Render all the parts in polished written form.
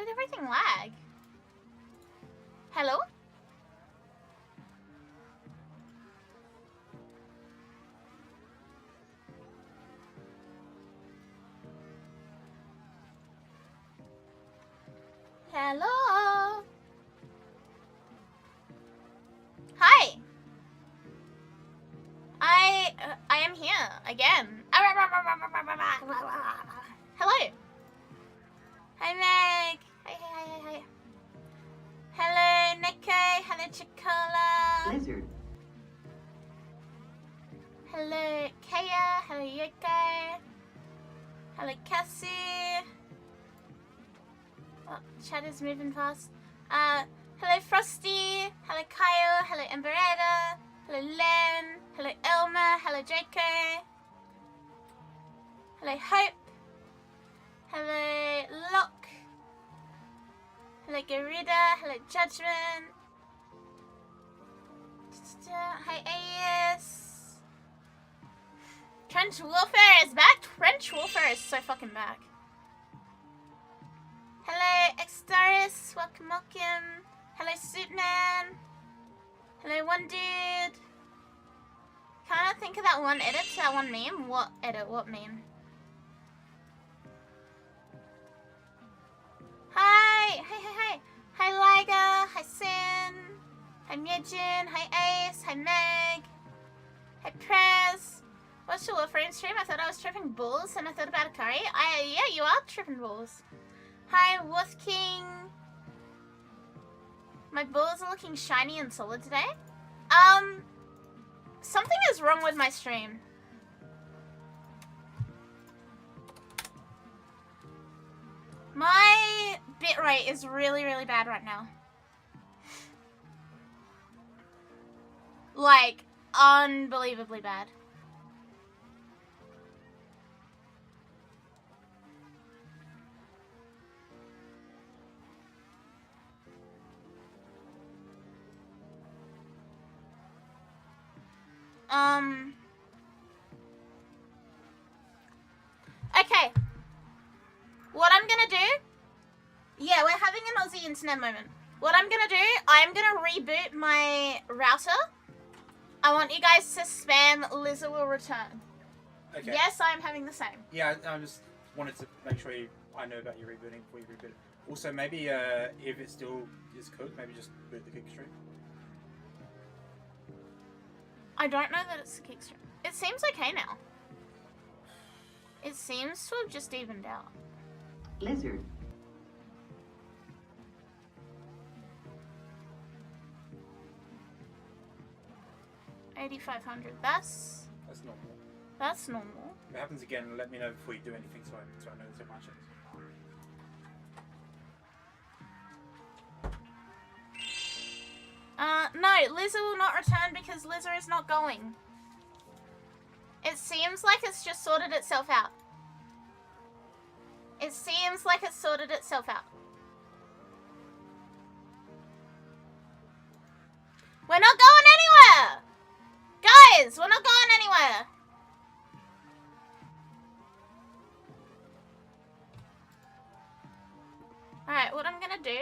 did everything lag? Hello? Hello? Hi. I am here again. Hello. Hi Meg. Hi. Hello Nico. Hello Chicola. Lizard. Hello Kaya. Hello Yoko. Hello Cassie. Oh, chat is moving fast. Hello Frosty. Hello Kyle. Hello Emberetta. Hello Len. Hello Elma. Hello Draco. Hello Hope. Hello Locke. Hello Garida. Hello Judgment. Hi AS. Trench Warfare is back. Trench Warfare is so fucking back. Hello Extaris. Welcome. Hello Suitman. Hello One Dude. Can't think of that one edit to that one meme. What edit? What meme? Hi! Hi Liga! Hi Sin! Hi Myejin! Hi Ace! Hi Meg! Hi Prez! What's your Warframe stream? I thought I was tripping balls and I thought about Akari. Yeah, you are tripping balls. Hi Wolf King! My balls are looking shiny and solid today. Something is wrong with my stream. My bitrate is really, really bad right now. Like, unbelievably bad. Okay. What I'm gonna do... Yeah, we're having an Aussie internet moment. What I'm gonna do, I'm gonna reboot my router. I want you guys to spam Liza will return. Okay. Yes, I'm having the same. Yeah, I just wanted to make sure I know about your rebooting before you reboot it. Also, maybe if it still is cooked, maybe just boot the kick stream. I don't know that it's the kickstream. It seems okay now. It seems to have just evened out. Lizard. $8,500. That's normal. That's normal. If it happens again, let me know before you do anything so I know there's a bunch of No, Liza will not return because Liza is not going. It seems like it's just sorted itself out. It seems like it's sorted itself out. We're not going anywhere! Guys, we're not going anywhere! Alright, what I'm gonna do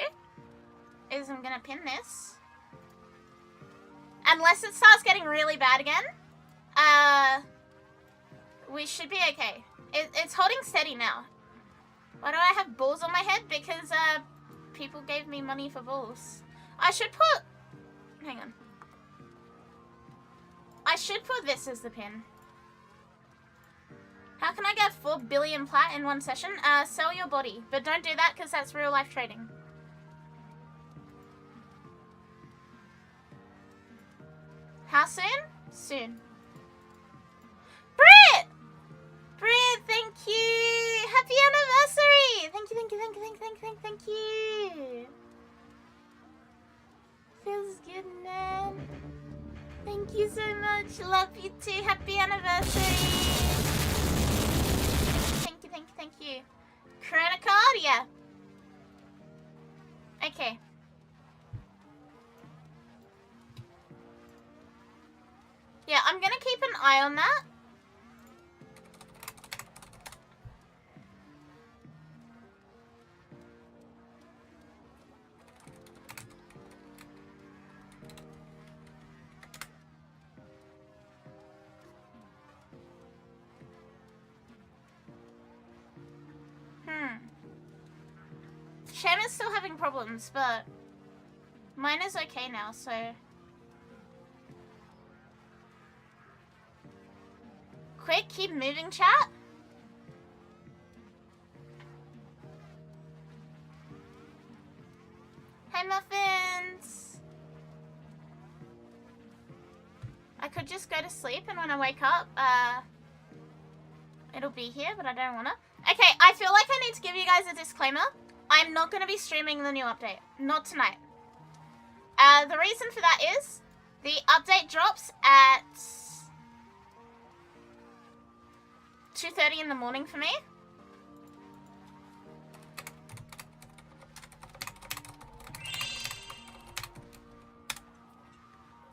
is I'm gonna pin this. Unless it starts getting really bad again, we should be okay. It's holding steady now. Why do I have balls on my head? Because, people gave me money for balls. I should put... Hang on. I should put this as the pin. How can I get 4 billion plat in one session? Sell your body. But don't do that because that's real life trading. How soon? Soon. Brit! Brit, thank you! Happy anniversary! Thank you. Feels good, man. Thank you so much. Love you too. Happy anniversary. Thank you. Credit card? Yeah. Okay. Yeah, I'm gonna keep an eye on that. Shem is still having problems, but mine is okay now, so... Quick, keep moving, chat. Hey, muffins. I could just go to sleep, and when I wake up, it'll be here, but I don't wanna. Okay, I feel like I need to give you guys a disclaimer. I'm not gonna be streaming the new update. Not tonight. The reason for that is the update drops at 2:30 in the morning for me.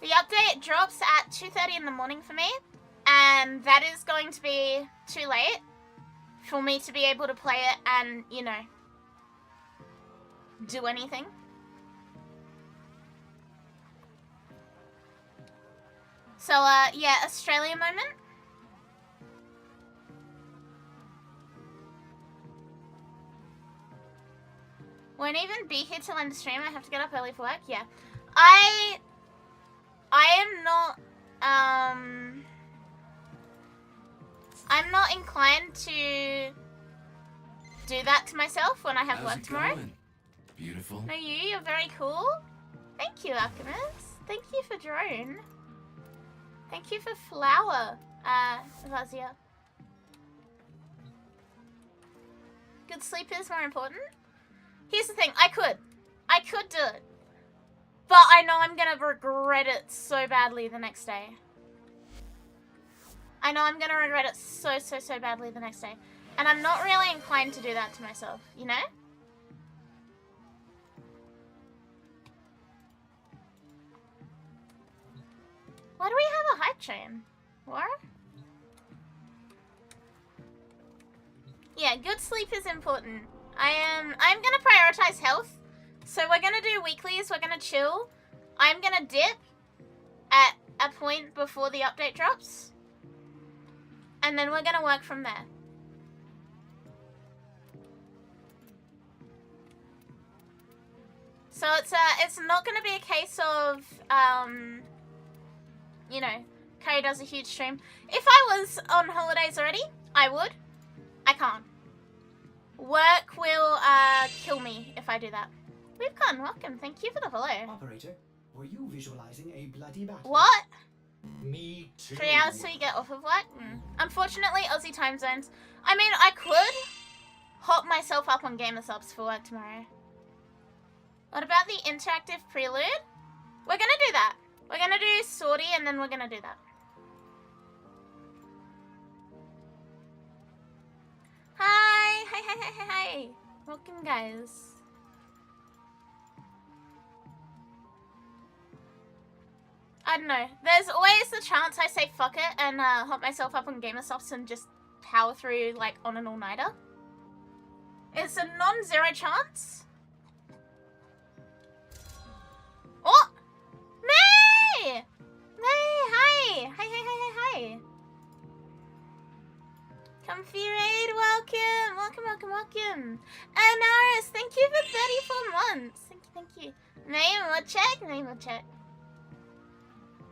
The update drops at 2:30 in the morning for me, and that is going to be too late for me to be able to play it and, you know, do anything. So, yeah, Australia moment. Won't even be here till end of stream. I have to get up early for work. Yeah. I am not, I'm not inclined to do that to myself when I have work tomorrow. Going? Beautiful. No, you're very cool. Thank you, Alchemist. Thank you for drone. Thank you for flower, Vazia. Good sleep is more important. Here's the thing, I could do it. But I know I'm gonna regret it so badly the next day. I know I'm gonna regret it so badly the next day. And I'm not really inclined to do that to myself, you know? Why do we have a hype train? What? Yeah, good sleep is important. I'm gonna prioritize health. So we're gonna do weeklies, we're gonna chill. I'm gonna dip at a point before the update drops. And then we're gonna work from there. So it's not gonna be a case of, you know, Kari does a huge stream. If I was on holidays already, I would. I can't. Work will kill me if I do that. We've gone, welcome. Thank you for the follow. Operator, were you visualizing a bloody battle? What? Me too. 3 hours till you get off of work? Unfortunately, Aussie time zones. I mean, I could hop myself up on gamer subs for work tomorrow. What about the interactive prelude? We're gonna do that. We're gonna do Sortie and then we're gonna do that. Hi! Hi! Welcome, guys. I don't know. There's always the chance I say fuck it and hop myself up on Gamersofts and just power through like on an all-nighter. It's a non-zero chance. Oh! May! May, hi! Hi. Comfy Raid, welcome. Anaris, thank you for 34 months. Thank you. May, mod check.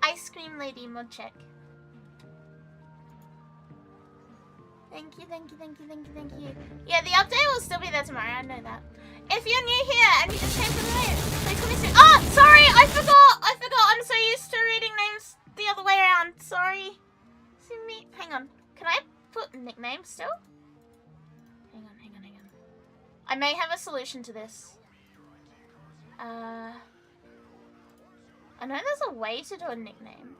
Ice cream lady, mod check. Thank you. Yeah, the update will still be there tomorrow, I know that. If you're new here and you just came to the raid, please call me soon. Oh, sorry, I forgot. I'm so used to reading names the other way around. Sorry. See me. Hang on. Can I put nicknames still? Hang on. I may have a solution to this. I know there's a way to do a nickname.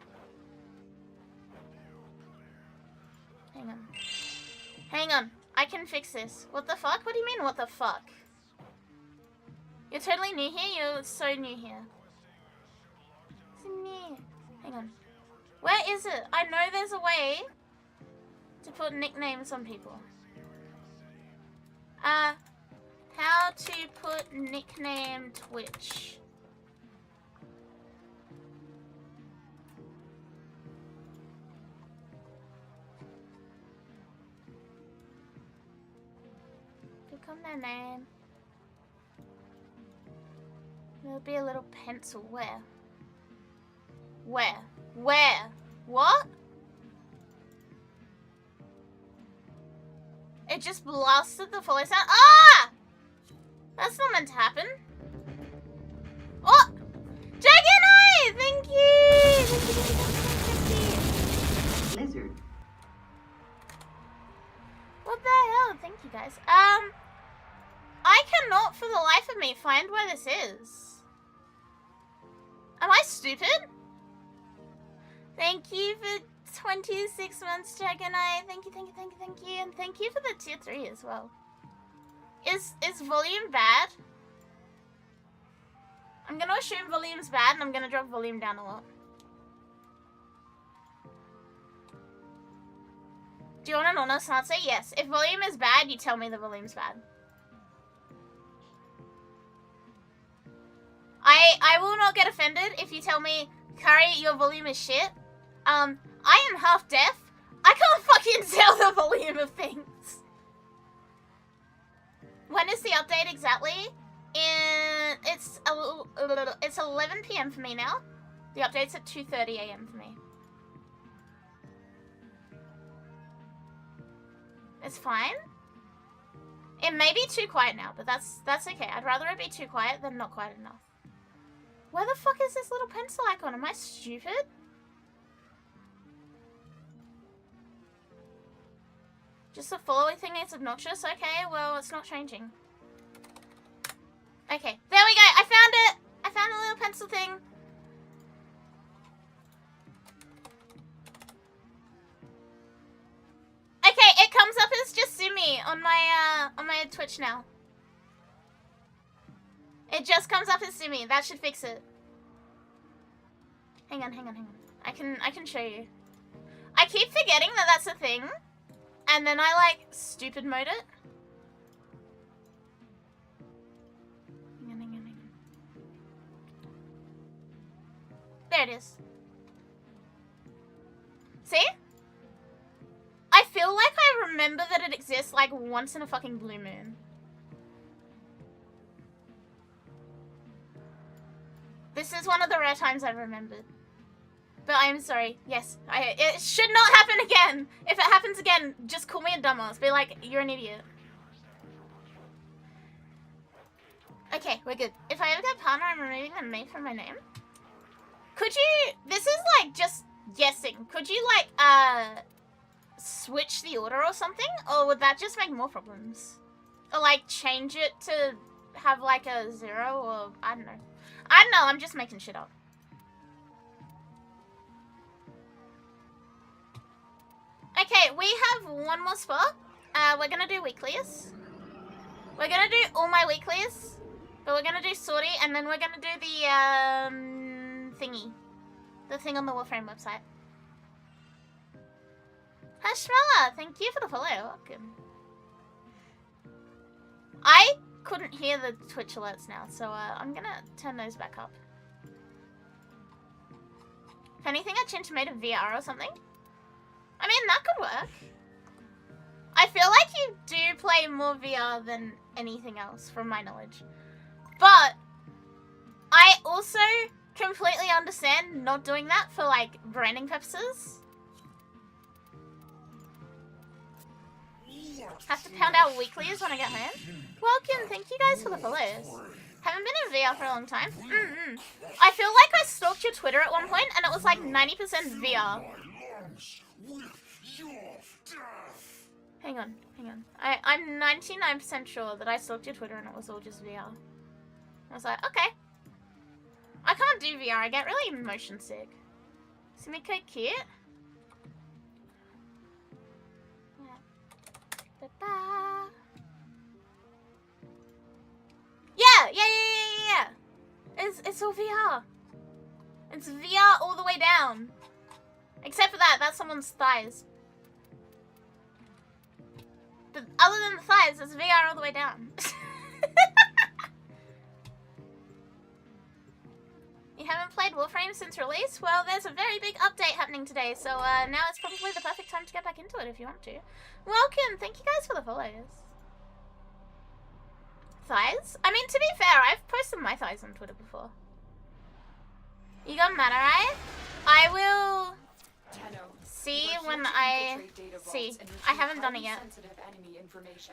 Hang on. I can fix this. What the fuck? What do you mean, what the fuck? You're totally new here? You're so new here. Hang on. Where is it? I know there's a way to put nicknames on people. How to put nickname Twitch. Click on their name. There'll be a little pencil. Where? Where? Where? What? It just blasted the follow sound. Ah! That's not meant to happen. Oh! Dragon Eye! Thank you! Thank you. Lizard. What the hell? Thank you guys. I cannot for the life of me find where this is. Am I stupid? Thank you for 26 months, Dragon Eye. Thank you, thank you, thank you, thank you. And thank you for the tier 3 as well. Is volume bad? I'm gonna assume volume's bad and I'm gonna drop volume down a lot. Do you want an honest answer? Yes. If volume is bad, you tell me the volume's bad. I will not get offended if you tell me, Akari, your volume is shit. I am half deaf. I can't fucking tell the volume of things. When is the update exactly? It's 11 PM for me now. The update's at 2:30 AM for me. It's fine. It may be too quiet now, but that's okay. I'd rather it be too quiet than not quiet enough. Where the fuck is this little pencil icon? Am I stupid? Just the following thing is obnoxious? Okay, well, it's not changing. Okay, there we go. I found it. I found the little pencil thing. Okay, it comes up as just Sumi on my Twitch now. It just comes up as Sumi. That should fix it. Hang on. I can show you. I keep forgetting that that's a thing. And then I like stupid mode it. Hang on. There it is. See? I feel like I remember that it exists like once in a fucking blue moon. This is one of the rare times I've remembered. But I'm sorry. Yes, it should not happen again. If it happens again, just call me a dumbass. Be like, you're an idiot. Okay, we're good. If I ever get a partner, I'm removing the mate from my name. Could you... This is like just guessing. Could you like, switch the order or something? Or would that just make more problems? Or like change it to have like a 0 or... I don't know. I'm just making shit up. Okay, we have one more spot. We're gonna do weeklies. We're gonna do all my weeklies. But we're gonna do sortie and then we're gonna do the, thingy. The thing on the Warframe website. Hashmella, thank you for the follow. Welcome. I couldn't hear the Twitch alerts now, so I'm gonna turn those back up. If anything, I changed made of VR or something. I mean, that could work. I feel like you do play more VR than anything else, from my knowledge. But I also completely understand not doing that for, like, branding purposes. Have to pound out weeklies when I get home. Welcome, thank you guys for the follows. Haven't been in VR for a long time. I feel like I stalked your Twitter at one point and it was like 90% VR. Hang on. I'm 99% sure that I stalked your Twitter and it was all just VR. I was like, okay. I can't do VR, I get really motion sick. Sumiko cute? Yeah. It's all VR. It's VR all the way down. Except for that, that's someone's thighs. But other than the thighs, it's VR all the way down. You haven't played Warframe since release? Well, there's a very big update happening today, so now it's probably the perfect time to get back into it if you want to. Welcome! Thank you guys for the follows. Thighs? I mean, to be fair, I've posted my thighs on Twitter before. You got mana, right? I will see when I see. I haven't done it yet.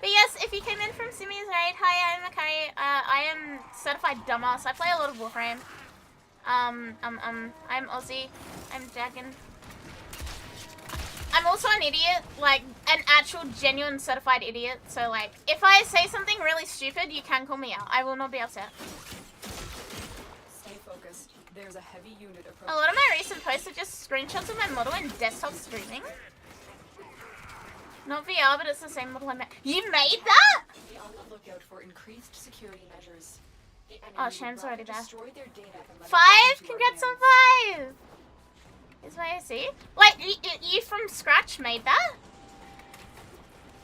But yes, if you came in from Simi's raid, hi, I'm Akari. I am certified dumbass. I play a lot of Warframe. I'm Aussie. I'm Dragon. I'm also an idiot, like an actual genuine certified idiot. So like, if I say something really stupid, you can call me out. I will not be upset. Stay focused. There's a heavy unit approaching. A lot of my recent posts are just screenshots of my model in desktop streaming. Not VR, but it's the same model I made. You made that? Be on the lookout for increased security measures. Oh, Sham's already there. 5! Congrats on 5! Is my AC? Like, you from scratch made that?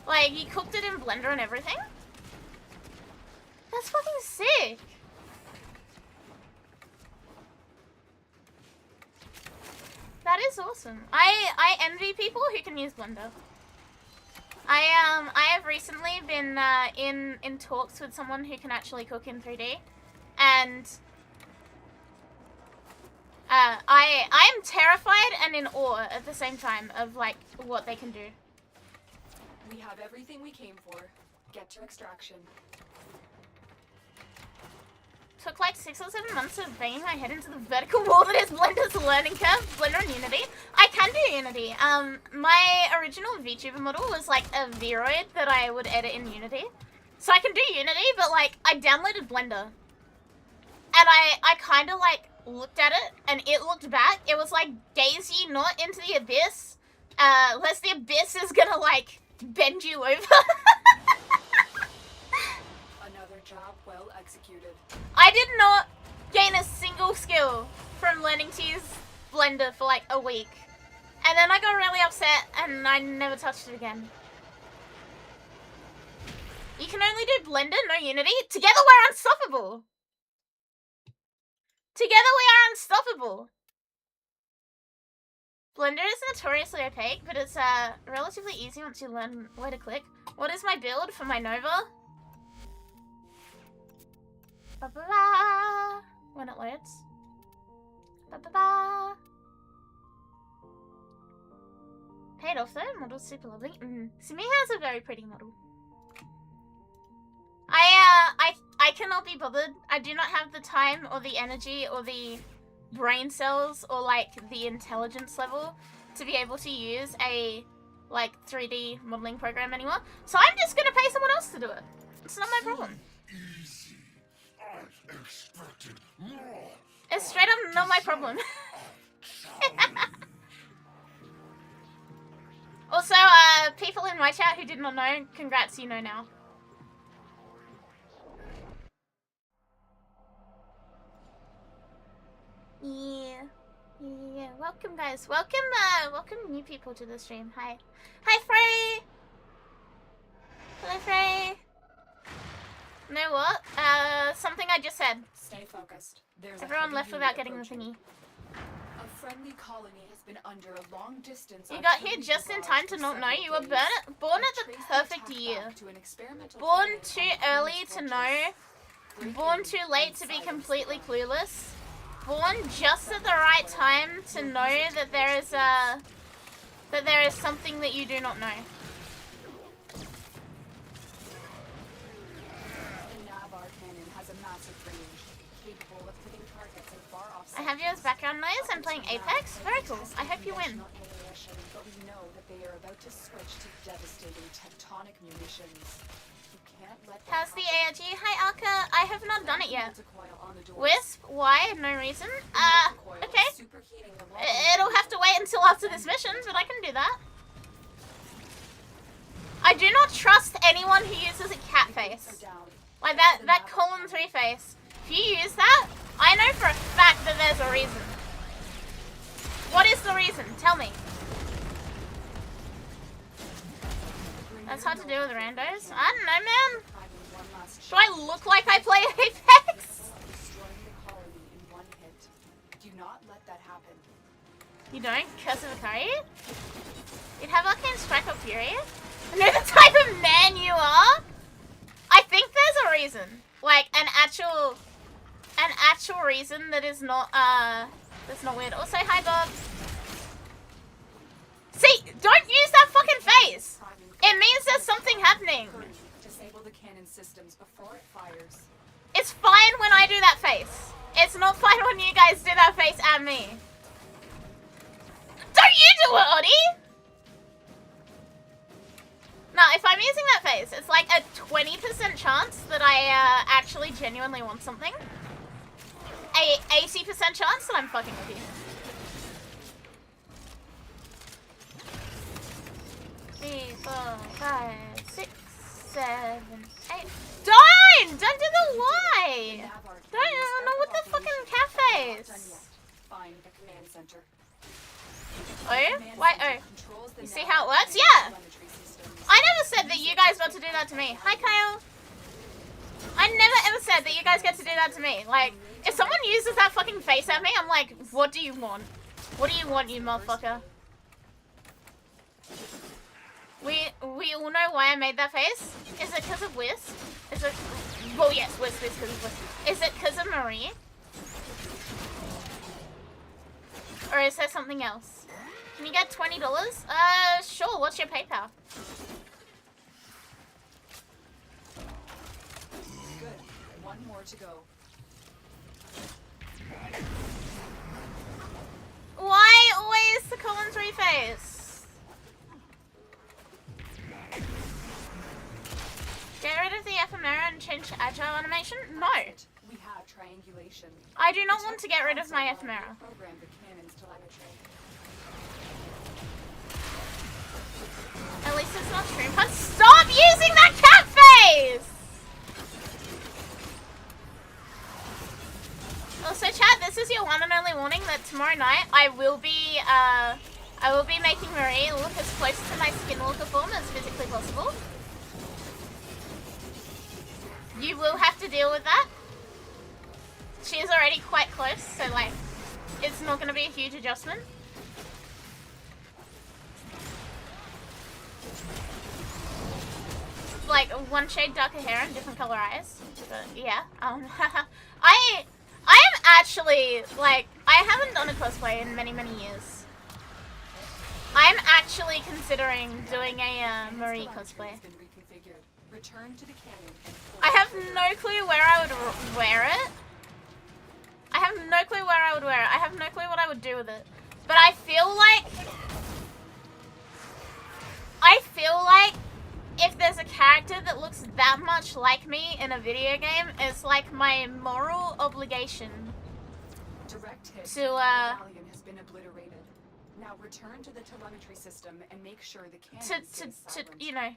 Like, you cooked it in Blender and everything? That's fucking sick! That is awesome. I envy people who can use Blender. I have recently been in talks with someone who can actually cook in 3D, and I'm terrified and in awe at the same time of like what they can do. We have everything we came for. Get to extraction. Took like 6 or 7 months of banging my head into the vertical wall that is Blender's learning curve. Blender and Unity. I can do Unity. My original VTuber model was like a Vroid that I would edit in Unity. So I can do Unity, but like I downloaded Blender. And I kind of like looked at it and it looked back. It was like, gaze ye not into the abyss, lest the abyss is gonna like bend you over. Another job well executed. I did not gain a single skill from learning to use Blender for like a week. And then I got really upset and I never touched it again. You can only do Blender, no Unity. Together we're unstoppable. Together we are unstoppable. Blender is notoriously opaque, but it's relatively easy once you learn where to click. What is my build for my Nova? Ba ba ba. When it loads. Ba ba ba. Paid off though. Model's super lovely. Simi has a very pretty model. I cannot be bothered. I do not have the time or the energy or the brain cells or like the intelligence level to be able to use a like 3D modeling program anymore. So I'm just gonna pay someone else to do it. It's not my problem. Easy. I expected more. It's straight up not my problem. Also, people in my chat who did not know, congrats, you know now. Yeah. Welcome, guys. Welcome new people to the stream. Hi, Frey. Hello, Frey. Know what? Something I just said. Stay focused. There's Everyone left without getting the thingy. A friendly colony has been under a long distance. You got here just in time to not know. You were born at the perfect year. Born too early to know. Born too late to be completely clueless. Born just at the right time to know that there is something that you do not know. I have you as background noise. I'm playing Apex. Very cool. I hope you win. But we know that they are about to switch to devastating tectonic munitions. You can't let that How's the happen. ARG? Hi, Arca. I have not done it yet. Wisp? Why? No reason. Okay. It'll have to wait until after this mission, but I can do that. I do not trust anyone who uses a cat face. Like that colon 3 face. If you use that, I know for a fact that there's a reason. What is the reason? Tell me. That's hard to do with randos. I don't know, man. Do I look like I play Apex? Do not let that happen. You don't? Curse of Akari? You'd have Arcane Strike or Fury? I know the type of man you are. I think there's a reason. Like an actual reason that is not that's not weird. Also, hi Bob. See, don't use that fucking face. It means there's something happening. Disable the cannon systems before it fires. It's fine when I do that face. It's not fine when you guys do that face at me. Don't you do it, Odie! No, if I'm using that face, it's like a 20% chance that I actually genuinely want something. A 80% chance that I'm fucking with you. 3, 4, 5, 6, 7, 8. Don't do the Y! Don't know what the fucking cat face. Find the command center. Oh? Why? Oh. You see how it works? Yeah! I never said that you guys got to do that to me. Hi, Kyle. I never ever said that you guys get to do that to me. Like, if someone uses that fucking face at me, I'm like, what do you want? What do you want, you motherfucker? We all know why I made that face. Is it because of Wisp? Is it... Well, yes, Wisp is because of Wisp. Is it because of Marie? Or is there something else? Can you get $20? Sure. What's your PayPal? Good. One more to go. Why always the Collins reface? Get rid of the ephemera and change to agile animation? No. We have triangulation. I do not want to get rid of my ephemera. Program the cannon's telemetry. At least it's not stream. But stop using that cat face! Also, chat, this is your one and only warning that tomorrow night I will be making Marie look as close to my skinwalker form as physically possible. You will have to deal with that. She is already quite close, so like, it's not going to be a huge adjustment. Like one shade darker hair and different color eyes. But yeah, I am actually like, I haven't done a cosplay in many years. I'm actually considering doing a Marie cosplay. Return to the cannon. I have no clue where I would wear it. I have no clue where I would wear it. I have no clue what I would do with it. But I feel like if there's a character that looks that much like me in a video game, it's like my moral obligation Direct hit. to Medallion has been obliterated. Now return to the telemetry system and make sure the cannon stays silent. you know,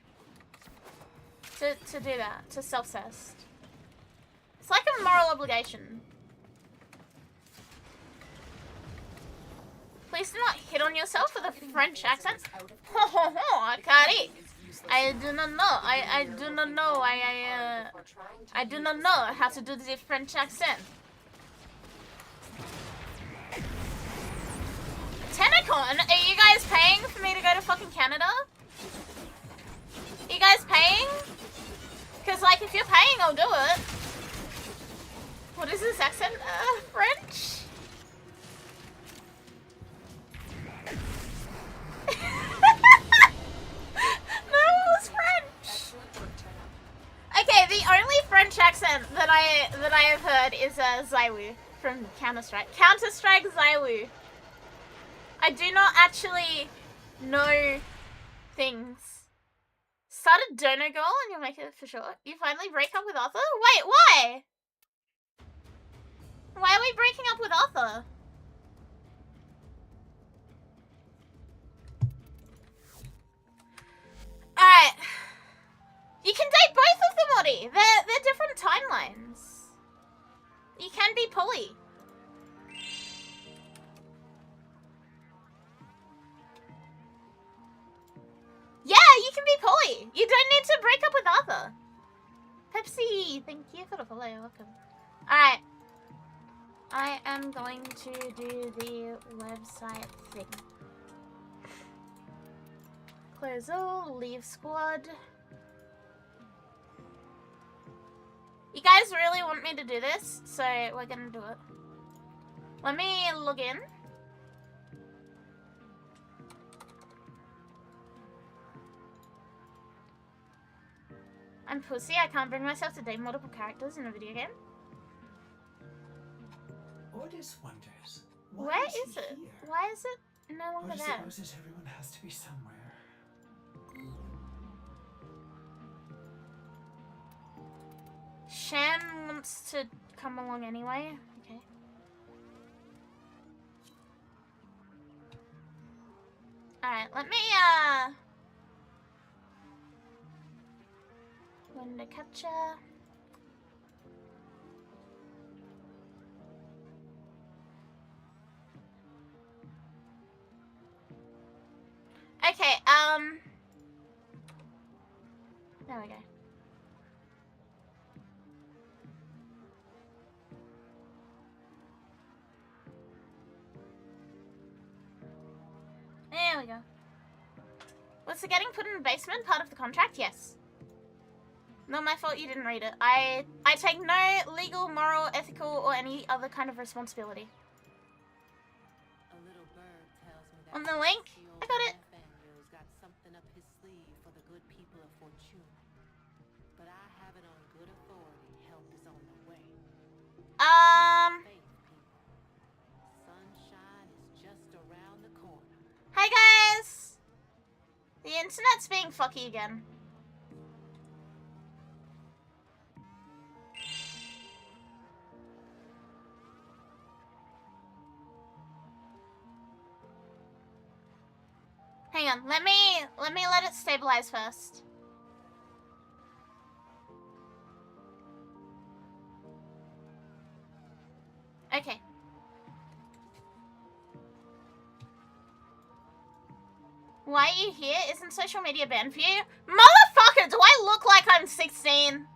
to do that, to self-cest. It's like a moral obligation. Please do not hit on yourself with a French accent. Ho ho ho, Akari. I do not know. I do not know. I do not know how to do the French accent. Tenacon, are you guys paying for me to go to fucking Canada? Are you guys paying? Because, like, if you're paying, I'll do it. What is this accent? French? No, it was French. Okay, the only French accent that I have heard is Zaiwu from Counter-Strike. Counter-Strike Zaiwu. I do not actually know things. Start a dono goal and you'll make it for sure. You finally break up with Arthur? Wait, why? Why are we breaking up with Arthur? Alright. You can date both of them, Oddy. They're different timelines. You can be poly. Yeah, you can be poly. You don't need to break up with Arthur. Pepsi, thank you for the follow. Welcome. Alright. I am going to do the website thing. Close all, leave squad. You guys really want me to do this, so we're gonna do it. Let me log in. I'm pussy, I can't bring myself to date multiple characters in a video game. Ordis wonders. Where is he it? here? Why is it no longer Ordis there? supposes everyone has to be somewhere. Shan wants to come along anyway. Okay. Alright, let me, window capture. Okay, there we go. There we go. Was the getting put in the basement part of the contract? Yes. Not my fault you didn't read it. I take no legal, moral, ethical, or any other kind of responsibility. A little bird tells me that On the link? I got it. Nathaniel's got something up his sleeve for the good people of Fortune. But I have it on good authority. Help is on the way. Faith, people. Sunshine is just around the corner. Hi guys! The internet's being fucky again. Hang on, let me let it stabilize first. Okay. Why are you here? Isn't social media banned for you? Motherfucker, do I look like I'm 16?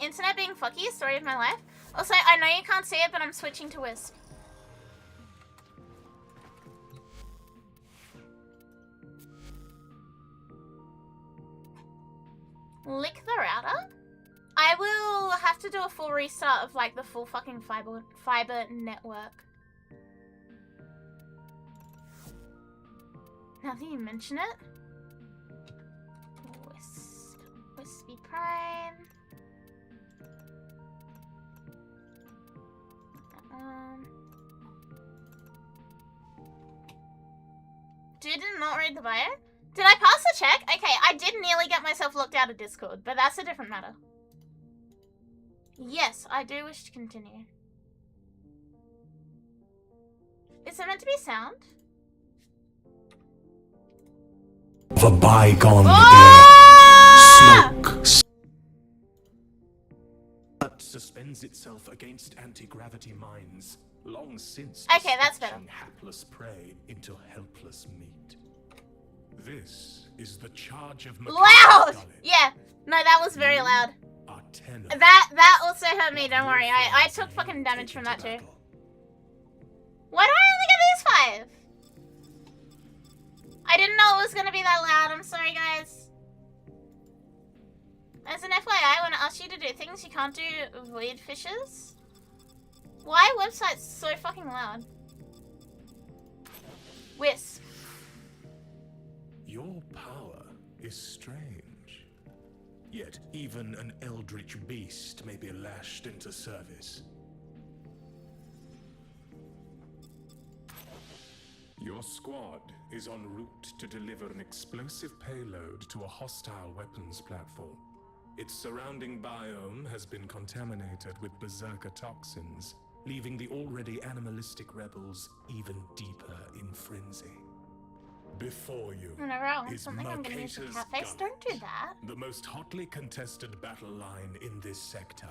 Internet being fucky, story of my life. Also, I know you can't see it, but I'm switching to Wisp. Lick the router? I will have to do a full restart of like the full fucking fiber network. Now that you mention it. Wispy Prime. Dude did not read the bio? Did I pass the check? Okay, I did nearly get myself locked out of Discord, but that's a different matter. Yes, I do wish to continue. Is it meant to be sound? The bygone Ah! era. Smoke. Suspends itself against anti-gravity mines, long since Okay, that's better. dispatching hapless prey into helpless meat. This is the charge of Loud! Yeah, no, that was very loud. That also hurt me, don't worry. I took fucking damage from that too. Why do I only get these 5? I didn't know it was gonna be that loud. I'm sorry, guys. As an FYI, when I ask you to do things you can't do void fishes. Why are websites so fucking loud? Wisp. Your power is strange. Yet even an eldritch beast may be lashed into service. Your squad is en route to deliver an explosive payload to a hostile weapons platform. Its surrounding biome has been contaminated with berserker toxins, leaving the already animalistic rebels even deeper in frenzy. Before you Whenever I want is something, I'm gonna use the Mercator's cat face. Don't do that. the most hotly contested battle line in this sector.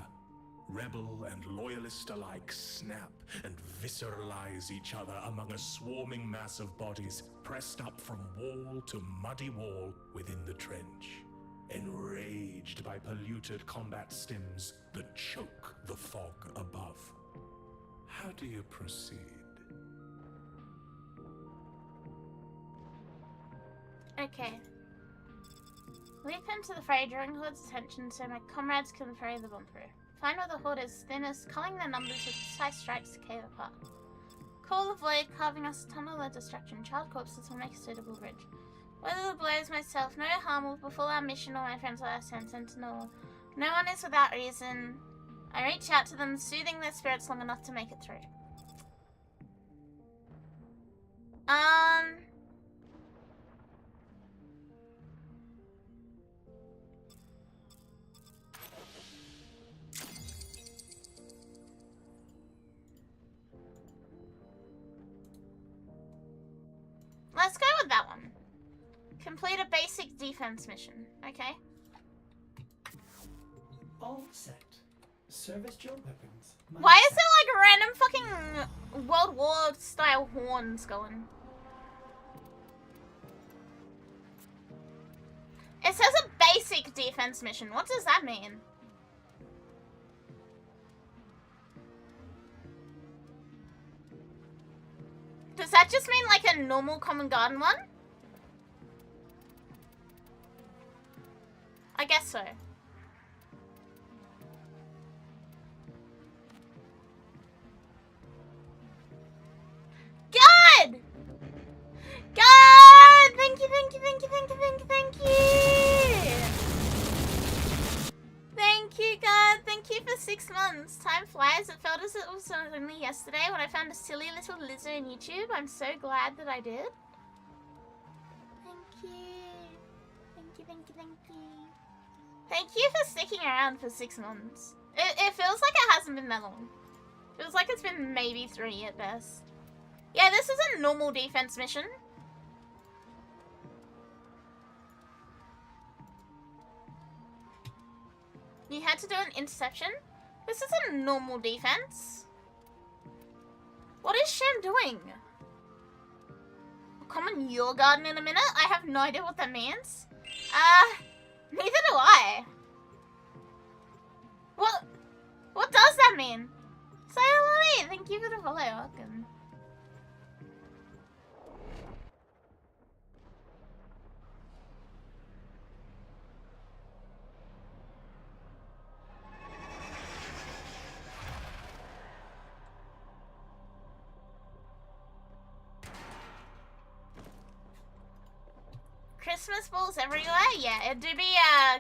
Rebel and loyalist alike snap and visceralize each other among a swarming mass of bodies pressed up from wall to muddy wall within the trench, enraged by polluted combat stims that choke the fog above. How do you proceed? Okay. Leap into the fray, drawing Horde's attention so my comrades can ferry the bomb through. Find where the Horde is thinnest, culling their numbers with precise strikes to cave apart. Call the void, carving us a tunnel of destruction. Child corpses will make a suitable bridge. Whether the blows myself, no harm will befall our mission or my friends last sentinel. No one is without reason. I reach out to them, soothing their spirits long enough to make it through. Let's go with that one. Complete a basic defense mission. Okay. All set. Service your weapons. Why is there like random fucking World War style horns going? It says a basic defense mission. What does that mean? Does that just mean like a normal common garden one? I guess so. God! God! Thank you, thank you, thank you, thank you, thank you, thank you! Thank you, God. Thank you for 6 months. Time flies. It felt as it was only yesterday when I found a silly little lizard in YouTube. I'm so glad that I did. Thank you. Thank you, thank you, thank you. Thank you for sticking around for 6 months. It feels like it hasn't been that long. Feels like it's been maybe 3 at best. Yeah, this is a normal defense mission. You had to do an interception? This is a normal defense. What is Shem doing? I'll come in your garden in a minute? I have no idea what that means. Neither do I. What does that mean? Sayonara, thank you for the follow, welcome. Christmas balls everywhere? Yeah, it do be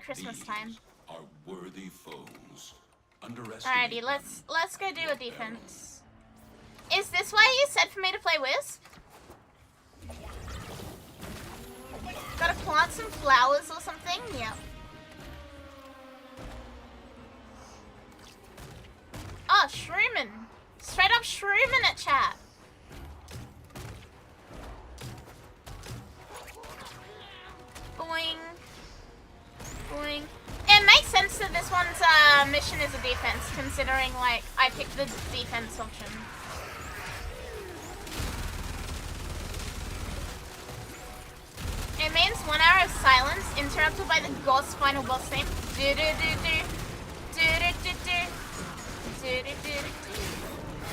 Christmas time. Are worthy foes. Alrighty, let's go do a defense. Is this why you said for me to play Wisp? Gotta plant some flowers or something? Yep. Oh, shroomin'. Straight up shroomin' at chat. Boing. Boing. It makes sense that this one's mission is a defense, considering, like, I picked the defense option. It means 1 hour of silence, interrupted by the Ghost final boss theme.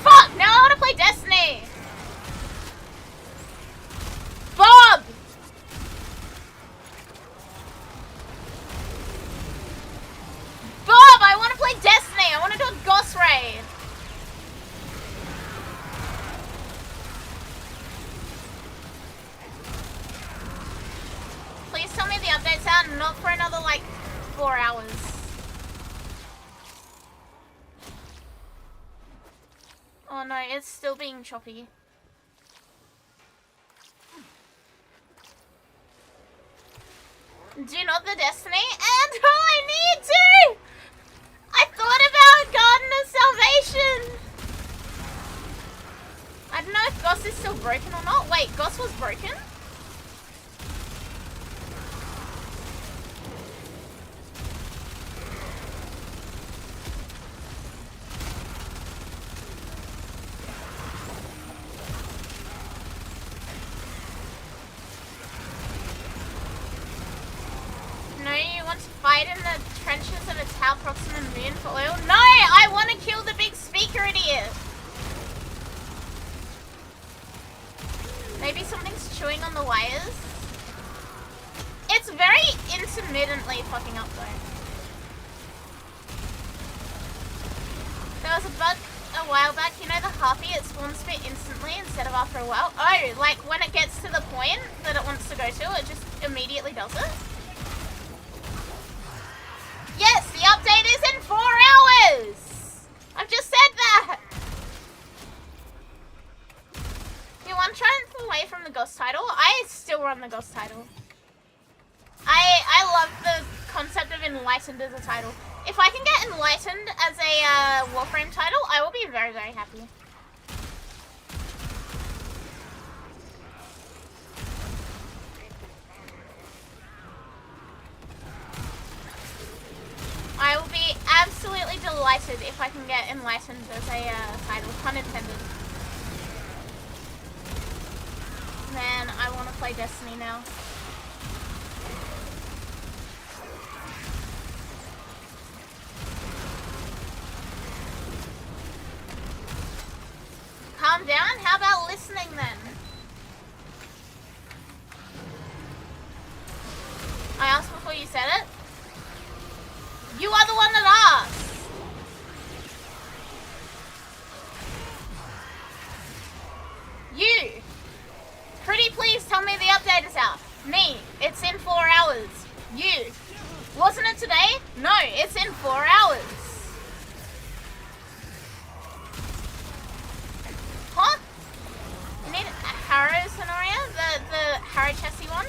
Fuck! Now I want to play Destiny! Bob! Bob, I want to play Destiny! I want to do a Ghost Raid! Please tell me the update's out, not for another, like, 4 hours. Oh no, it's still being choppy. Do not the Destiny, and I need to! I thought about Garden of Salvation! I don't know if Goss is still broken or not. Wait, Goss was broken? No, you want to fight in the trenches of a Tau Proxima moon for oil? No! I want to kill the big speaker idiot! Maybe something's chewing on the wires? It's was very intermittently fucking up though. There was a bug a while back, you know the harpy, it spawns me instantly instead of after a while. Oh, like when it gets to the point that it wants to go to, it just immediately does it? Yes, the update is in 4 hours! I've just said that! You want to try and away from the ghost title? I still run the ghost title. I love the concept of enlightened as a title. If I can get enlightened as a Warframe title, I will be very, very happy. I will be absolutely delighted if I can get enlightened as a title, pun intended. Man, I want to play Destiny now. Calm down? How about listening then? I asked before you said it. You are the one that asked. You. Pretty please tell me the update is out. Me. It's in 4 hours. You. Wasn't it today? No, it's in 4 hours. Huh? You need a Harrow scenario? The Harrow chassis one?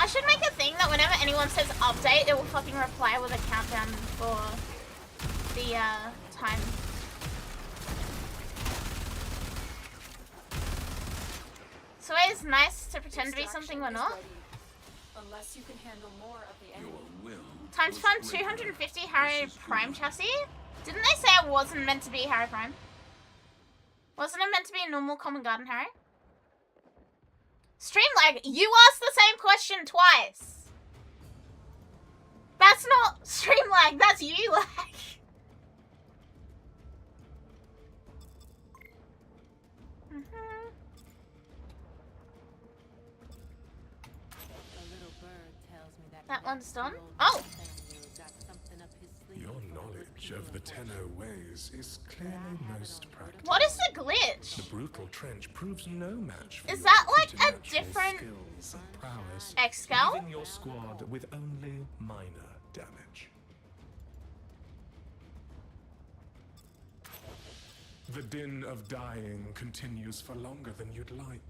I should make a thing that whenever anyone says update, it will fucking reply with a countdown for the time. So it's nice to pretend to be something we're not. Unless you can handle more of the enemy. Time to fund 250 Harrow Prime chassis? Didn't they say it wasn't meant to be Harrow Prime? Wasn't it meant to be a normal common garden Harrow? Streamlag, you asked the same question twice. That's not Streamlag, that's you lag. That one's done. Oh! Your knowledge of the Tenno ways is clearly most practical. What is the glitch? The brutal trench proves no match for Is your that like a preternatural different skills and prowess, X-Scout? leaving your squad with only minor damage. The din of dying continues for longer than you'd like.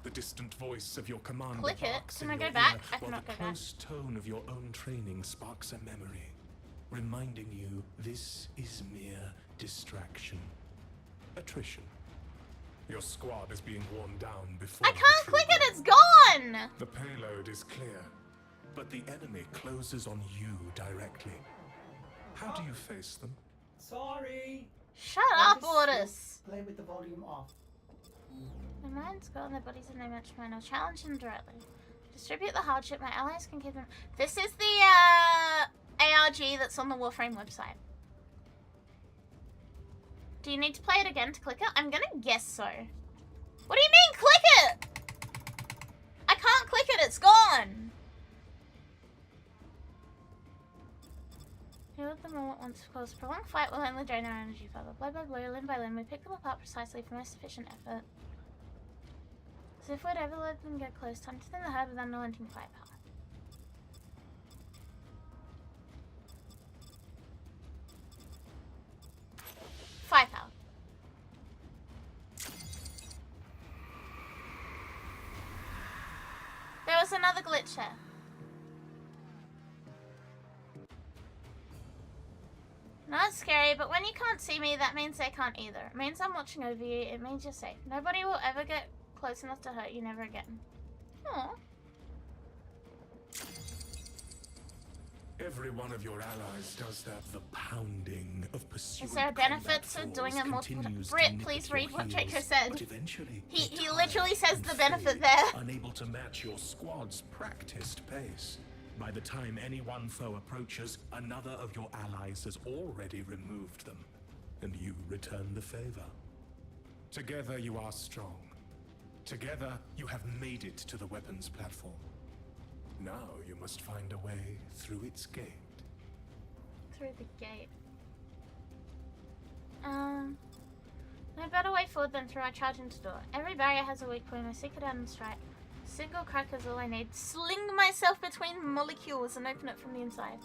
The distant voice of your commander Click it. barks Can in I go your back? ear, I while cannot the go back. close tone of your own training sparks a memory, reminding you this is mere distraction. Attrition. Your squad is being worn down before I can't the click true it, it's gone! The payload is clear, but the enemy closes on you directly. How do you face them? Sorry. Shut up, Ordis! Play with the volume off. My mind's gone, their bodies are no match for mine. I'll challenge them directly. Distribute the hardship, my allies can keep them. This is the ARG that's on the Warframe website. Do you need to play it again to click it? I'm gonna guess so. What do you mean, click it? I can't click it, it's gone! Who of them all at once cause prolonged fight will only drain our energy further. Blow by blow, limb by limb, we pick them apart precisely for most efficient effort. So if we'd ever let them get close, time to thin the herd with unrelenting firepower. Firepower. There was another glitch there. Not scary, but when you can't see me, that means they can't either. It means I'm watching over you. It means you're safe. Nobody will ever get close enough to hurt you never again. Aww. Every one of your allies does that. The pounding of pursuit. Is there a benefit to doing a multiple... Brit, please read what Draco said. He literally says the benefit there. Unable to match your squad's practiced pace. By the time any one foe approaches, another of your allies has already removed them, and you return the favor. Together you are strong. Together, you have made it to the weapons platform. Now you must find a way through its gate. Through the gate. No better way forward than through our charge into door. Every barrier has a weak point. I seek it out and strike. A single crack is all I need. Sling myself between molecules and open it from the inside.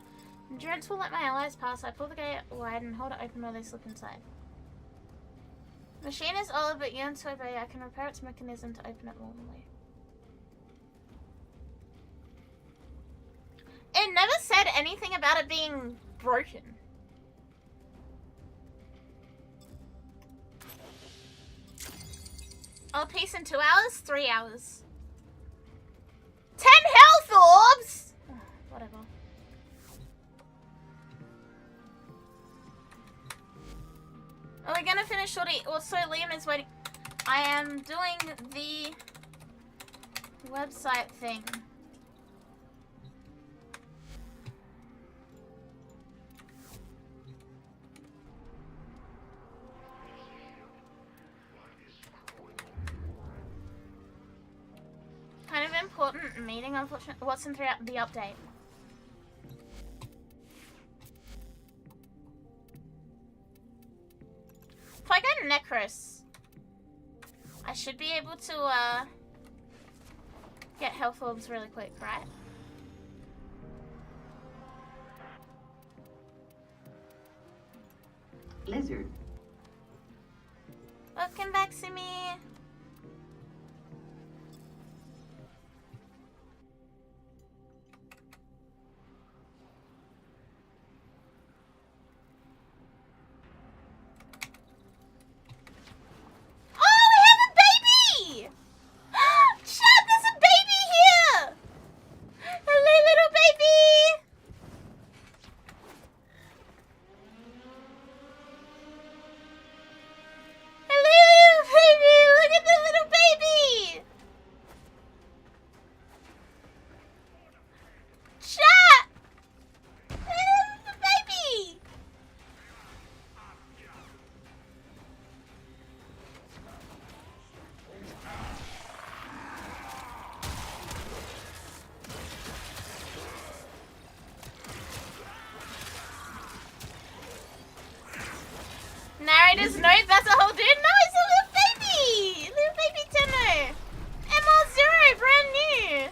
Endurance will let my allies pass. I pull the gate wide and hold it open while they slip inside. Machine is old, but yearns to obey. I can repair its mechanism to open it normally. It never said anything about it being broken. Oh, peace in 2 hours? 3 hours. 10 health orbs! Oh, whatever. Are we gonna finish shortly? Also, Liam is waiting. I am doing the website thing. Kind of important meeting, unfortunately. What's in the update? If I go Necros, I should be able to get health orbs really quick, right? Lizard. Welcome back, Simi. Narrator's note, that's a whole dude? No, it's a little baby! Little baby Tenno! ML0, brand new!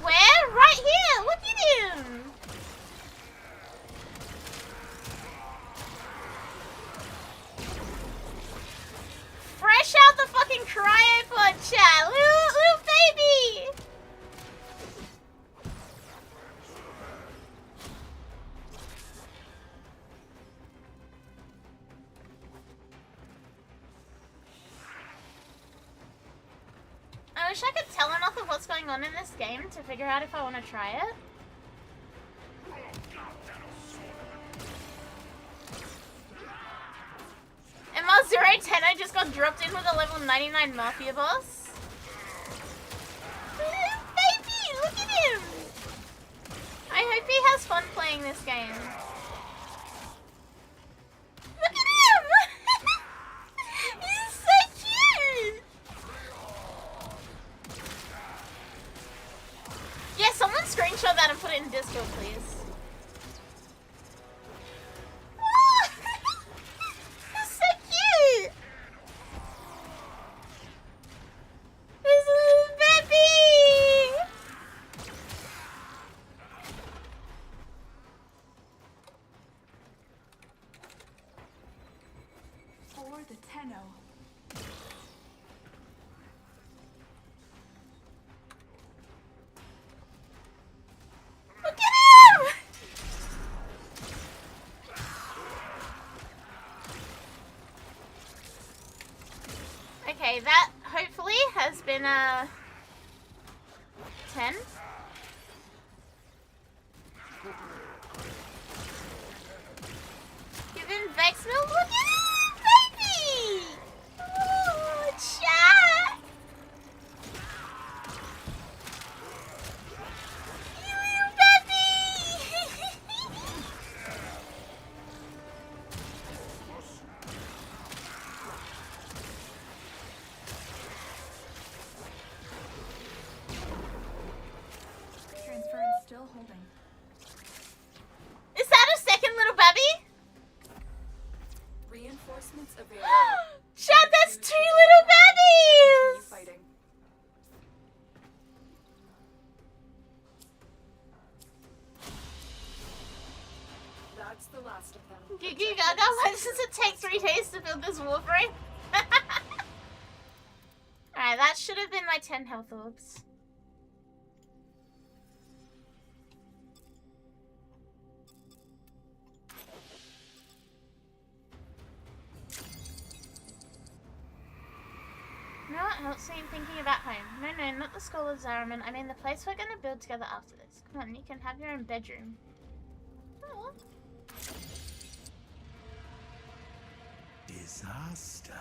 Where? Right here! Look at him! Fresh out the fucking cryopod, chat! Little baby! I wish I could tell enough of what's going on in this game to figure out if I want to try it. ML010 I just got dropped in with a level 99 Mafia boss. Baby, look at him! I hope he has fun playing this game. Look at him! He's so cute! Yeah, someone screenshot that and put it in Discord, please. Okay, that hopefully has been 10. Give him Vex milk. Look at him, baby! Oh, chat! You little baby! Gigi Gaga, why does it take 3 days to build this Warframe? Alright, that should have been my 10 health orbs. You know what helps me thinking about home? No, not the School of Zariman. I mean the place we're gonna build together after this. Come on, you can have your own bedroom. Oh. Disaster.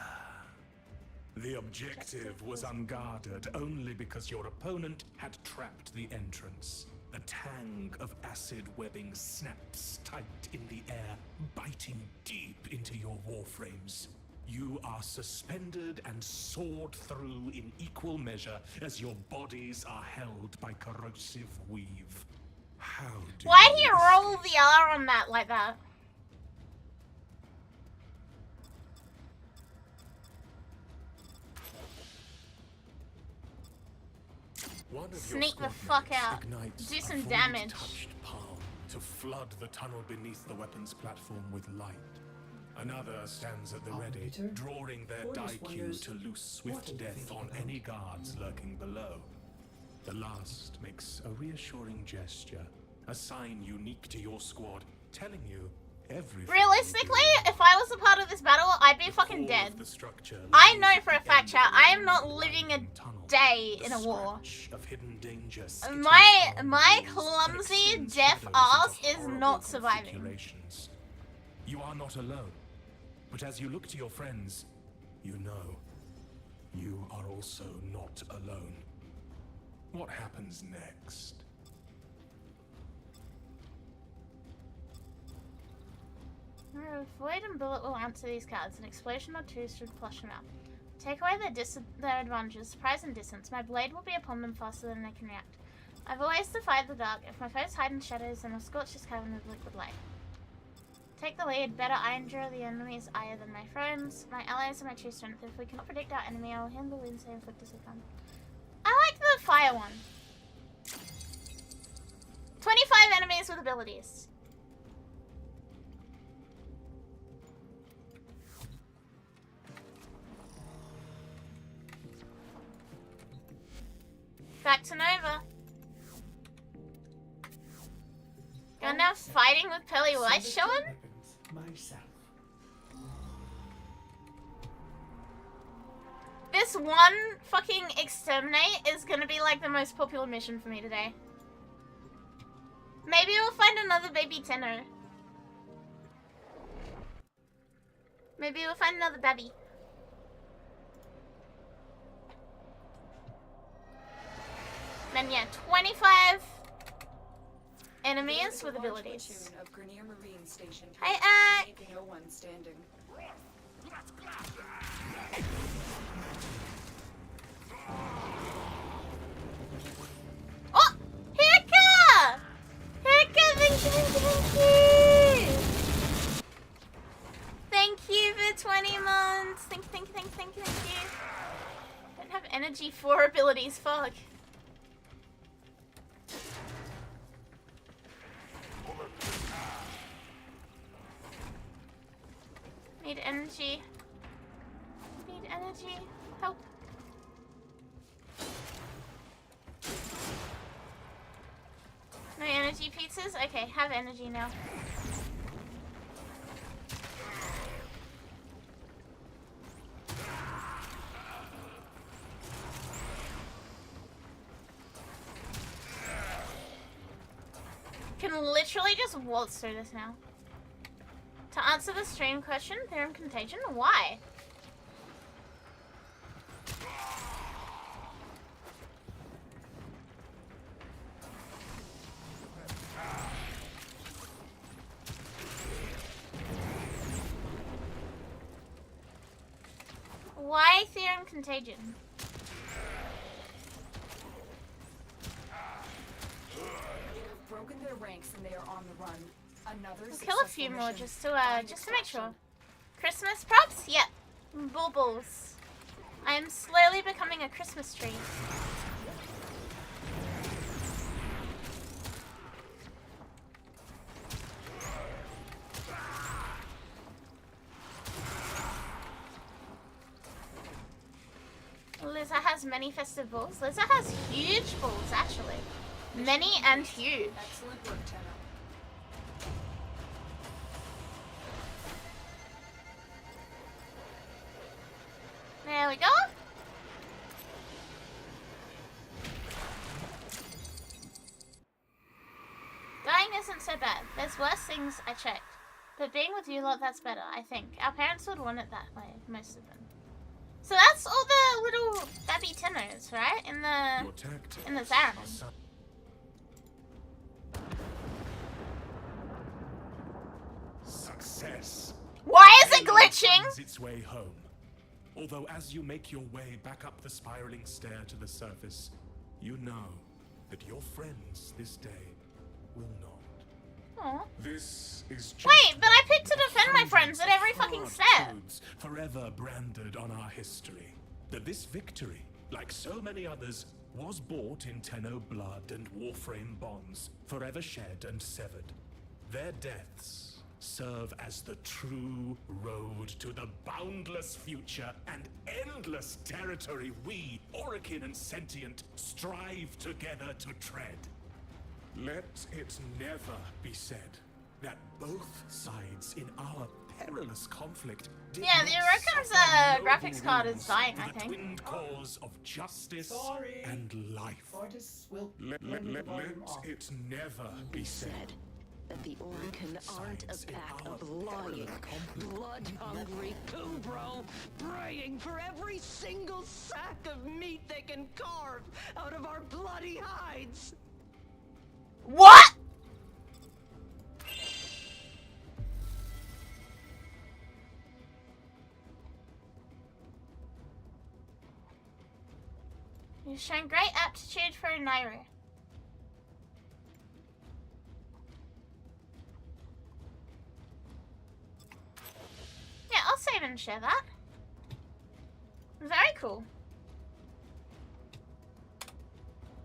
The objective was unguarded only because your opponent had trapped the entrance. A tang of acid webbing snaps tight in the air, biting deep into your warframes. You are suspended and sawed through in equal measure as your bodies are held by corrosive weave. How do Why'd he roll the R on that like that? One of your Sneak the squad fuck mates out. ignites Do a some fully damage. touched palm to flood the tunnel beneath the weapons platform with light. Another stands at the ready, Akariteru? drawing their Warriors die cue wonders, to loose what swift are you death thinking on about? any guards lurking below. The last makes a reassuring gesture, a sign unique to your squad, telling you everything. Realistically, if I was a part of this battle, I'd be The fucking core of dead. the structure I lies know at for a the fact, end chat, of the I am not long living a tunnel. day The in a war. scratch of hidden danger My skitters my along clumsy, walls and deaf extends ass into is horrible not surviving. configurations. You are not alone, but as you look to your friends, you know you are also not alone. What happens next? Void and Bullet will answer these cards. An explosion or two should flush them out. Take away their advantages, surprise and distance. My blade will be upon them faster than they can react. I've always defied the dark. If my foes hide in shadows, then I'll scorch this cavern with liquid light. Take the lead. Better iron draw the enemy's ire than my friends. My allies are my true strength. If we cannot predict our enemy, I will handle the wounds they inflict as they come. I like the fire one. 25 enemies with abilities. Back to Nova. You're now fighting with Pearly White, Service Sean? weapons, myself. This one fucking exterminate is gonna be like the most popular mission for me today. Maybe we'll find another baby Tenno. Maybe we'll find another babby. Then yeah, 25 enemies with abilities. Of Grenier Marine Station. Hey, No one standing. Oh! Hirka! Hirka, thank you! Thank you for 20 months. Thank you. Don't have energy for abilities, fuck. Need energy. Need energy. Help. No energy pizzas? Okay, have energy now. Can literally just waltz through this now. To answer the stream question, Theorem Contagion, why? Why Theorem Contagion? Broken their ranks and they are on the run. Another We'll kill a few successful more mission. just to make sure. Christmas props? Yep. Baubles. I am slowly becoming a Christmas tree. has many festive balls. Lizard has huge balls, actually. Many and huge. Excellent work, Tenno. There we go. Dying isn't so bad. There's worse things, I checked. But being with you lot, that's better, I think. Our parents would want it that way, most of them. So that's all the little babby Tennos, right? In the Zarin. Success. Why is it glitching? Finds its way home. Although as you make your way back up the spiraling stair to the surface, you know that your friends this day will not. Aw. This is just Wait, but I picked to defend my friends at every fucking step. Forever branded on our history. That this victory, like so many others, was bought in Tenno blood and Warframe bonds, forever shed and severed. Their deaths serve as the true road to the boundless future and endless territory we, Orikin and Sentient, strive together to tread. Let it never be said that both sides in our perilous conflict did Yeah, the not Orokin's suffer graphics card noble is dying, wounds I for the think. twin cause of justice Sorry. and life. Artists will Let turn the volume off. it never be said that the Orikin aren't sides a in pack our of lying, perilous blood-hungry Kubro, praying for every single sack of meat they can carve out of our bloody hides. What? You've shown great aptitude for Nairu. Yeah, I'll save and share that. Very cool.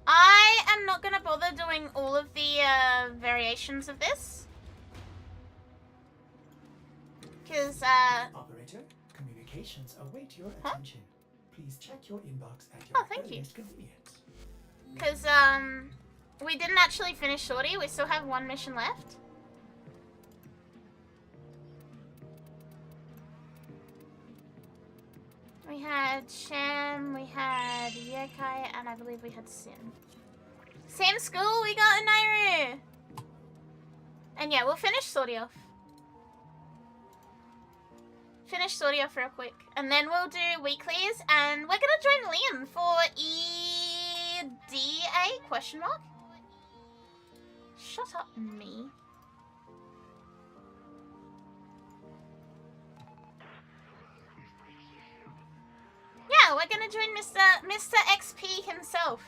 I am not gonna bother doing all of the variations of this. Because, Operator, communications await your Huh? attention. Please check your inbox at Oh, your thank you. earliest convenience. Because, we didn't actually finish Shorty. We still have one mission left. We had Shem, we had Yokai, and I believe we had Sin. Same school, we got a Nairu! And yeah, we'll finish Sorty off. Finish Sorty off real quick. And then we'll do weeklies, and we're gonna join Liam for EDA? Question mark? Shut up, me. Yeah, we're gonna join Mr. XP himself.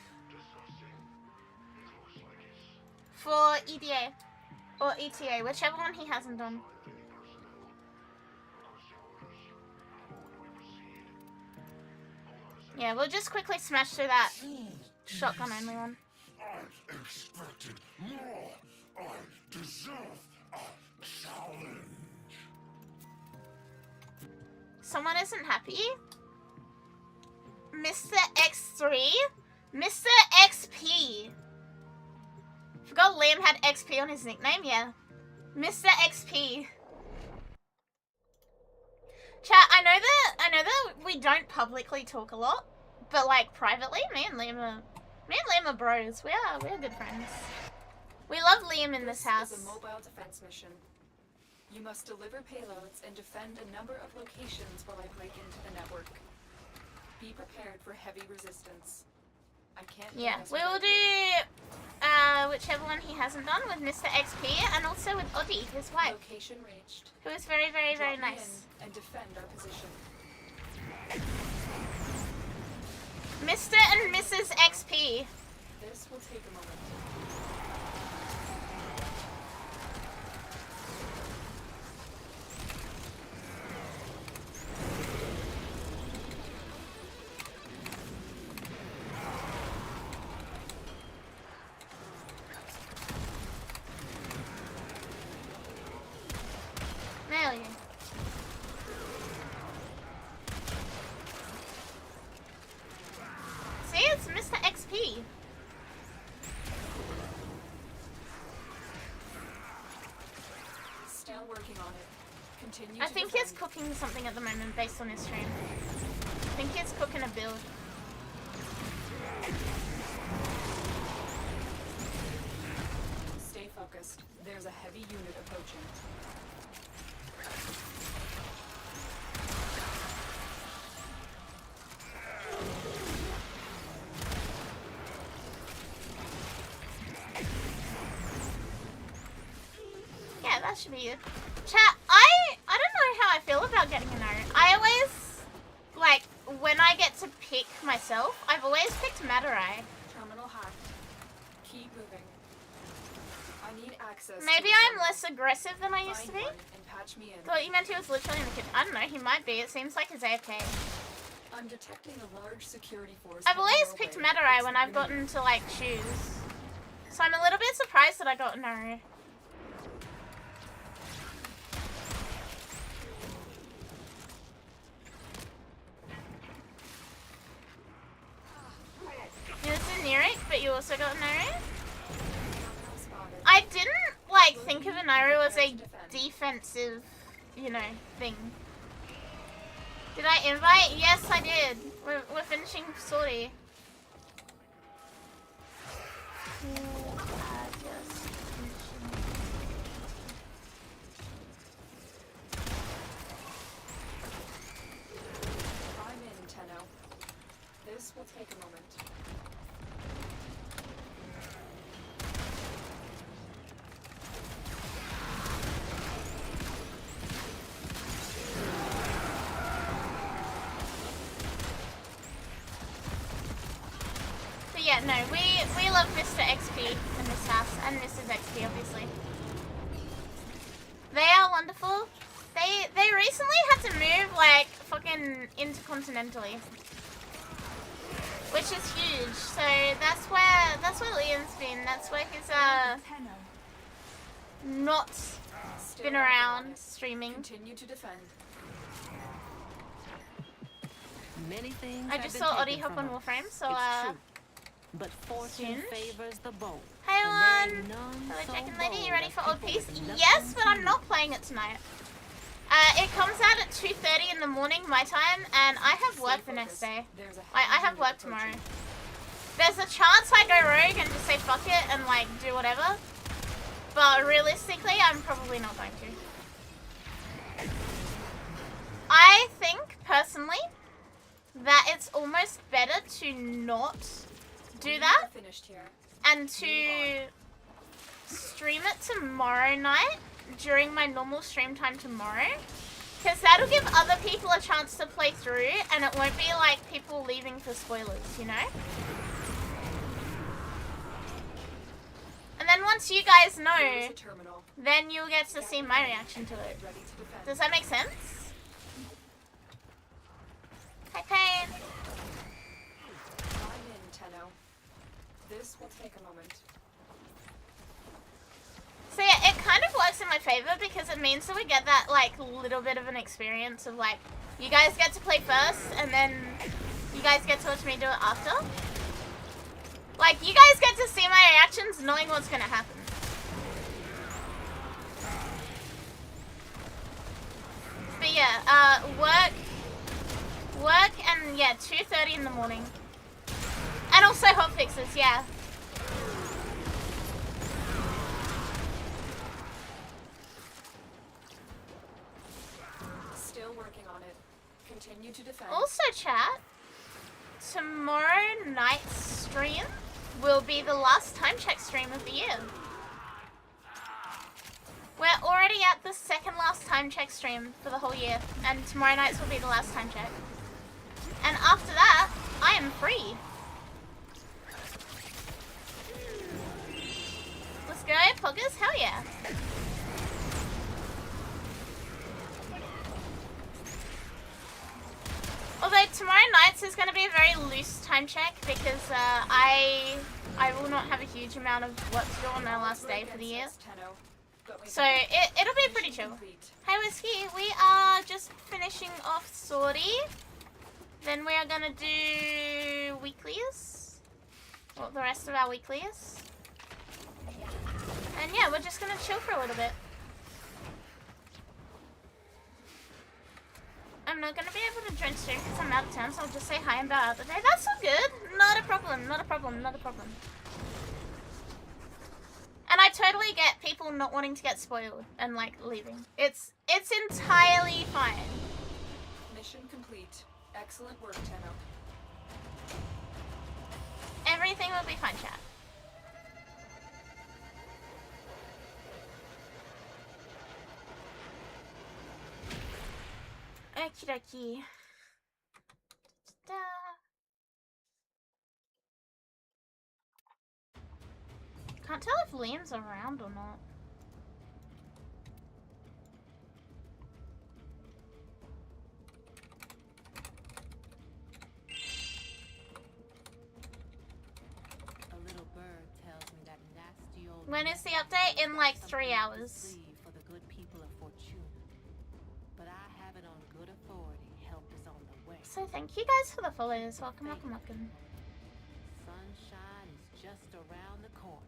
For EDA. Or ETA, whichever one he hasn't done. Yeah, we'll just quickly smash through that shotgun only one. I expected more. I deserve a challenge. Someone isn't happy? Mr. X3? Mr. XP. Forgot Liam had XP on his nickname, yeah. Mr. XP. Chat, I know that we don't publicly talk a lot, but like privately, me and Liam are bros. We're good friends. We love Liam in this house. This is a mobile defense mission. You must deliver payloads and defend a number of locations while I break into the network. Be prepared for heavy resistance. I can't. Yeah, we will do whichever one he hasn't done with Mr. XP and also with Odie, his wife, Location reached. who is very, very, very Drop nice. in and defend our position. Mr. and Mrs. XP. This will take a moment. There we go. Continue I to think defend. he's cooking something at the moment based on his stream. I think he's cooking a build. Stay focused. There's a heavy unit approaching. Yeah, that should be good. Chat, I don't know how I feel about getting an iron. I always, like, when I get to pick myself, I've always picked Matarai. Terminal hacked. Keep moving. I need access. Maybe to a I'm terminal. less aggressive than I used to Find be. one and patch me in. Thought you meant he was literally in the kitchen. I don't know, he might be. It seems like he's AFK. I'm detecting a large security force. I've heading always our picked way. Matarai when It's I've gotten to, like, choose. So I'm a little bit surprised that I got Naru. You listened near it, but you also got Naru? I didn't, like, think of a Naru as a defensive, you know, thing. Did I invite? Yes, I did. We're finishing Sortie. I'm in, Tenno. This will take a moment. But yeah, no, we love Mr. XP in this house, and Mrs. XP, obviously. They are wonderful. They recently had to move, like, fucking intercontinentally. Which is huge, so that's where Leon's been. That's where he's, not Still been working on around it. streaming. Continue to defend. Many things I have just been saw taken Oddie hop from on us. Warframe, so, It's true. But fortune soon. favors the bold. Hey And there everyone! ain't none Hello, so Chicken Lady, you bold ready as for Old people Peace? with nothing Yes, but to I'm not playing it tonight. It comes out at 2:30 in the morning, my time, and I have work the next day. There's a I heavy have unit work approaching. tomorrow. There's a chance I go rogue and just say fuck it and, like, do whatever. But realistically, I'm probably not going to. I think, personally, that it's almost better to not do We that are finished here. and to stream it tomorrow night during my normal stream time tomorrow. Because that'll give other people a chance to play through and it won't be like people leaving for spoilers, you know? And then once you guys There know, is a terminal. then you'll get to see my reaction to it. Ready to defend. Does that make sense? Hi, Pain. I'm in, Tenno. This will take a moment. So yeah, it kind of works in my favor because it means that we get that, like, little bit of an experience of, like, you guys get to play first and then you guys get to watch me do it after. Like, you guys get to see my reactions knowing what's gonna happen. But yeah, work and yeah, 2:30 in the morning. And also hotfixes, yeah. Still working on it. Continue to defend. Also, chat, tomorrow night's stream will be the last time check stream of the year. We're already at the second last time check stream for the whole year, and tomorrow night's will be the last time check. And after that, I am free. Let's go, Poggers, hell yeah. Although tomorrow night's is going to be a very loose time check because I will not have a huge amount of work to do on my last day for the year. So it'll be pretty chill. Hey Whiskey, we are just finishing off Sortie. Then we are going to do weeklies. Well, the rest of our weeklies. And yeah, we're just going to chill for a little bit. I'm not gonna be able to join stream because I'm out of town, so I'll just say hi and bow out the day. That's all good. Not a problem, not a problem, not a problem. And I totally get people not wanting to get spoiled and like leaving. It's entirely fine. Mission complete. Excellent work, Tenno. Everything will be fine, chat. Okie dokie. Can't tell if Liam's around or not. A little bird tells me that nasty old When is the update? In like 3 hours. for the good people of Fortune. But I have it on good authority. Help is on the way. So thank you guys for the follows. Welcome, welcome, welcome. Sunshine is just around the corner.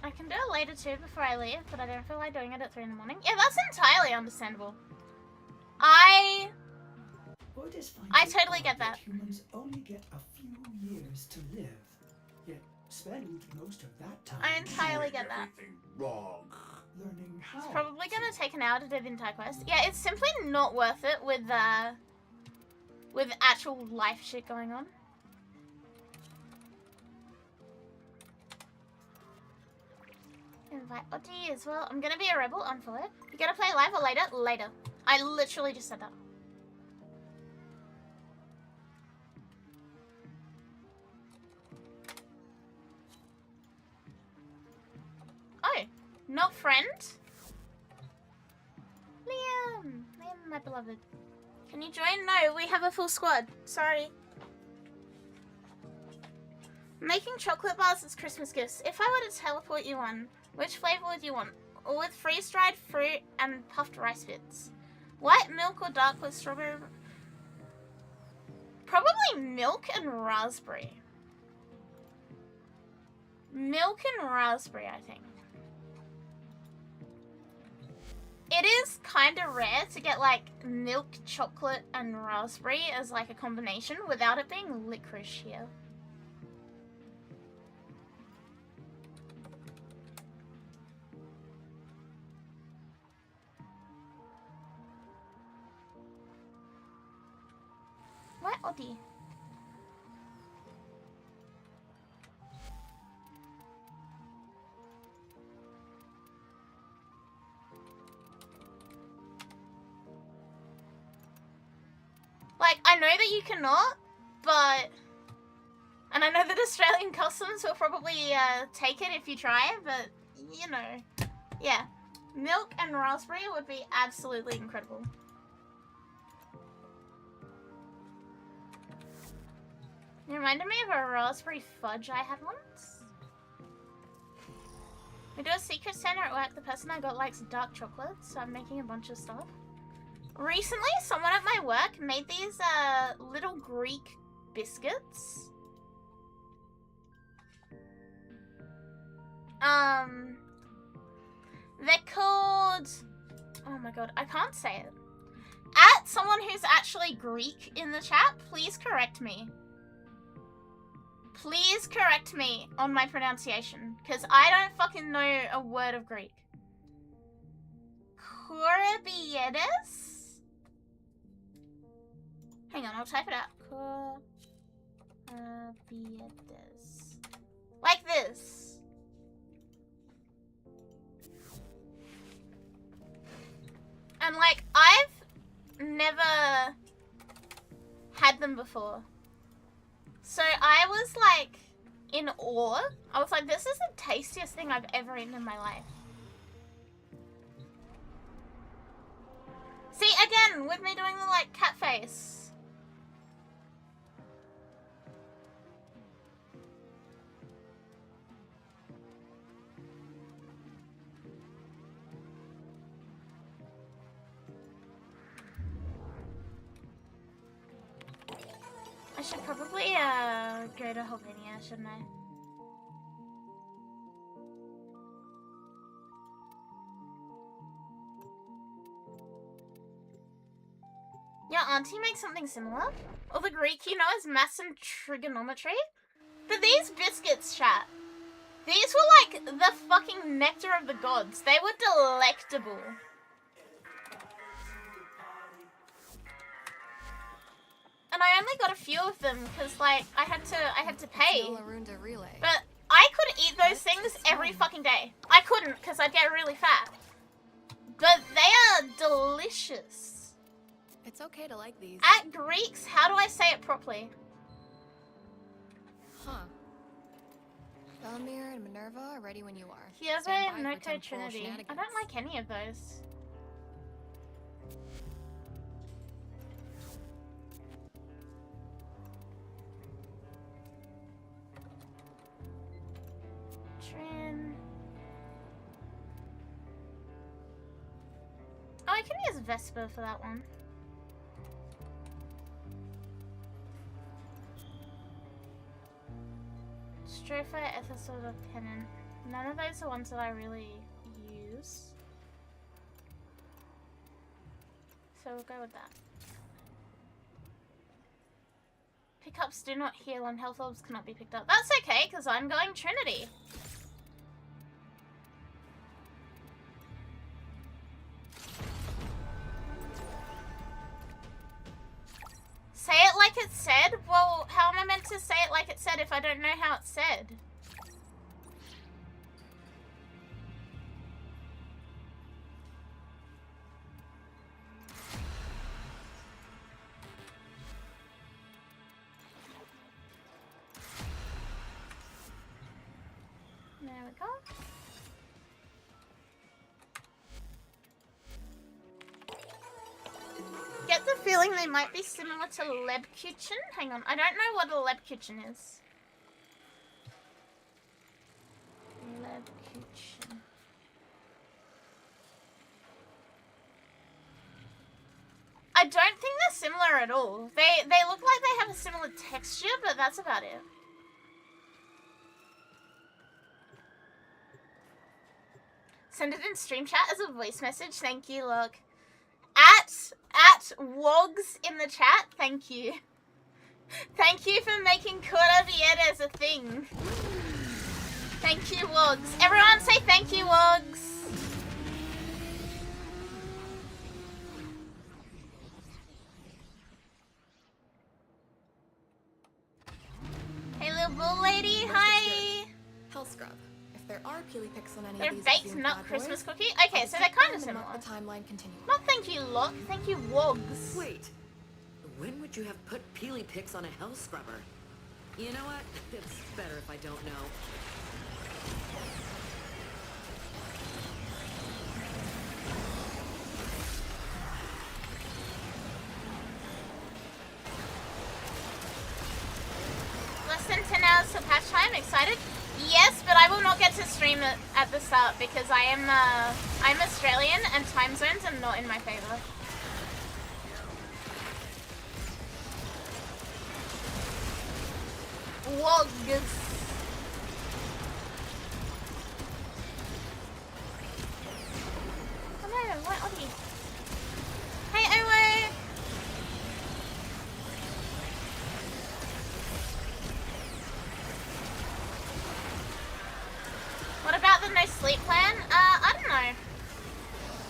I can do it later too before I leave, but I don't feel like doing it at 3 in the morning. Yeah, that's entirely understandable. I totally get that. Humans only get a few years to live, yet spend most of that time I entirely get that. Wrong. learning how. It's probably gonna take an hour to do the entire quest. Yeah, it's simply not worth it with actual life shit going on. Invite Oddie as well. I'm gonna be a rebel, unfollow. You gonna play live or later? Later. I literally just said that. Oh, not friend? Liam, my beloved. Can you join? No, we have a full squad. Sorry. Making chocolate bars as Christmas gifts. If I were to teleport you one, which flavor would you want? Or with freeze-dried fruit and puffed rice bits? White milk or dark with strawberry? Probably milk and raspberry. Milk and raspberry, I think. It is kind of rare to get like milk, chocolate, and raspberry as like a combination without it being licorice here. What, Oddie? Like, I know that you cannot, but... And I know that Australian customs will probably take it if you try it, but, you know. Yeah. Milk and raspberry would be absolutely incredible. It reminded me of a raspberry fudge I had once. We do a secret Santa at work. The person I got likes dark chocolate, so I'm making a bunch of stuff. Recently, someone at my work made these little Greek biscuits. They're called... Oh my god, I can't say it. At someone who's actually Greek in the chat, please correct me. Please correct me on my pronunciation, because I don't fucking know a word of Greek. Kourabiedes? Hang on, I'll type it out. Kourabiedes. Like this. And like, I've never had them before. So I was like in awe. I was like, this is the tastiest thing I've ever eaten in my life. See, again, with me doing the like cat face. should probably go to Albania, shouldn't I? Yeah, Auntie makes something similar. Or the Greek you know is mass and trigonometry. But these biscuits, chat, these were like the fucking nectar of the gods. They were delectable. And I only got a few of them because like I had to pay. But I could eat those things every fucking day. I couldn't because I'd get really fat. But they are delicious. It's okay to like these. At Greeks, how do I say it properly? Huh. Belmir and Minerva are ready when you are. Kievo, Noko, Trinity. I don't like any of those. Trin. Oh, I can use Vesper for that one. Stropher, Ethosol, Pennant. None of those are ones that I really use. So we'll go with that. Pickups do not heal and health orbs cannot be picked up. That's okay, because I'm going Trinity. Say it like it said? Well, how am I meant to say it like it said if I don't know how it's said? There we go. Get the feeling they might be similar to Lebkuchen. Hang on, I don't know what a Lebkuchen is. Lebkuchen. I don't think they're similar at all. They look like they have a similar texture, but that's about it. Send it in stream chat as a voice message. Thank you, look. At Wogs in the chat, thank you. Thank you for making Kura Vieta as a thing. Thank you, Wogs. Everyone say thank you, Wogs. Hey, little bull lady, hi. Hell scrub. If there are peely picks on any They're of these baked assumed nut bad Christmas boys, cookie? Okay, so they're kind of similar. The timeline continues. Not thank you, Locke. Thank you, Wogs. Wait, when would you have put peely picks on a hell scrubber? You know what? It's better if I don't know. Less than 10 hours till patch time. Excited? Yes, but I will not get to stream it at the start because I'm Australian and time zones are not in my favor. Wogs. Oh no, what Oddie? Hey Owo! What about the no sleep plan? I don't know.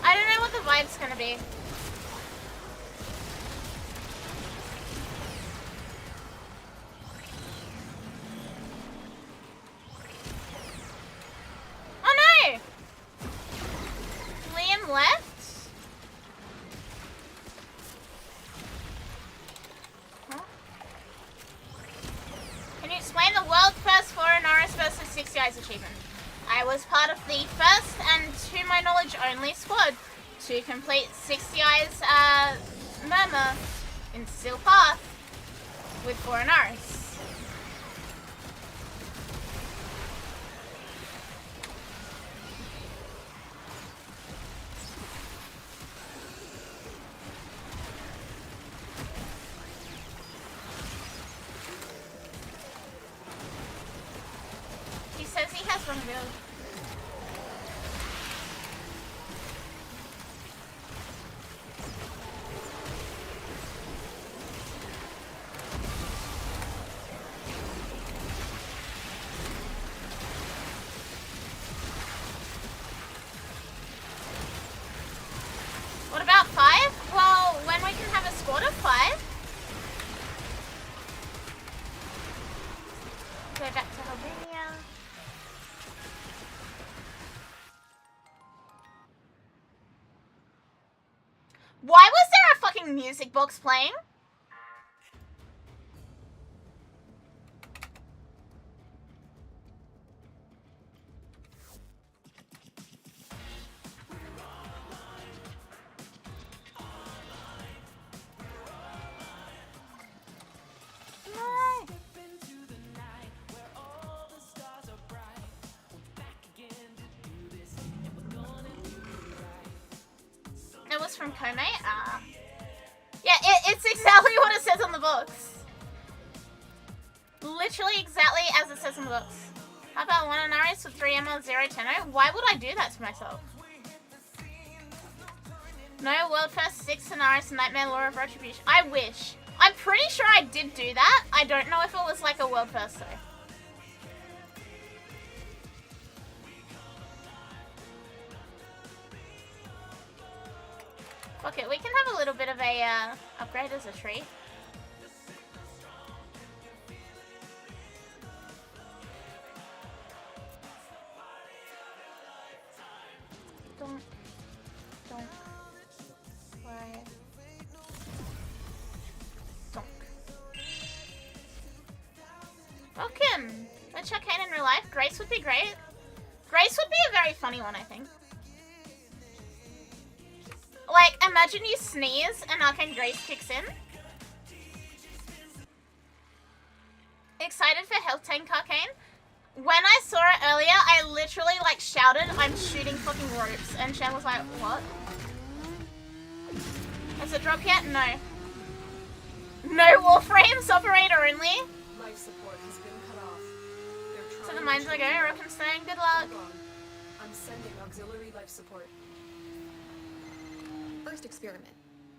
I don't know what the vibe's gonna be. Oh no! Liam left? Huh? Can you explain the world first for an RS versus 60 Eyes achievement? I was part of the first and, to my knowledge, only squad to complete 60 Eyes Murmur in Steel Path with foreign Aris. Aussie has wrong build. What about 5? Well, when we can have a squad of 5. Go back to Albania. Why was there a fucking music box playing? It was from Kome? Yeah, it's exactly what it says on the box. Literally exactly as it says on the box. How about 1 Anaris with 3 ML 0 Tenno? Why would I do that to myself? No world first 6 Anaris Nightmare Law of Retribution. I wish. I'm pretty sure I did do that. I don't know if it was like a world first though. Okay, we can have a little bit of a upgrade as a tree. Don't worry. Don't. Welcome! Let's check Kane in real life. Grace would be great. Grace would be a very funny one, I think. Like, imagine you sneeze and Arcane Grace kicks in. Excited for Health Tank Arcane? When I saw it earlier, I literally like shouted, I'm shooting fucking ropes. And Shan was like, what? Has it dropped yet? No. No Warframes, operator only. Life support has been cut off. So the mines are going, Rook, I'm staying, good luck. I'm sending auxiliary life support. First experiment.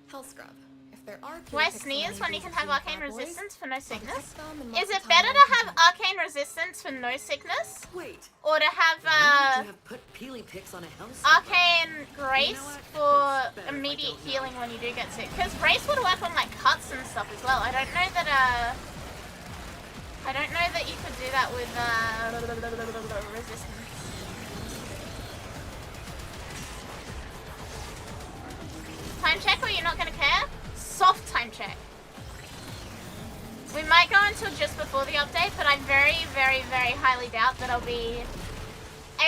Hell Scrub. If there are Why sneeze when you can have arcane resistance for no sickness? Is it better to have arcane resistance for no sickness? Wait. Or to have Why would you have put Peely Picks on a hell scrubber? arcane grace for immediate healing when you do get sick? Because grace would work on like cuts and stuff as well. I don't know that you could do that with resistance. Time check or you're not gonna care? Soft time check. We might go until just before the update, but I very, very, very highly doubt that I'll be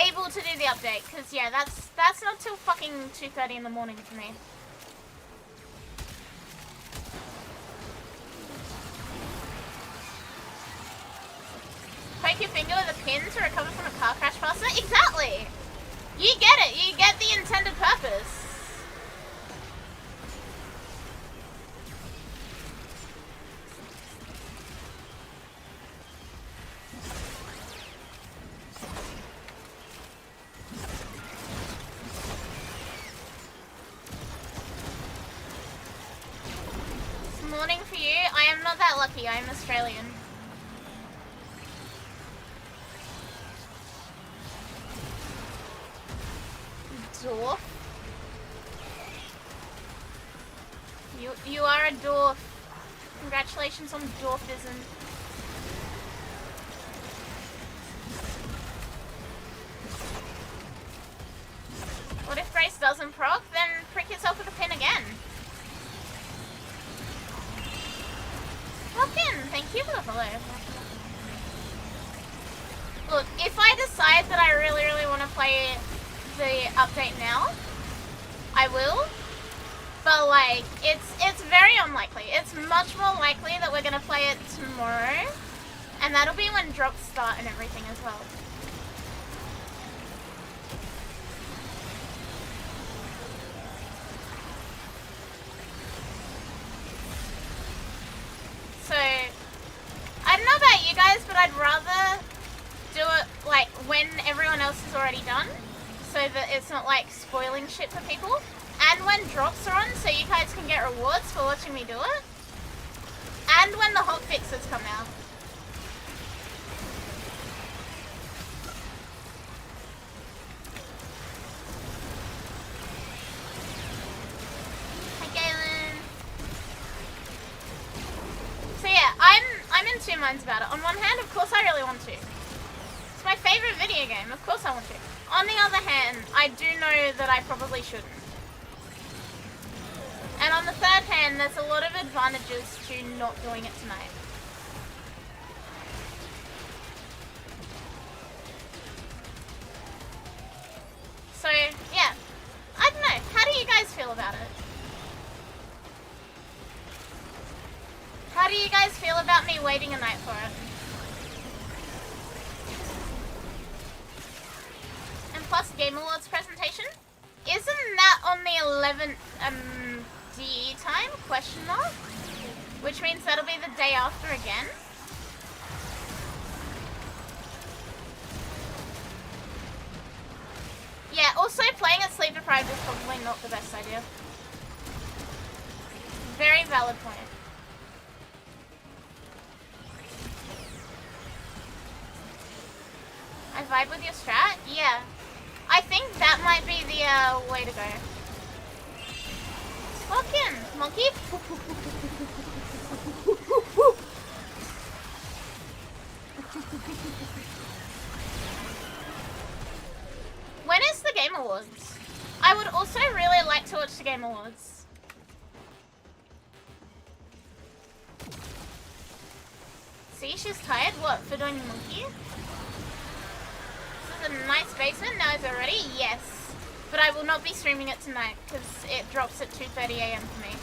able to do the update. Because yeah, that's not till fucking 2:30 in the morning for me. Poke your finger with a pin to recover from a car crash faster? Exactly! You get it, you get the intended purpose. Morning for you. I am not that lucky. I am Australian. Dwarf. You are a dwarf. Congratulations on dwarfism. What if Grace doesn't proc? Then prick yourself with a pin again. Welcome! Thank you for the follow. Look, if I decide that I really, really want to play the update now, I will. But like, it's very unlikely. It's much more likely that we're gonna play it tomorrow, and that'll be when drops start and everything as well. So, I don't know about you guys, but I'd rather do it like when when everyone else is already done, so that it's not like spoiling shit for people. And when drops are on, so you guys can get rewards for watching me do it. And when the hot fixes come out. Hi Galen. So yeah, I'm in two minds about it. On one hand, of course I really want to. It's my favorite video game, of course I want to. On the other hand, I do know that I probably shouldn't. And on the third hand, there's a lot of advantages to not doing it tonight. So, yeah. I don't know. How do you guys feel about it? How do you guys feel about me waiting a night for it? And plus Game Awards presentation? Isn't that on the 11th DE time? Question mark? Which means that'll be the day after again. Yeah, also playing it sleep deprived is probably not the best idea. Very valid point. I vibe with your strat? Yeah. I think that might be the way to go. Fucking monkey. When is the Game Awards? I would also really like to watch the Game Awards. See, she's tired. What, for doing monkey? This is a nice basement. Now is it ready? Yes. But I will not be streaming it tonight because it drops at 2:30 AM for me.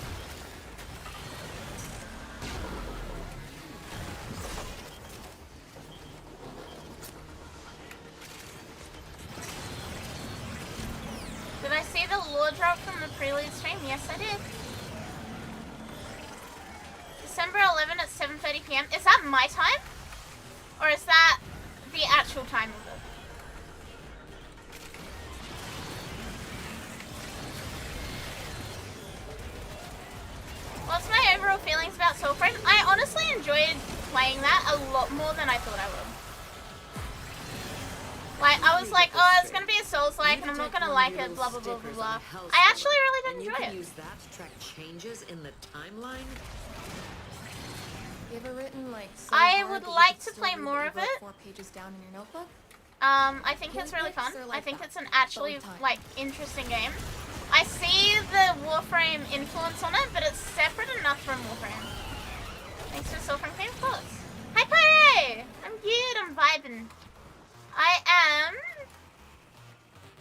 Did I see the lore drop from the prelude stream? Yes, I did. December 11 at 7:30 PM. Is that my time? Or is that the actual time of it? What's my overall feelings about Warframe? I honestly enjoyed playing that a lot more than I thought I would. Like, I was like, oh, it's gonna be a Souls-like and I'm not gonna like it, blah blah blah blah blah. I actually really did enjoy it. Use that to track changes in the timeline. You ever written like? I would like to play more of it. 4 pages down in your notebook. I think it's really fun. I think it's an actually like interesting game. I see the Warframe influence on it, but it's separate enough from Warframe. Thanks for Warframe Game, of course. Hi Pyro! I'm good, I'm vibing. I am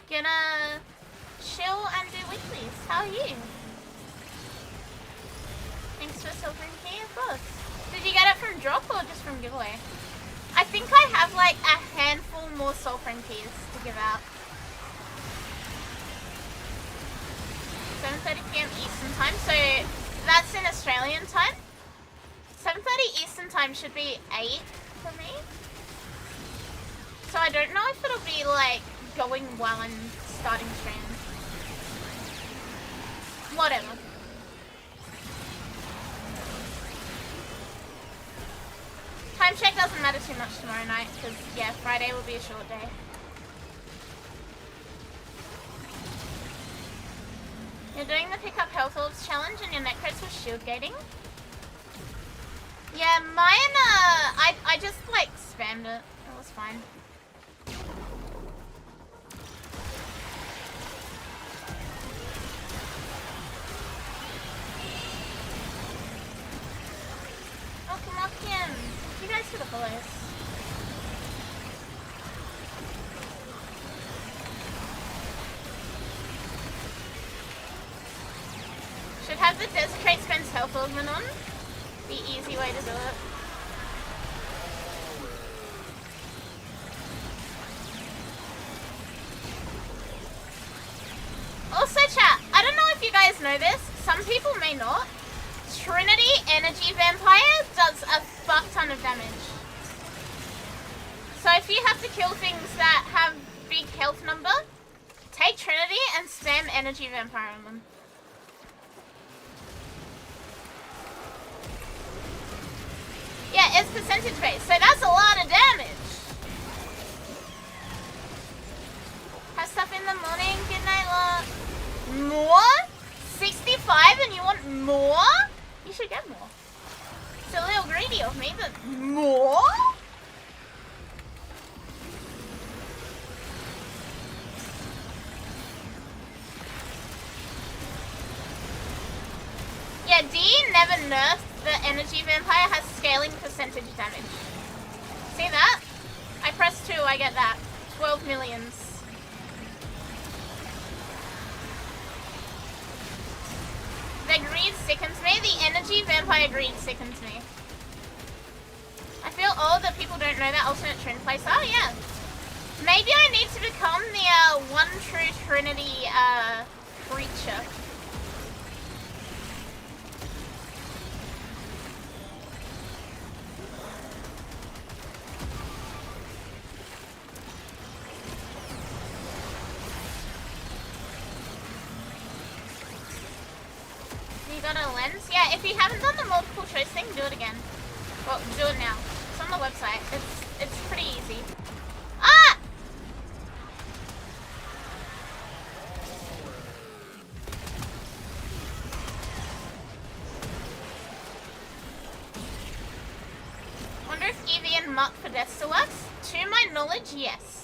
gonna chill and do weeklies. How are you? Thanks for Warframe Game, of course. Did you get it from drop or just from giveaway? I think I have like a handful more Soulframe keys to give out. 7:30 PM Eastern time, so that's in Australian time. 7:30 Eastern time should be 8 for me. So I don't know if it'll be like going while I'm starting stream. Whatever. Time check doesn't matter too much tomorrow night, because yeah, Friday will be a short day. You're doing the pick up health orbs challenge and your net crits with shield gating? Yeah, mine, I just like spammed it. It was fine. Welcome. You guys for the follows. Should have the Desecrate Spends Health Augment on. The easy way to do it. Also chat, I don't know if you guys know this, some people may not. Trinity Energy Vampire does a fuck ton of damage. So if you have to kill things that have big health number, take Trinity and spam Energy Vampire on them. Yeah, it's percentage based, so that's a lot of damage. Have stuff in the morning, good night, lot. More? 65 and you want more? You should get more. It's a little greedy of me, but more? Yeah, D never nerfed the Energy Vampire, has scaling percentage damage. See that? I press 2, I get that. 12 millions. The greed sickens me. The Energy Vampire greed sickens me. I feel old that people don't know that alternate Trin place. Oh yeah. Maybe I need to become the one true Trinity creature. You got a lens? Yeah, if you haven't done the multiple choice thing, do it again. Well, do it now. It's on the website. It's pretty easy. Ah! Wonder if Evie and Muck Podesta works? To my knowledge, yes.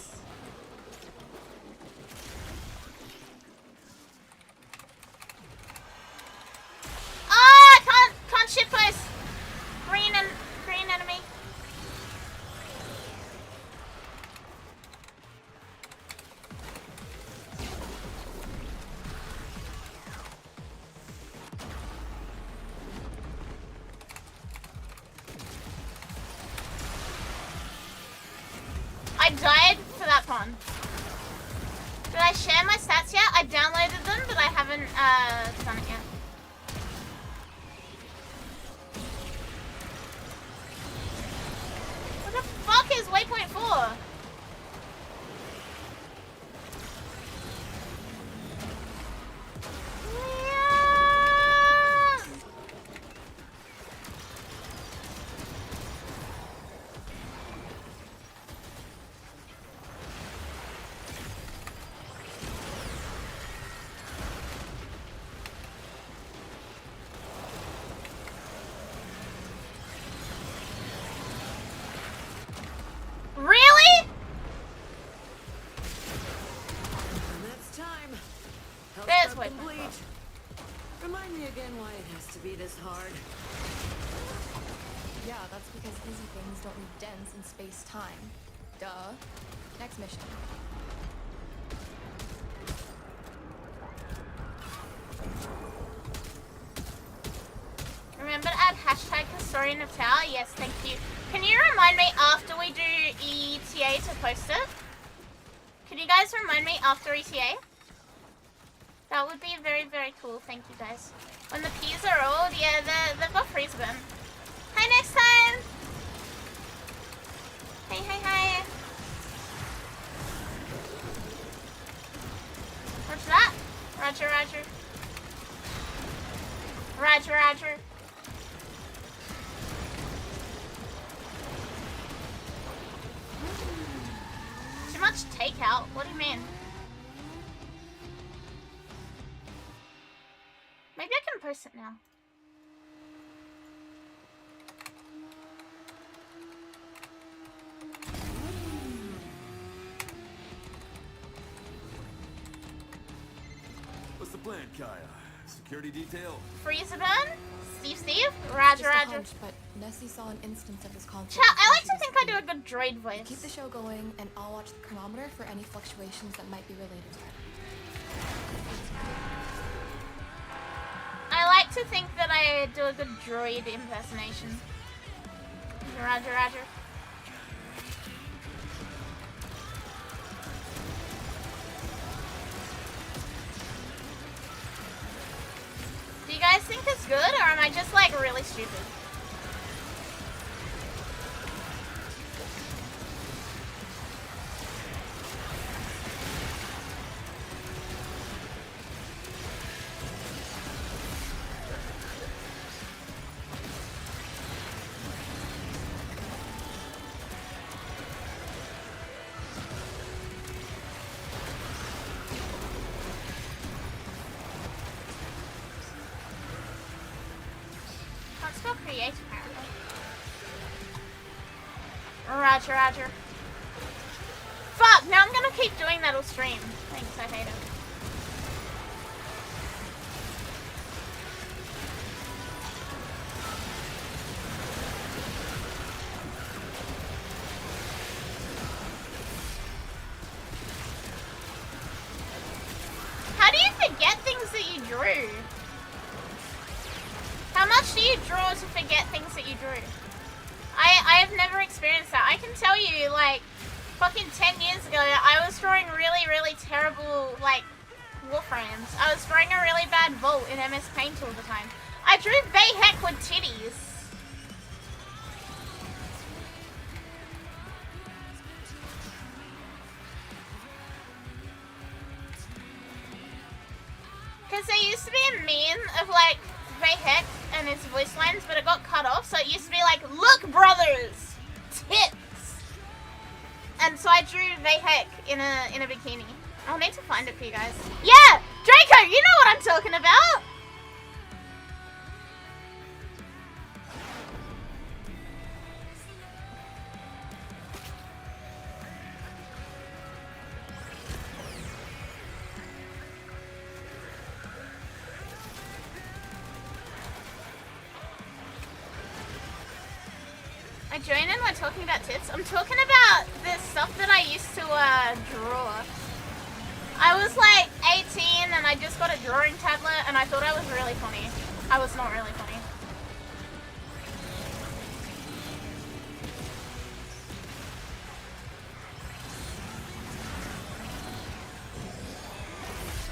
Ah, can't shit post. Green enemy. I died for that pond. Did I share my stats yet? I downloaded them, but I haven't done it yet. What the fuck is waypoint 4? Really? And that's time. Health There's prep waypoint complete. Remind me again why it has to be this hard. Yeah, that's because easy things don't need dents in space-time. Duh. Next mission. Remember to add hashtag Historian of Tower? Yes, thank you. Can you remind me after we do ETA to post it? Can you guys remind me after ETA? That would be very, very cool. Thank you guys. When the peas are old, yeah, they've got freeze burn. Hi, next time! Hey, hey, hey! What's that? Roger, roger. Roger, roger. Too much takeout? What do you mean? Maybe I can post it now. What's the plan, Kaya? Security detail? Freeze burn? Steve? Roger, Just a roger. hunch, but Nessie saw an instance of this conflict. Chat, I like before to she think I do disappeared. a good droid voice. Keep the show going, and I'll watch the chronometer for any fluctuations that might be related to it. I like to think that I do a good droid impersonation. Roger, roger. Do you guys think it's good, or am I just like really stupid? create apparently. Roger, roger. Fuck, now I'm gonna keep doing that all stream. Thanks, I hate it. How do you forget things that you drew? How much do you draw to forget things that you drew? I have never experienced that. I can tell you, like, fucking 10 years ago, I was drawing really, really terrible, like, Warframes. I was drawing a really bad vault in MS Paint all the time. I drew Bayheck with titties. Because there used to be a meme of, like, Bayheck and his voice lines, but it got cut off, so it used to be like, look, brothers! Tits! And so I drew Bayheck in a bikini. I'll need to find it for you guys. Yeah! Draco, you know what I'm talking about! I joined and we're talking about tits. I'm talking about the stuff that I used to draw. I was like 18 and I just got a drawing tablet and I thought I was really funny. I was not really funny.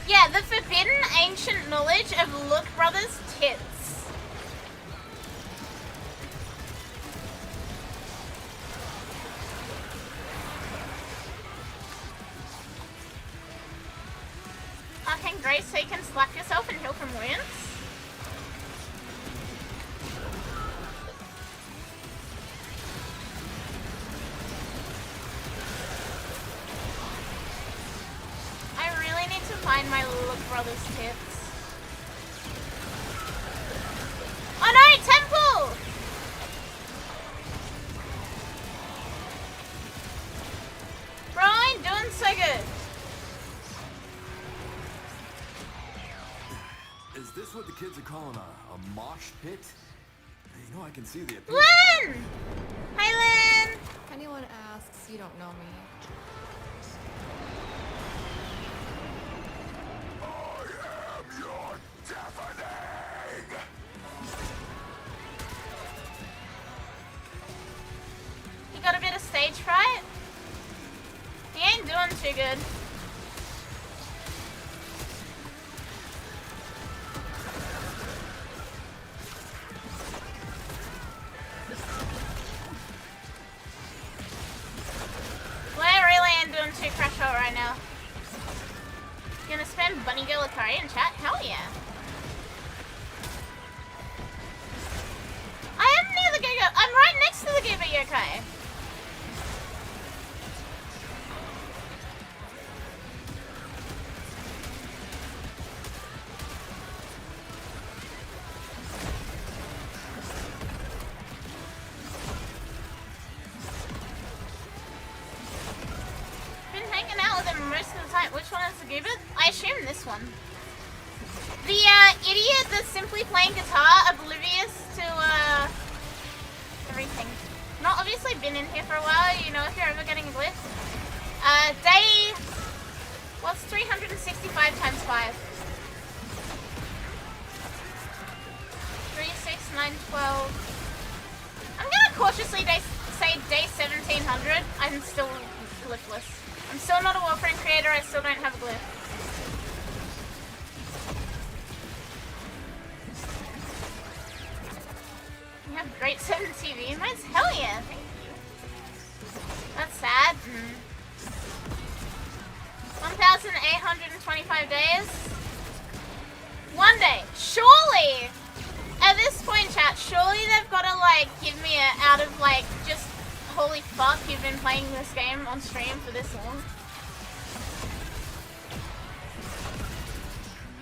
Yeah, the forbidden ancient knowledge of Look Brothers' tits. Arcane Grace so you can slap yourself and heal from wounds. I really need to find my Look Brothers tips. Oh no, Temple! Bro, I ain't doing so good. Is this what the kids are calling a mosh pit? You know, I can see the appeal. Lynn! Hi, Lynn! If anyone asks, you don't know me. I am your deafening! You got a bit of stage fright? He ain't doing too good. To crash out right now. You gonna spam Bunny Girl Akari in chat? Hell yeah. I am near the Goober. I'm right next to the Goober Yokai. Which one is the Goober? I assume this one. The idiot that's simply playing guitar, oblivious to everything. Not obviously been in here for a while, you know, if you're ever getting a glyph. Day... What's 365 times 5? 3, 6, 9, 12... I'm gonna cautiously say day 1700. I'm still glyphless. I'm still not a Warframe creator, I still don't have a glyph. You have great 7 TV emotes? Hell yeah, thank you. That's sad. 1,825 days? One day. Surely! At this point, chat, surely they've gotta, like, give me a out of, like, just... Holy fuck, you've been playing this game on stream for this long.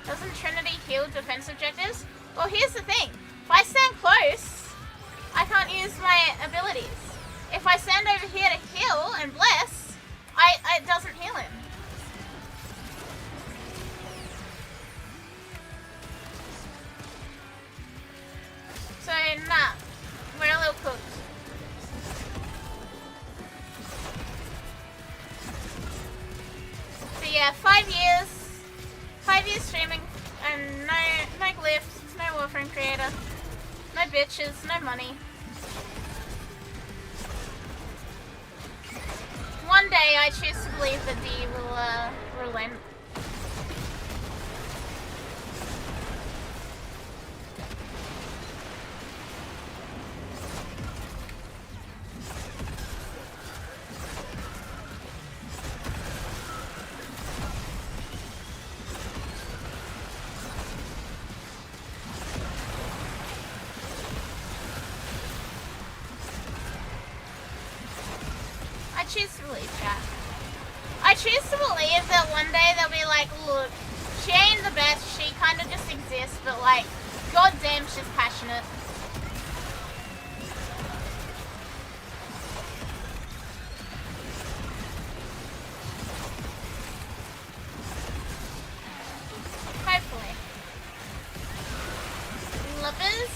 Doesn't Trinity heal defense objectives? Well, here's the thing. If I stand close, I can't use my abilities. If I stand over here to heal and bless, it doesn't heal him. So, nah. We're a little cooked. So yeah, 5 years. 5 years streaming and no glyphs, no Warframe creator, no bitches, no money. One day I choose to believe that D will relent. I choose to believe, chat. I choose to believe that one day they'll be like, look, she ain't the best, she kind of just exists, but like, goddamn, she's passionate. Hopefully. Lovers.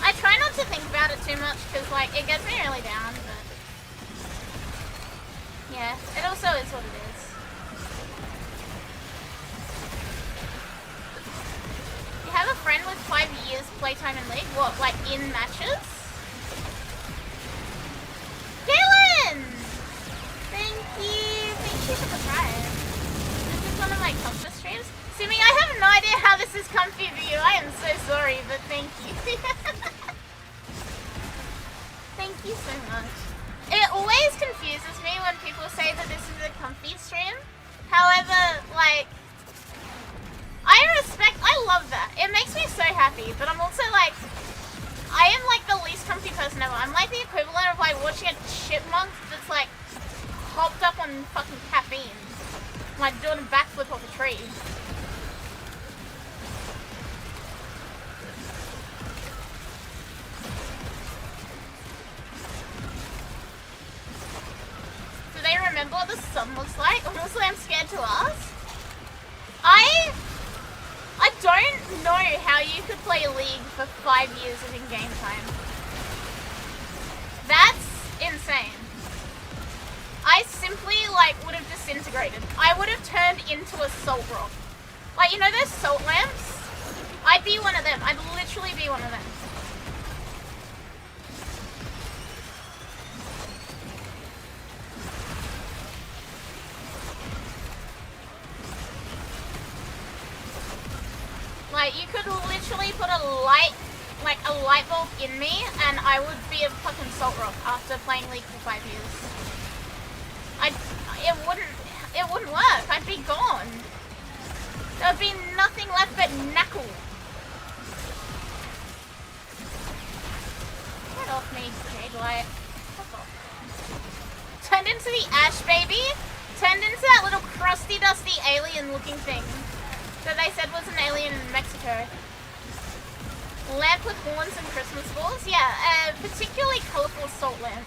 I try not to think about it too much because like it gets me really down, but yeah, it also is what it is. You have a friend with 5 years playtime in League? What, like in matches? Kaylin! Thank you for the pride. This is one of my comfort streams. Simi, I have no idea how this is comfy for you. I am so sorry, but thank you. Thank you so much. It always confuses me when people say that this is a comfy stream. However, like, I love that. It makes me so happy, but I'm also like, I am like the least comfy person ever. I'm like the equivalent of like watching a chipmunk that's like hopped up on fucking caffeine. Like doing a backflip off a tree. Do they remember what the sun looks like? Honestly, I'm scared to ask. I don't know how you could play League for 5 years of in-game time. That's insane. I simply, like, would have disintegrated. I would have turned into a salt rock. Like, you know those salt lamps? I'd be one of them. I'd literally be one of them. Like, you could literally put a light bulb in me, and I would be a fucking salt rock after playing League for 5 years. It wouldn't work. I'd be gone. There would be nothing left but knuckle. Get off me, Jade Light. Fuck off. Turned into the Ash baby. Turned into that little crusty, dusty alien-looking thing that they said was an alien in Mexico. Lamp with horns and Christmas balls? Yeah, a particularly colourful salt lamp.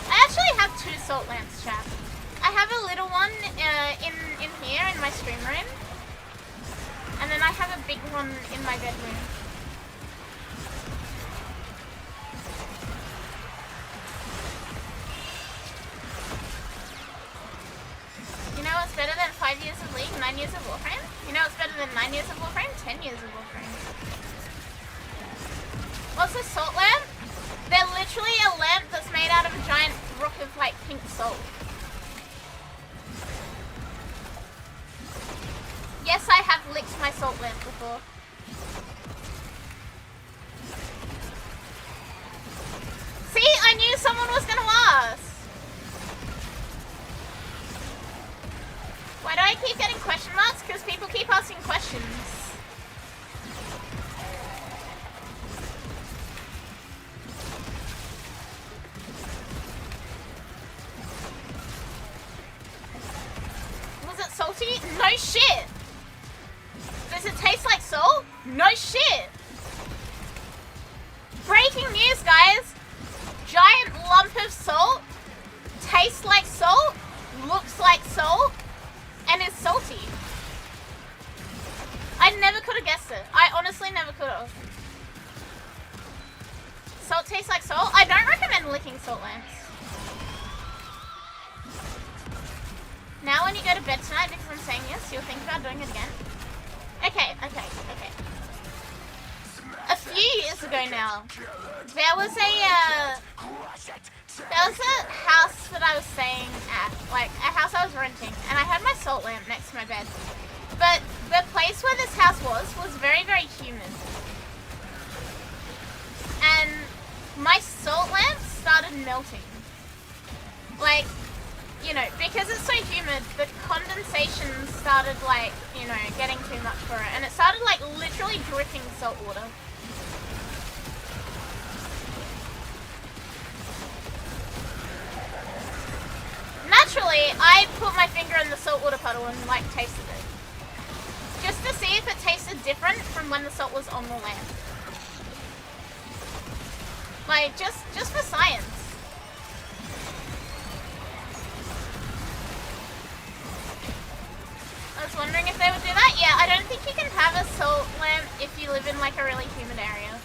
I actually have 2 salt lamps, chat. I have a little one in here in my stream room. And then I have a big one in my bedroom. You know what's better than 5 years of League, 9 years of Warframe? You know what's better than 9 years of Warframe? 10 years of Warframe. What's a salt lamp? They're literally a lamp that's made out of a giant rock of like pink salt. Yes, I have licked my salt lamp before. See, I knew someone was gonna ask. Why do I keep getting question marks? Because people keep asking questions. Was it salty? No shit! The Does it taste like salt? No shit. Breaking news, guys. Giant lump of salt tastes like salt, looks like salt, and is salty. I never could have guessed it. I honestly never could have. Salt tastes like salt? I don't recommend licking salt lamps. Now when you go to bed tonight, because I'm saying this, you'll think about doing it again. Okay. A few years ago now, there was a house that I was staying at, like a house I was renting, and I had my salt lamp next to my bed. But the place where this house was very, very humid. And my salt lamp started melting. Like, you know, because it's so humid, the condensation started, like, you know, getting too much for it. And it started, like, literally dripping salt water. Naturally, I put my finger in the saltwater puddle and, like, tasted it. Just to see if it tasted different from when the salt was on the lamp. Like, just for science. I was wondering if they would do that. Yeah, I don't think you can have a salt lamp if you live in, like, a really humid area.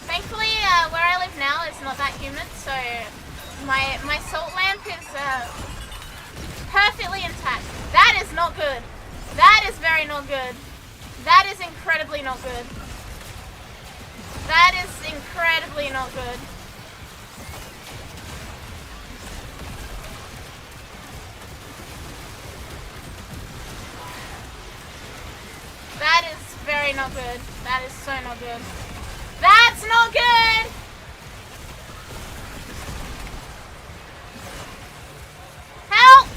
Thankfully, where I live now is not that humid, so my salt lamp is perfectly intact. That is not good. That is very not good. That is incredibly not good. That is incredibly not good. That is very not good. That is so not good. That's not good! Help!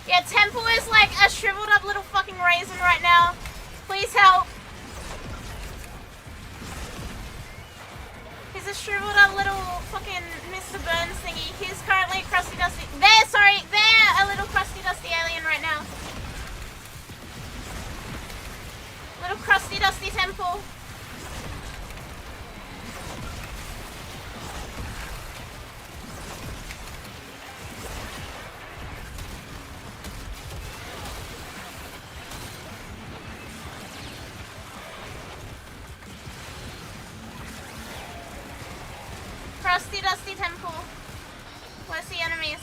Yeah, Temple is like a shriveled up little fucking raisin right now. Please help. He's a shriveled up little fucking Mr. Burns thingy. He's currently a crusty dusty. They're a little crusty dusty alien right now. Little crusty dusty Temple. Crusty dusty Temple. Where's the enemies?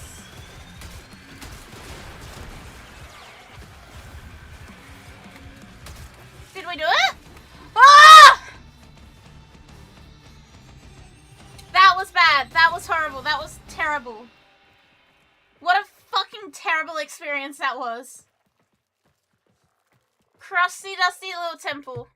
Did we do it? Ah! That was bad. That was horrible. That was terrible. What a fucking terrible experience that was. Crusty dusty little Temple.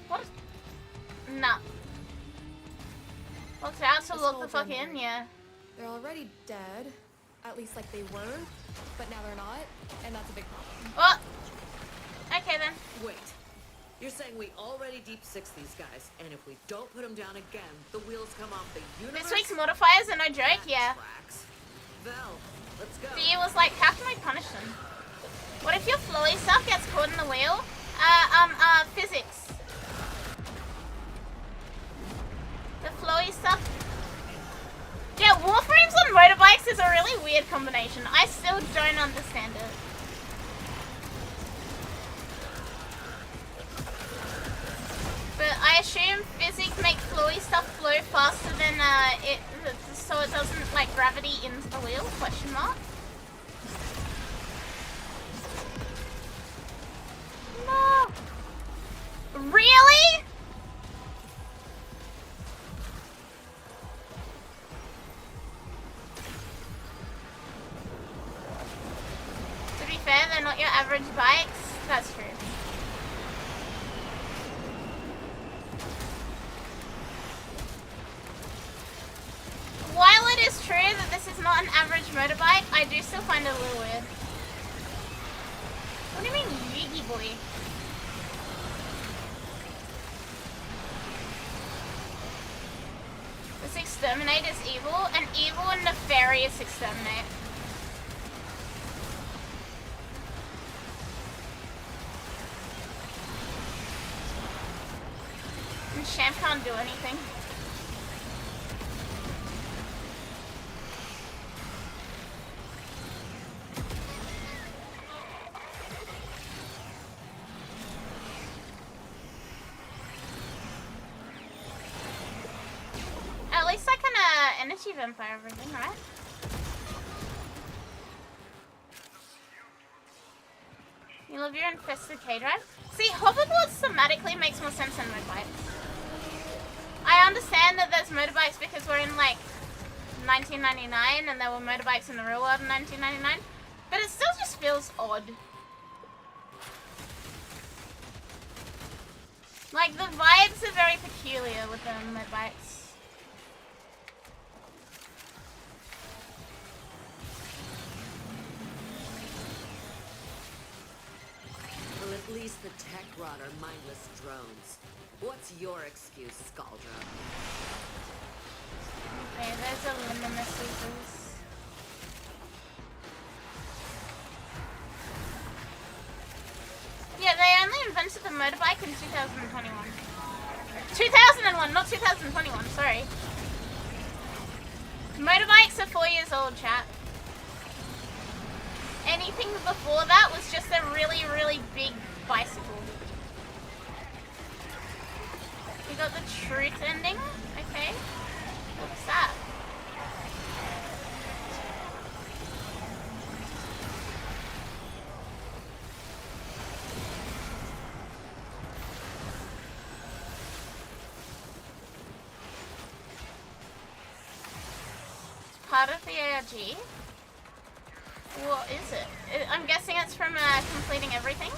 What? Nah. Looked out to look the fuck in, yeah. They're already dead. At least like they were. But now they're not. And that's a big problem. What? Okay then. Wait. You're saying we already deep six these guys, and if we don't put them down again, the wheels come off the universe? This week's modifiers are no joke, yeah. Tracks. Val, let's go. View was like, how can I punish them? What if your flowy stuff gets caught in the wheel? Physics. The flowy stuff. Yeah, Warframes on motorbikes is a really weird combination. I still don't understand it. But I assume physics make flowy stuff flow faster than it, so it doesn't like gravity into the wheel? Question mark. No. Really? To be fair, they're not your average bikes. That's true. true that this is not an average motorbike, I do still find it a little weird. What do you mean, Yugi boy? This exterminate is evil, an evil and nefarious exterminate. And Champ can't do anything. At least I can energy vampire everything, right? You love your infested K-drive? See, hoverboards thematically makes more sense than motorbikes. I understand that there's motorbikes because we're in like 1999 and there were motorbikes in the real world in 1999, but it still just feels odd. Like the vibes are very peculiar with the motorbikes. Well, at least the tech rot are mindless drones. What's your excuse, Scaldra? Okay, there's a nemesis. Yeah, they only invented the motorbike in 2021. 2001, not 2021, sorry. Motorbikes are 4 years old, chat. Anything before that was just a really, really big bicycle. We got the truth ending. Okay. What's that? It's part of the ARG. What is it? I'm guessing it's from completing everything.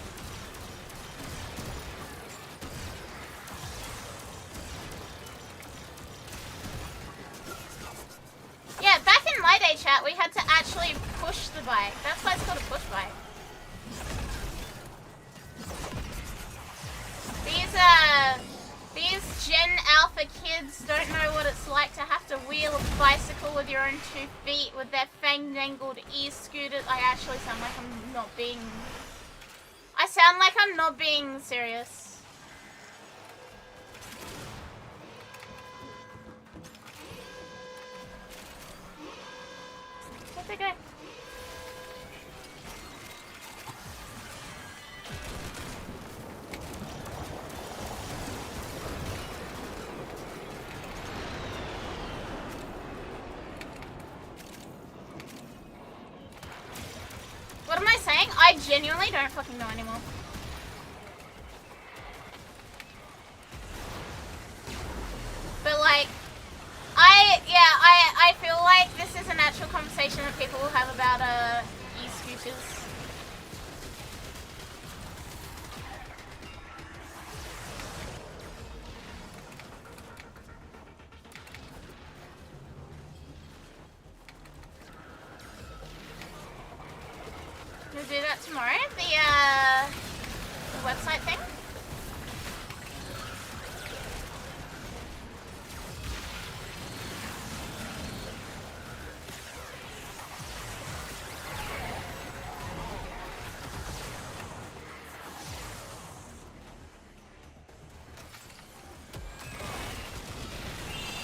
Yeah, back in my day, chat, we had to actually push the bike. That's why it's called a push bike. These Gen Alpha kids don't know what it's like to have to wheel a bicycle with your own 2 feet with their fang-dangled e-scooters. I actually sound like I'm not being... I sound like I'm not being serious. Where'd they go? What am I saying? I genuinely don't fucking know anymore. But like, I feel like this is a natural conversation that people will have about e-scooters. We'll do that tomorrow, the website thing.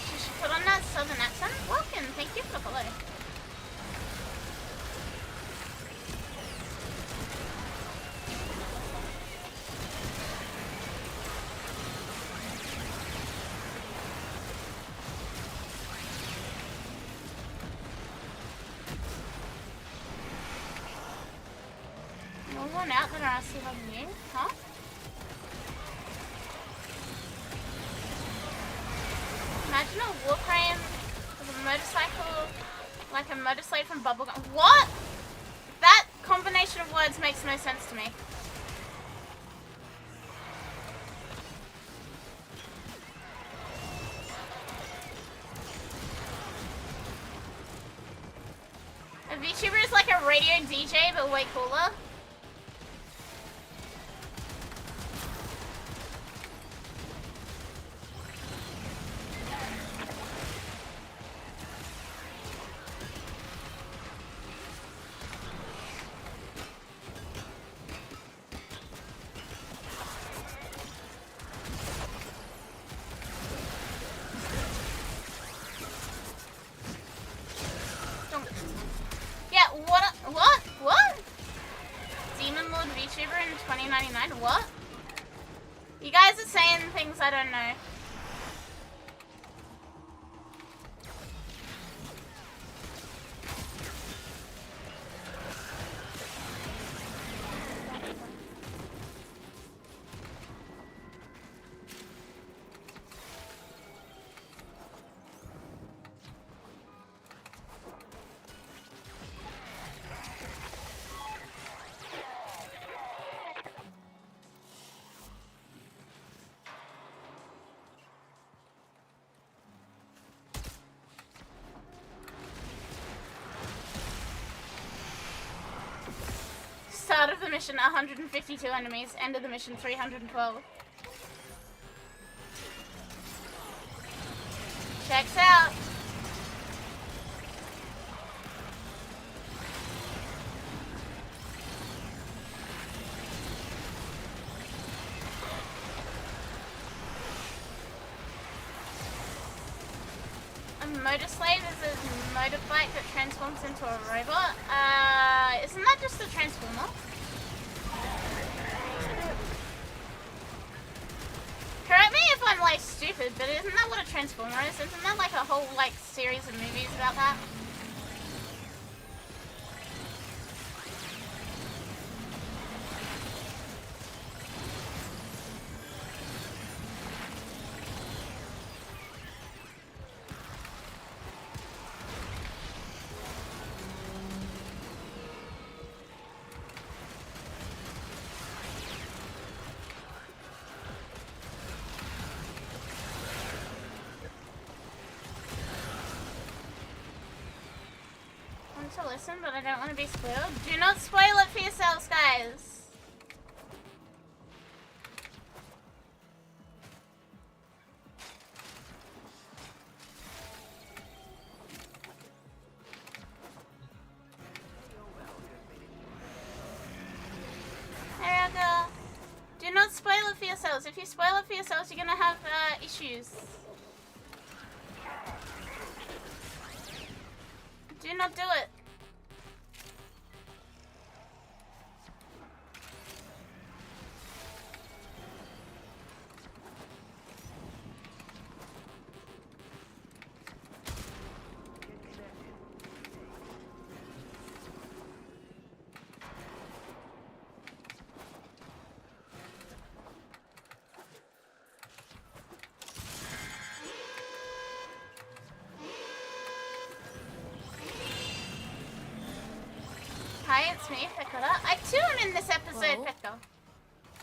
She should put on that southern accent. Welcome, thank you for the follow. One out that are asking about you, huh? Imagine a Warframe with a motorcycle, like a motorcycle from Bubblegum. What? That combination of words makes no sense to me. VTuber is like a radio DJ, but way cooler. What? Demon Lord VTuber in 2099? What? You guys are saying things I don't know. Start of the mission, 152 enemies. End of the mission, 312. Checks out. A motor slave is a motorbike that transforms into a robot. Isn't that just a transformer? Correct me if I'm like stupid, but isn't that what a transformer is? Isn't that like a whole like series of movies about that? To listen, but I don't want to be spoiled. Do not spoil it for yourselves, guys. Hey, Raga. Do not spoil it for yourselves. If you spoil it for yourselves, you're gonna have issues. Do not do it. Hi, it's me, Pekora. I too am in this episode, Whoa. Pekka.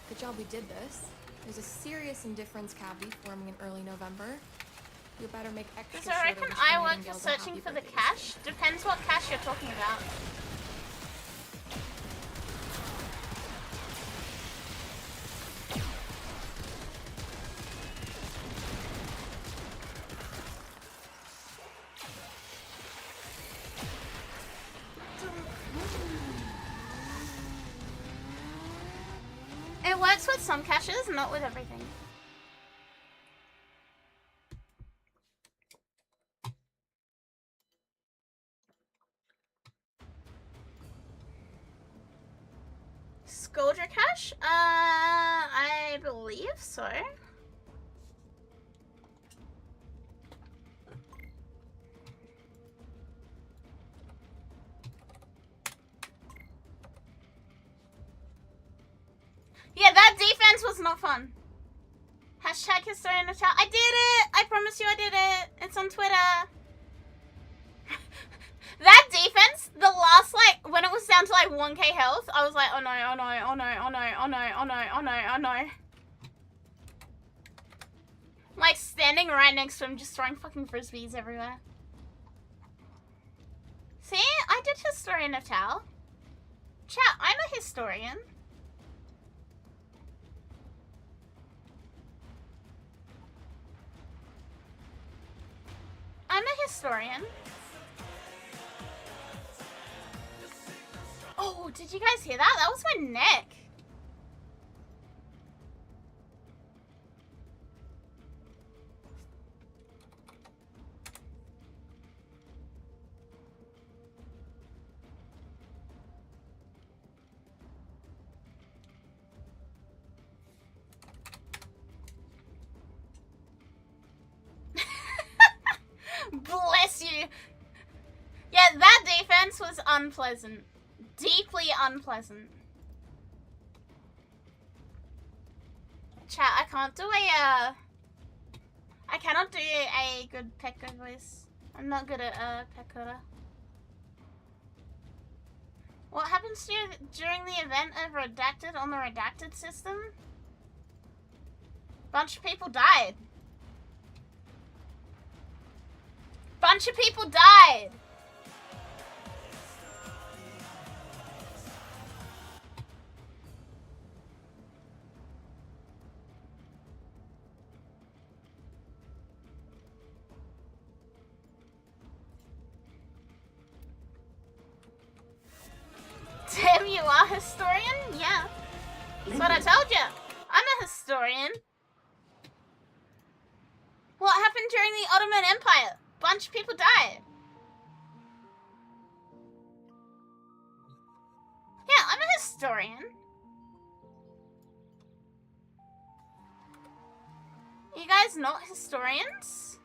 Good job we did this. There's a serious indifference cavity forming in early November. You better make extra Does I sure to reckon wish I the work for Nightingales a searching happy for the birthday cash? Depends what cash you're talking about. It works with some caches, not with everything. Scoldra cache? I believe so. Yeah, that defense was not fun. Hashtag history in the chat. I did it! I promise you I did it. It's on Twitter. That defense, the last, like, when it was down to, like, 1k health, I was like, oh no, oh no, oh no, oh no, oh no, oh no, oh no, oh no. Like, standing right next to him, just throwing fucking frisbees everywhere. See, I did historian of Tau. Chat, I'm a historian. I'm a historian. Oh, did you guys hear that? That was my neck. Bless you. Yeah, that defense was unpleasant. Deeply unpleasant. Chat, I can't do I cannot do a good Pekka voice. I'm not good at Pekka. What happens to you during the event of Redacted on the Redacted system? Bunch of people died. Bunch of people died. Damn, you are a historian? Yeah. That's what I told you. I'm a historian. What happened during the Ottoman Empire? Bunch of people died. Yeah, I'm a historian. You guys not historians?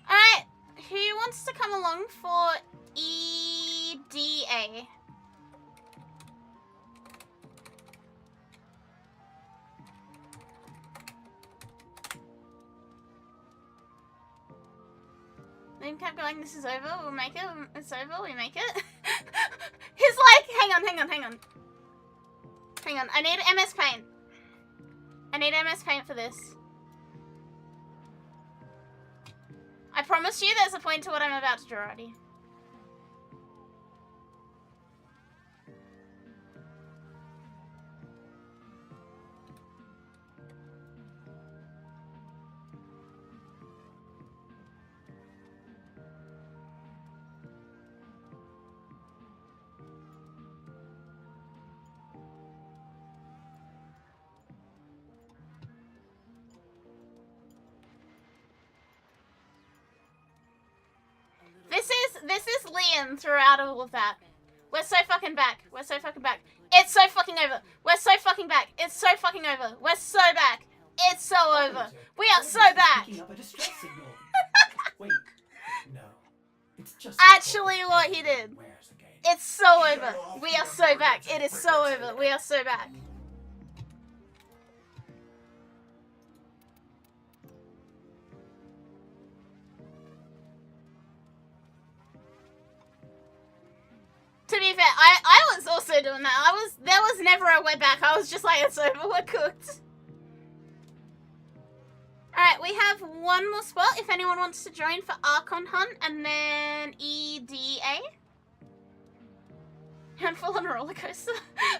Alright, who wants to come along for EDA? Then kept going, this is over, we'll make it, it's over, we make it. He's like, hang on. Hang on, I need MS Paint. I need MS Paint for this. I promise you there's a point to what I'm about to draw already. This is Liam throughout all of that. We're so fucking back. We're so fucking back. It's so fucking over. We're so fucking back. It's so fucking over. We're so back. It's so over. We are so back. Picking up a distress signal. Wait, no. It's just actually what he did. It's so over. We are so back. It is so over. We are so back. To be fair, I was also doing that. There was never a way back. I was just like, it's over, we're cooked. Alright, we have one more spot if anyone wants to join for Archon Hunt and then EDA. Handful on a roller coaster.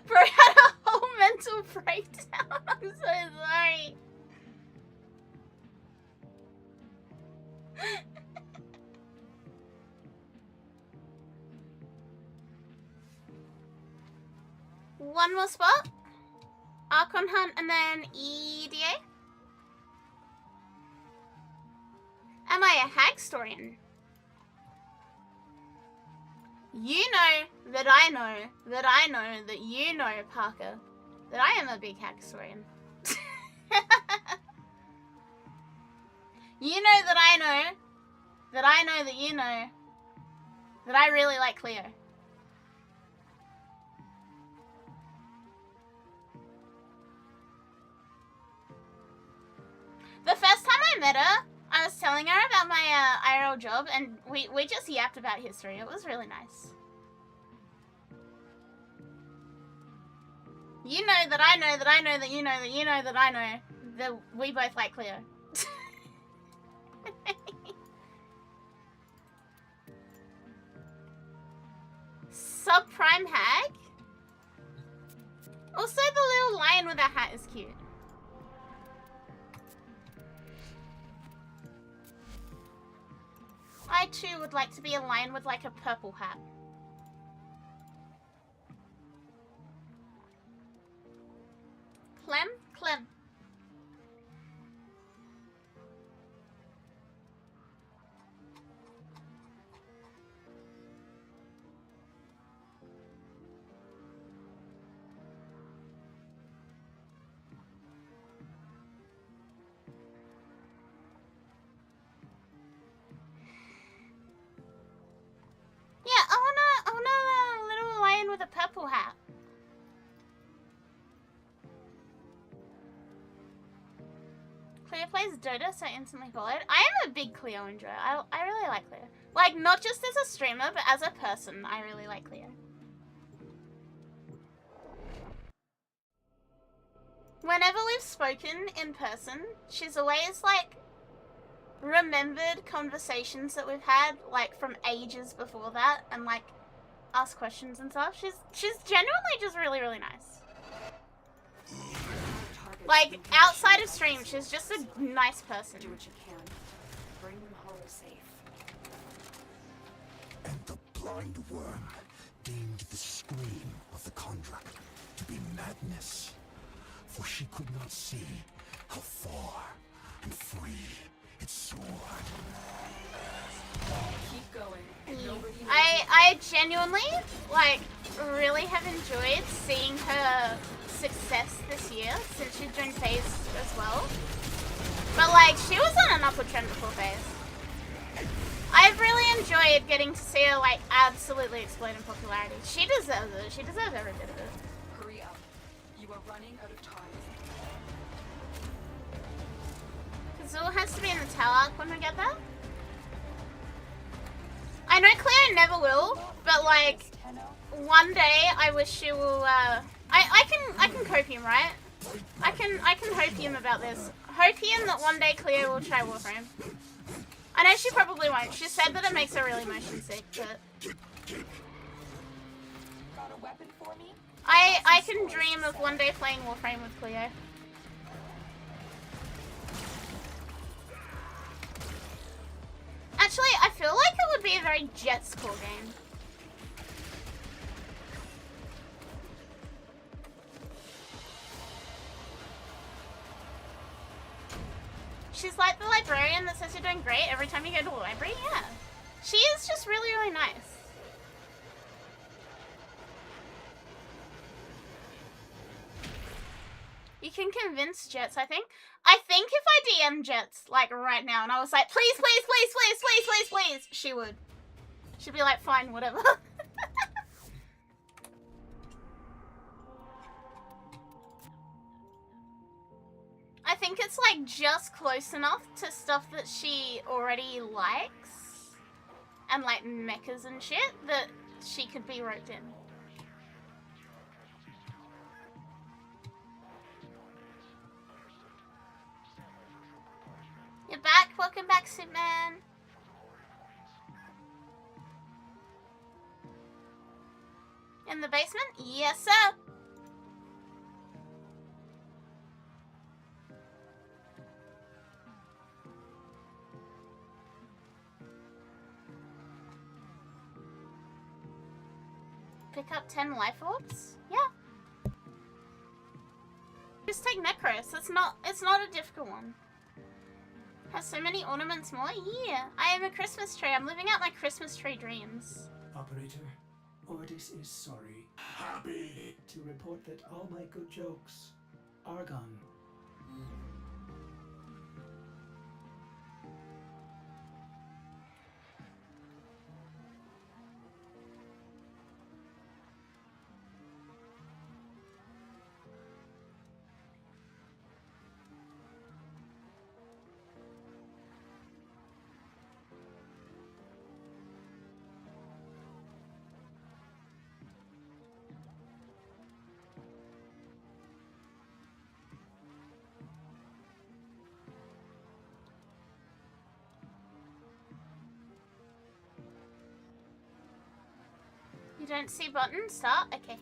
Bro had a whole mental breakdown. I'm so sorry. One more spot. Archon Hunt and then EDA. Am I a Hagtorian? You know that I know that I know that you know, Parker, that I am a big Hagtorian. You know that I know that I know that you know that I really like Cleo. The first time I met her, I was telling her about my IRL job, and we just yapped about history. It was really nice. You know that I know that I know that you know that you know that I know that we both like Cleo. Subprime hag? Also, the little lion with a hat is cute. I too would like to be a lion with like a purple hat. Clem? Clem. Yeah, I wanna a little lion with a purple hat. Cleo plays Dota, so instantly followed. I am a big Cleo enjoyer. I really like Cleo. Like, not just as a streamer, but as a person, I really like Cleo. Whenever we've spoken in person, she's always, like, remembered conversations that we've had, like, from ages before that, and, like, asked questions and stuff. She's genuinely just really, really nice. Like, outside of stream, she's just a nice person. Do what you can. Bring them home safe. And the blind worm deemed the scream of the contract to be madness, for she could not see how far and free it soared. Keep going. I genuinely, like, really have enjoyed seeing her success this year since she joined FaZe as well. But, like, she was on an upward trend before FaZe. I've really enjoyed getting to see her, like, absolutely explode in popularity. She deserves it. She deserves every bit of it. Hurry up. You are running out of time. Kazoo has to be in the tower when we get there. I know Cleo never will, but, like, one day I wish she will, I can copium, right? I can hopium about this. Hopium that one day Cleo will try Warframe. I know she probably won't. She said that it makes her really motion sick, but Got a weapon for me? I can dream of one day playing Warframe with Cleo. Actually, I feel like it would be a very Jets core game. She's like the librarian that says you're doing great every time you go to the library. Yeah. She is just really, really nice. You can convince Jets, I think. I think if I DM Jets, like, right now, and I was like, please, please, please, please, please, please, please, she would. She'd be like, fine, whatever. I think it's, like, just close enough to stuff that she already likes. And, like, mechas and shit that she could be roped in. You're back. Welcome back, Superman. In the basement? Yes, sir. Pick up 10 life orbs? Yeah. Just take Necros. It's not a difficult one. Has so many ornaments more? Yeah. I am a Christmas tree. I'm living out my Christmas tree dreams. Operator, Ordis is sorry. Happy to report that all my good jokes are gone. You don't see button? Start? Okay.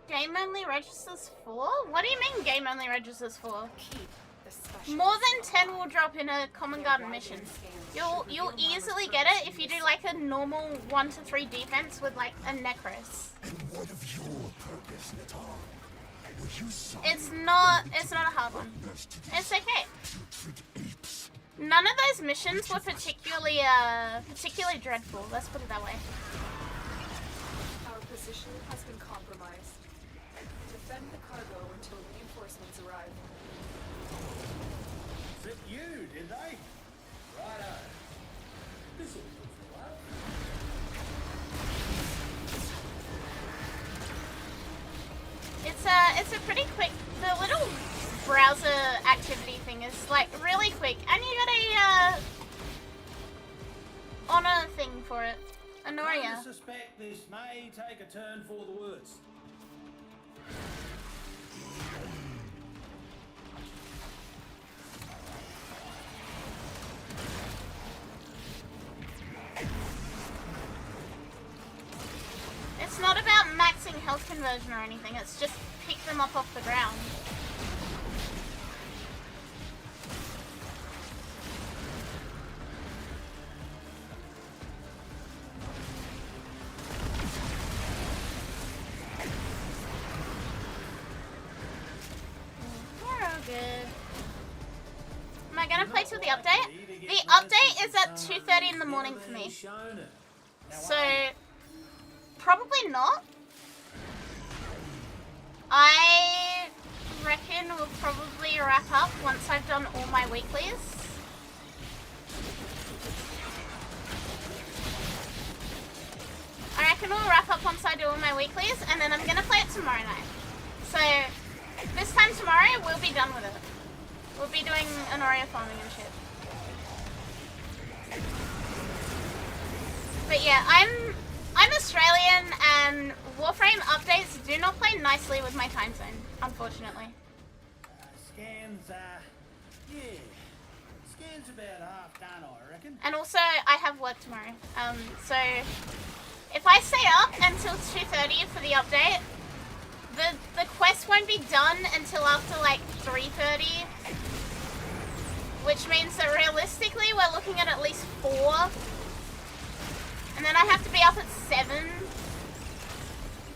Game only registers 4? What do you mean game only registers 4? Keep the special. More than 10 will drop in a common garden mission. You'll easily get it if you do like a normal 1 to 3 defense with like a Necros. And what of your purpose, Natal? Were you It's not a hard one. It's okay. None of those missions were particularly dreadful, let's put it that way. Our position has been compromised. Defend the cargo until reinforcements arrive. Fit you, did they? Righto. This'll do for well. It's a pretty quick. The little browser activity thing is like really quick, and you got a honor thing for it. Honoria. I suspect this may take a turn for the worse. It's not about maxing health conversion or anything, it's just pick them up off the ground. We're all good. Am I gonna play till the update? The update is at 2:30 in the morning for me. So probably not. I reckon we'll probably wrap up once I've done all my weeklies. I reckon we'll wrap up once I do all my weeklies, and then I'm gonna play it tomorrow night. So this time tomorrow we'll be done with it. We'll be doing Honoria farming and shit. But yeah, I'm Australian, and Warframe updates do not play nicely with my time zone, unfortunately. Scans, yeah. Scans about half done, I reckon. And also, I have work tomorrow. So if I stay up until 2:30 for the update, the quest won't be done until after like 3:30, which means that realistically we're looking at least 4. And then I have to be up at 7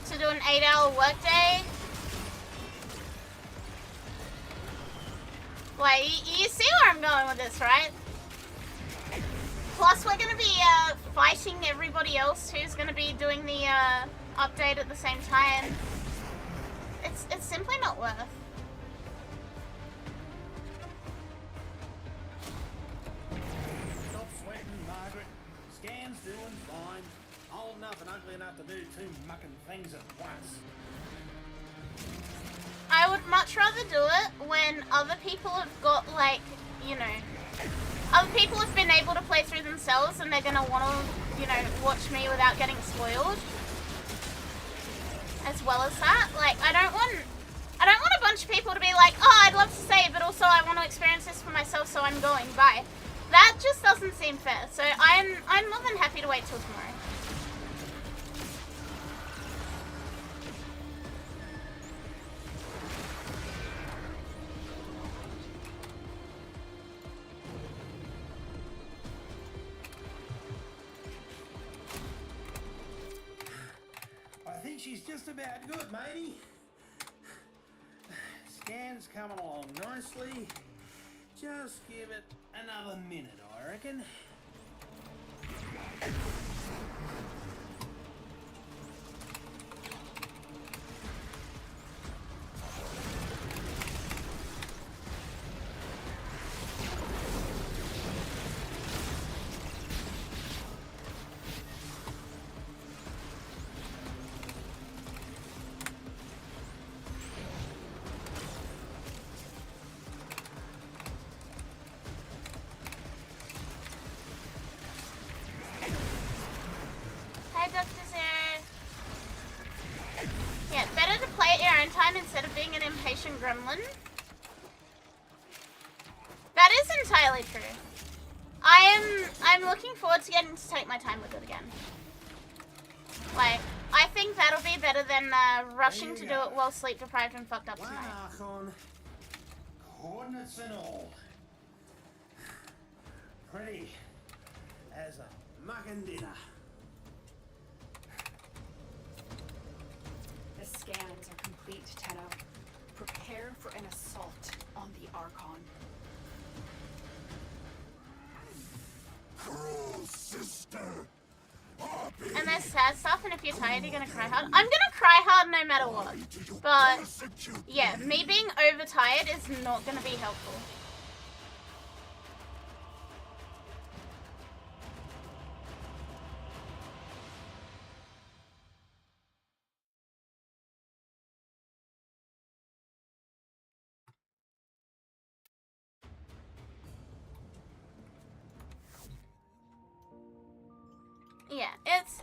to do an 8-hour workday. Like, you see where I'm going with this, right? Plus, we're going to be fighting everybody else who's going to be doing the update at the same time. It's simply not worth. Stop sweating, Margaret. Scan's doing fine. Old enough and ugly enough to do 2 mucking things at once. I would much rather do it when other people have got, like, you know, other people have been able to play through themselves and they're gonna want to, you know, watch me without getting spoiled. As well as that, like, I don't want a bunch of people to be like, oh, I'd love to say, but also I want to experience this for myself, so I'm going. Bye. That just doesn't seem fair. So I'm more than happy to wait till tomorrow. I think she's just about good, matey. Scan's coming along nicely. Just give it another minute, I reckon. gremlin. That is entirely true. I'm looking forward to getting to take my time with it again. Like, I think that'll be better than rushing to do it while sleep deprived and fucked up tonight. Wow, coordinates and all. Pretty as a mucking dinner. The scans are complete, Tenno. Prepare for an assault on the Archon. Cruel sister. And there's sad stuff, and if you're tired, you're gonna cry hard. I'm gonna cry hard no matter what. But, yeah, me being overtired is not gonna be helpful. Yeah,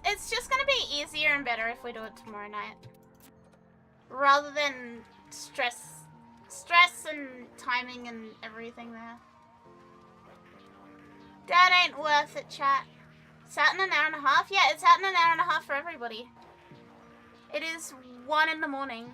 it's just gonna be easier and better if we do it tomorrow night. Rather than stress and timing and everything there. That ain't worth it, chat. It's out in an hour and a half? Yeah, it's out in an hour and a half for everybody. It is 1 in the morning.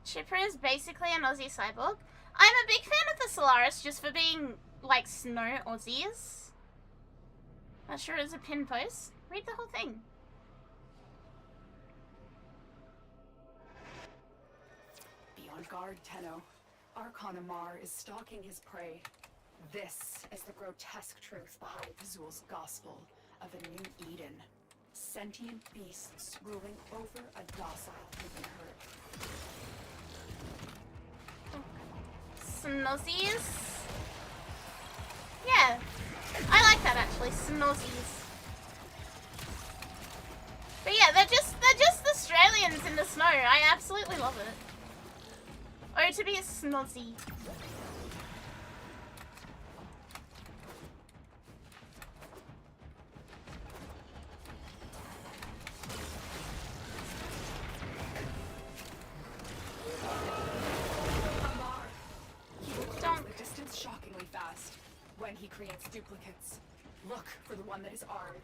Chipper is basically an Aussie cyborg. I'm a big fan of the Solaris just for being, like, snow Aussies. That sure is a pin post. Read the whole thing. Be on guard, Tenno. Archon Amar is stalking his prey. This is the grotesque truth behind Zul's gospel of a new Eden. Sentient beasts ruling over a docile human herd. Snozzies? Yeah, I like that actually, snozzies. But yeah, they're just Australians in the snow. I absolutely love it. Oh, to be a snozzy. Shockingly fast. When he creates duplicates, look for the one that is Ard.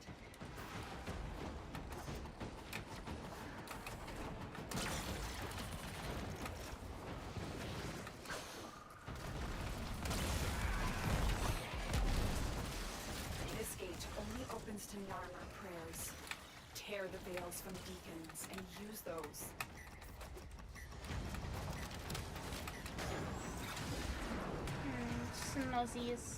This gate only opens to Narmer prayers. Tear the veils from deacons and use those. Snozzies.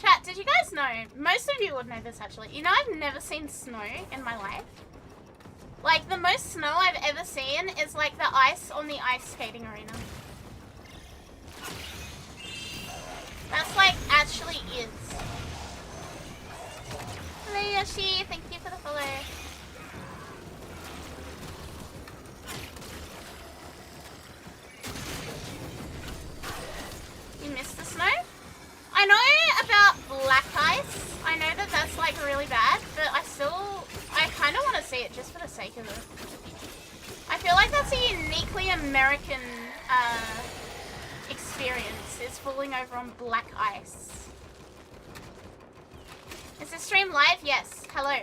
Chat, did you guys know? Most of you would know this actually. You know, I've never seen snow in my life. Like, the most snow I've ever seen is like the ice on the ice skating arena. That's like actually is. Hello Yoshi, thank you for the follow. You missed the snow? I know about black ice. I know that that's like really bad, but I kind of want to see it just for the sake of it. I feel like that's a uniquely American experience, is falling over on black ice. Is the stream live? Yes. Hello.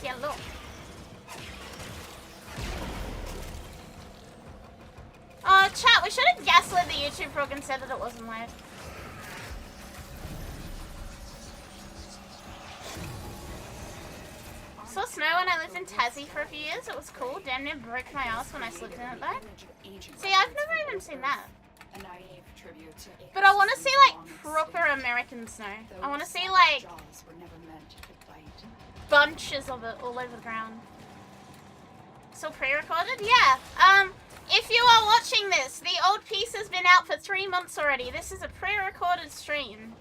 Yellow. Oh, chat, we should have gaslit the YouTube frog and said that it wasn't live. Saw snow when I lived in Tassie for a few years. It was cool. Damn near broke my ass when I slipped in it though. See, I've never even seen that. A naive tribute to But I want to see like proper American snow. I want to see like jaws were never meant to bite. bunches of it all over the ground. Still pre-recorded? Yeah. If you are watching this, the old piece has been out for 3 months already. This is a pre-recorded stream.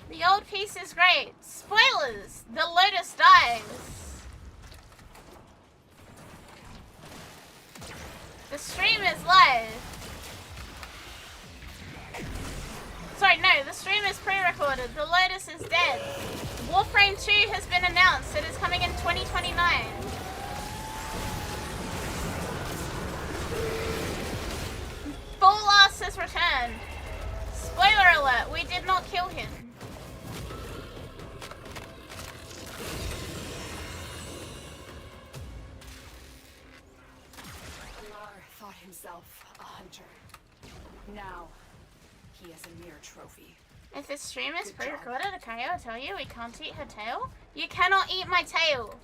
The old piece is great. Spoilers! The Lotus dies. The stream is live. Sorry, no, the stream is pre-recorded. The Lotus is dead. Warframe 2 has been announced. It is coming in 2029. Vallis has returned. Spoiler alert, we did not kill him. Alar thought himself a hunter. Now, he is a mere trophy. If this stream is pre-recorded, Akari will tell you we can't eat her tail. You cannot eat my tail.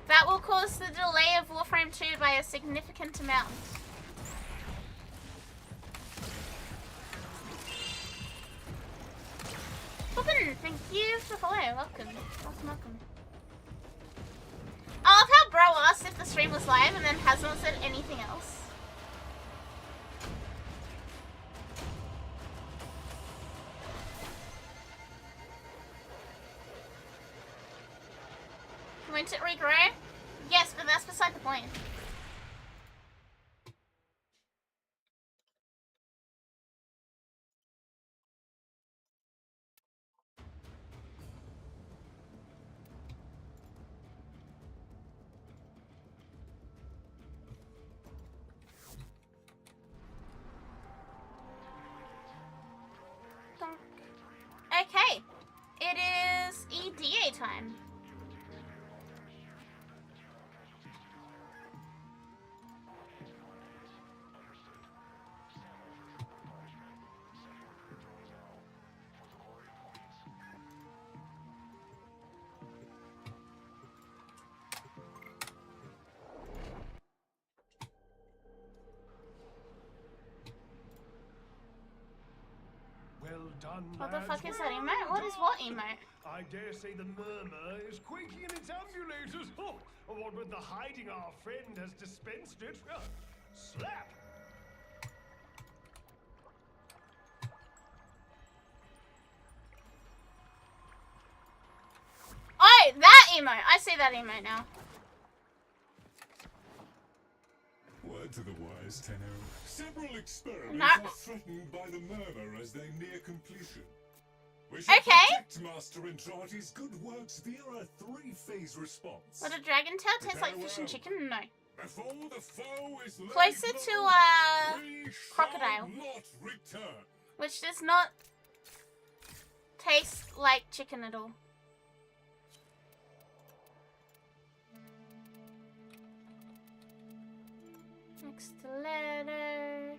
That will cause the delay of Warframe 2 by a significant amount. Robin, thank you for following. Welcome. Welcome, welcome. I love how Bro asked if the stream was live and then has not said anything else. Won't it regrow? Yes, but that's beside the point. Okay, it is EDA time. Well done, What the lads. fuck is that Well emote? What is what emote? I dare say the murmur is quaking in its ambulators. Oh, what with the hiding our friend has dispensed it. Slap! Oh, that emote! I see that emote now. Word to the wise, Tenno. Several experiments No. are threatened by the murmur as they near completion. We should Okay. protect Master Entrati's good works via a 3-phase response. Would a dragon tail taste like fish and chicken? No. Before the foe is laid Closer low, to we crocodile, shall not return. which does not taste like chicken at all. Next letter.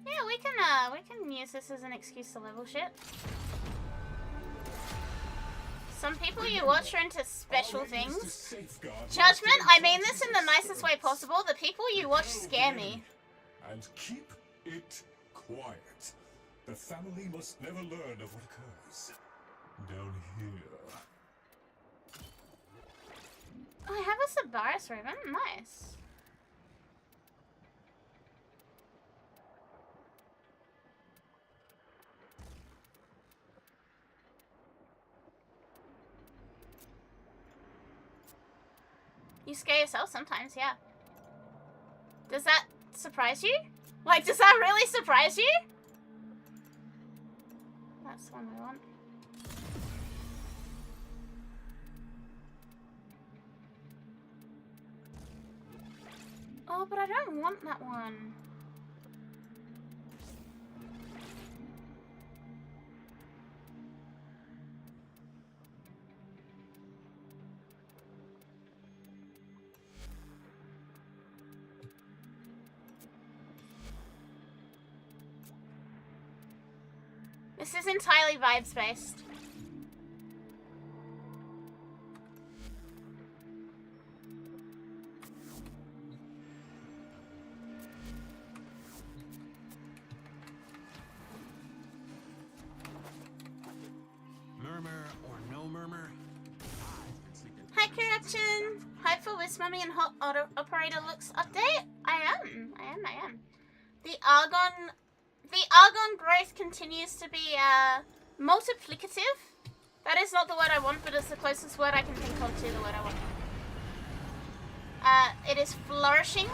Yeah, we can use this as an excuse to level shit. Some people you watch are into special things. Judgment, I mean this in the nicest way possible. The people you watch scare me. And keep it quiet. The family must never learn of what occurs down here. Oh, I have a Sabaris ribbon. Nice. You scare yourself sometimes, yeah. Does that surprise you? Like, does that really surprise you? That's the one we want. Oh, but I don't want that one. This is entirely vibes based. Gretchen. Hype for Wisp Mummy and Hot Auto Operator looks update. I am. The Argon growth continues to be multiplicative. That is not the word I want, but it's the closest word I can think of to the word I want. It is flourishing.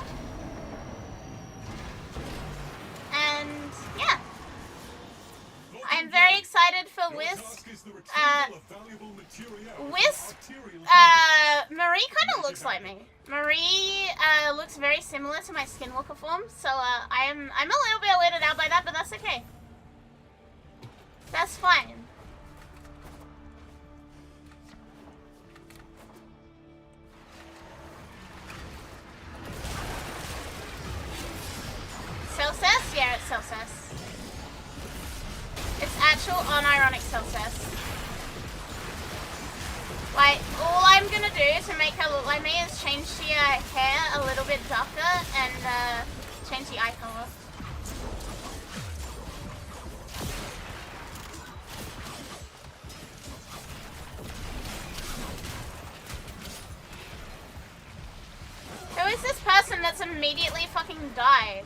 And yeah. I'm very excited for Wisp. Marie kind of looks like me. Marie looks very similar to my Skinwalker form, so I'm a little bit weirded out by that, but that's okay. That's fine. Celsius? Yeah, it's Celsius. It's actual unironic Celsius. Like, all I'm gonna do to make her look like me is change the hair a little bit darker and change the eye color. Who is this person that's immediately fucking died?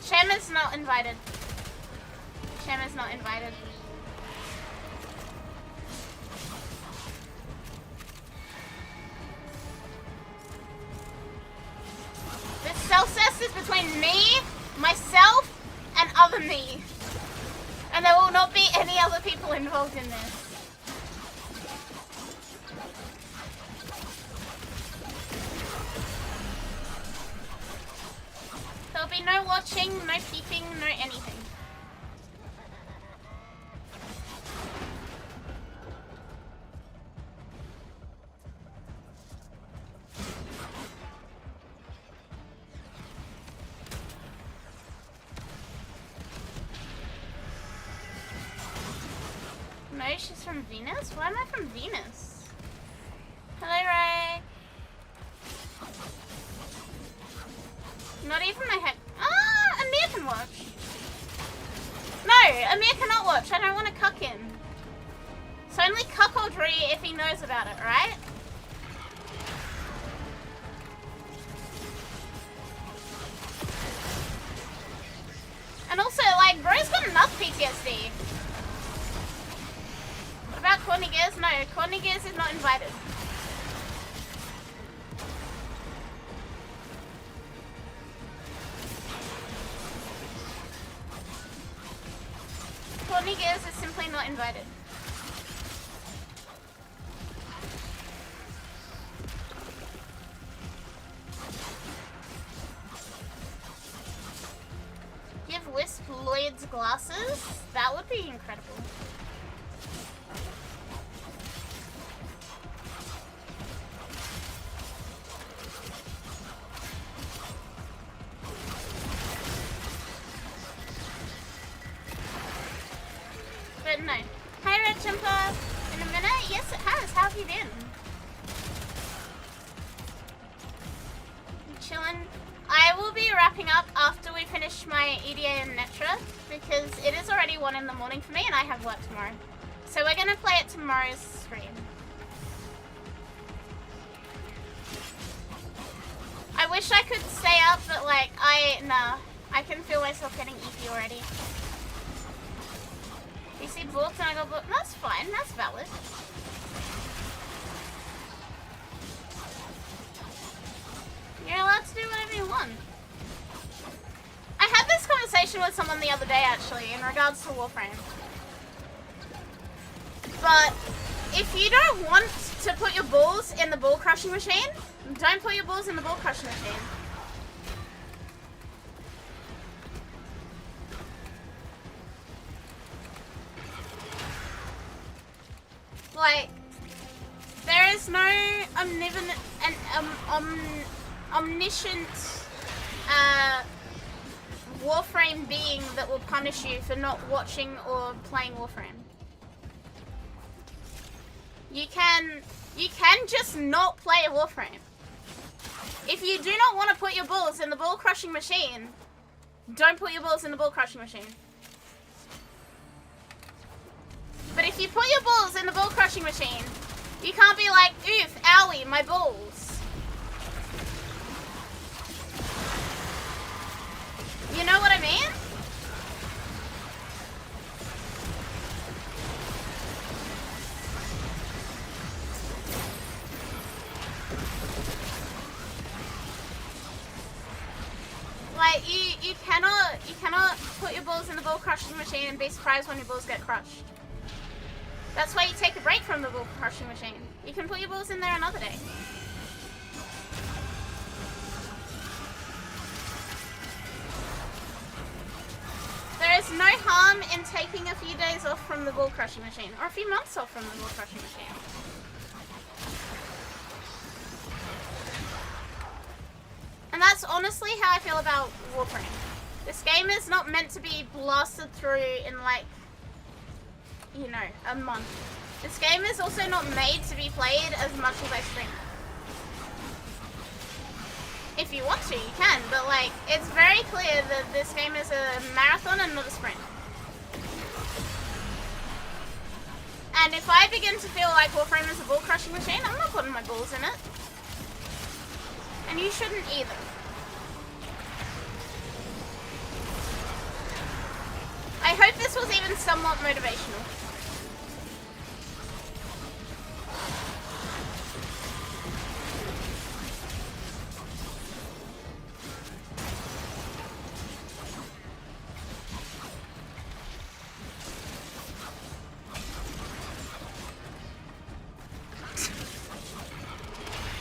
Shem is not invited. Shem is not invited. This Celsius is between me, myself, and other me. And there will not be any other people involved in this. There'll be no watching, no peeping, no anything. No, she's from Venus? Why am I from Venus? Hello, Ray. Not even my head. Ah, Amir can watch. No, Amir cannot watch. I don't want to cuck him. It's only cuckoldry if he knows about it, right? And also, like, bro's got enough PTSD. What about Courtney Gears? No, Courtney Gears is not invited. Courtney Gears is simply not invited. Give Wisp Lloyd's glasses? That would be incredible. But no. Hi, Red Jumper. In a minute? Yes, it has. How have you been? You chillin'? I will be wrapping up after we finish my EDA and Netra because it is already 1 in the morning for me and I have work tomorrow. So we're gonna play it tomorrow's stream. I wish I could stay up, but like, nah. I can feel myself getting EP already. You see booked and I got booked. That's fine, that's valid. You're allowed to do whatever you want. I had this conversation with someone the other day actually in regards to Warframe. But if you don't want to put your balls in the ball crushing machine, don't put your balls in the ball crushing machine. Like, there is no omniscient Warframe being that will punish you for not watching or playing Warframe. You can just not play Warframe. If you do not want to put your balls in the ball crushing machine, don't put your balls in the ball crushing machine. But if you put your balls in the ball crushing machine, you can't be like, oof, owie, my balls. You know what I mean? Like, you cannot put your balls in the ball crushing machine and be surprised when your balls get crushed. That's why you take a break from the ball crushing machine. You can put your balls in there another day. There is no harm in taking a few days off from the ball crushing machine, or a few months off from the ball crushing machine. And that's honestly how I feel about Warframe. This game is not meant to be blasted through in like, you know, a month. This game is also not made to be played as much as I stream. If you want to, you can, but like, it's very clear that this game is a marathon and not a sprint. And if I begin to feel like Warframe is a ball crushing machine, I'm not putting my balls in it. And you shouldn't either. I hope this was even somewhat motivational.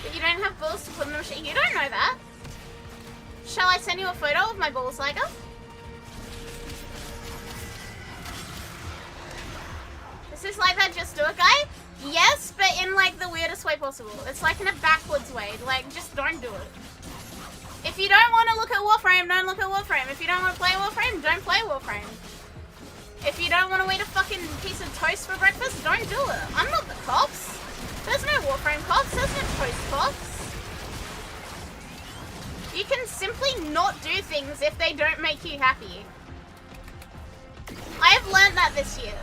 But you don't have balls to put in the machine. You don't know that. Shall I send you a photo of my balls, Liger? This is like that just do it guy? Yes, but in like the weirdest way possible. It's like in a backwards way. Like, just don't do it. If you don't want to look at Warframe, don't look at Warframe. If you don't want to play Warframe, don't play Warframe. If you don't want to eat a fucking piece of toast for breakfast, don't do it. I'm not the cops. There's no Warframe cops. There's no toast cops. You can simply not do things if they don't make you happy. I have learned that this year.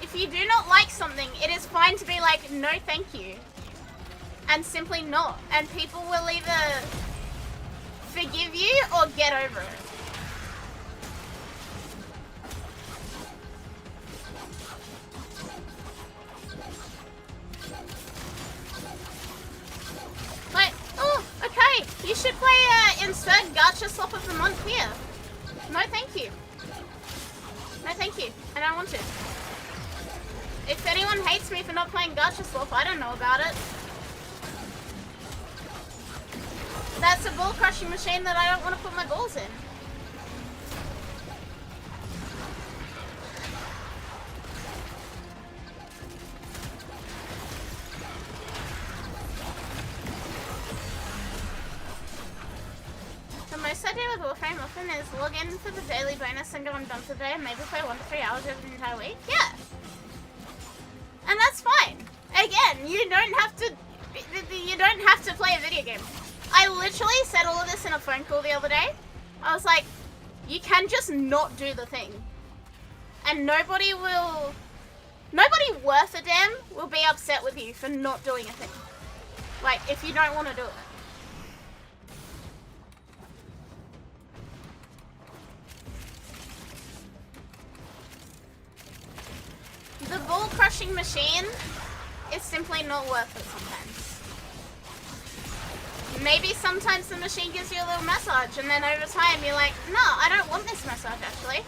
If you do not like something, it is fine to be like, no thank you. And simply not. And people will either forgive you or get over it. Like, oh, okay, you should play insert gacha swap of the month here. No thank you. No thank you. I don't want to. If anyone hates me for not playing gacha swap, I don't know about it. That's a ball crushing machine that I don't want to put my balls in. The most I do with Warframe often is log in for the daily bonus and go on done for the day and maybe play 1 to 3 hours over the entire week. Yeah. And that's fine. Again, you don't have to play a video game. I literally said all of this in a phone call the other day. I was like, you can just not do the thing. And nobody worth a damn will be upset with you for not doing a thing. Like, if you don't want to do it. The ball crushing machine is simply not worth it sometimes. Maybe sometimes the machine gives you a little massage and then over time you're like, no, I don't want this massage actually.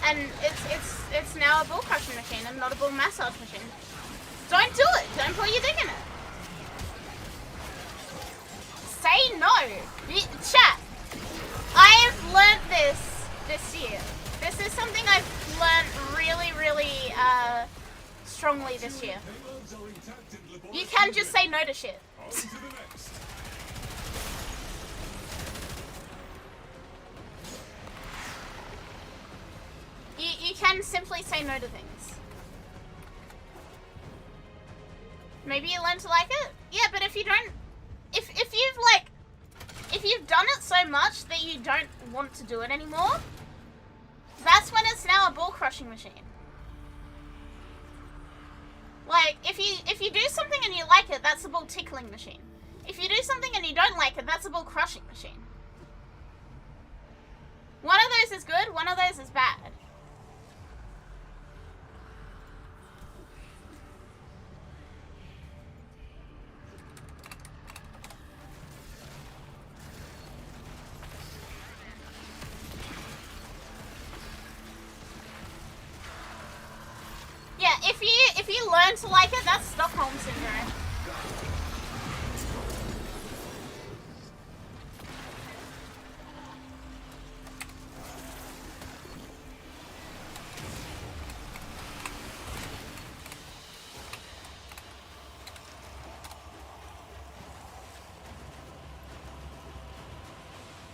And it's now a ball crushing machine and not a ball massage machine. Don't do it. Don't put your dick in it. Say no. Chat. I have learned this year. This is something I've learned really strongly this year. You can just say no to shit. You can simply say no to things. Maybe you learn to like it? Yeah, but much that you don't want to do it anymore, that's when it's now a ball crushing machine. Like, if you do something and you like it, that's a ball tickling machine. If you do something and you don't like it, that's a ball crushing machine. One of those is good, one of those is bad. Yeah, if you learn to like it, that's Stockholm Syndrome.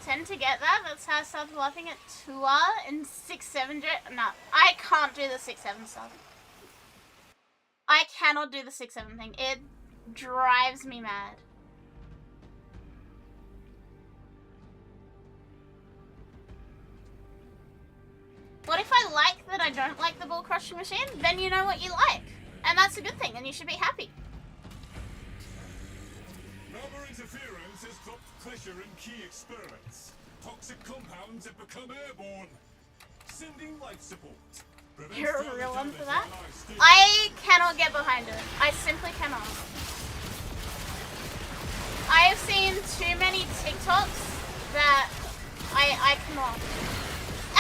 Tend to get that. That's how I started laughing at Tua and 6-7. No, I can't do the 6-7 stuff. I cannot do the 6-7 thing. It drives me mad. What if I like that I don't like the ball crushing machine? Then you know what you like. And that's a good thing, and you should be happy. Normal interference has dropped pressure in key experiments. Toxic compounds have become airborne. Sending life support. You're a real one for that? I cannot get behind it. I simply cannot. I have seen too many TikToks that I cannot.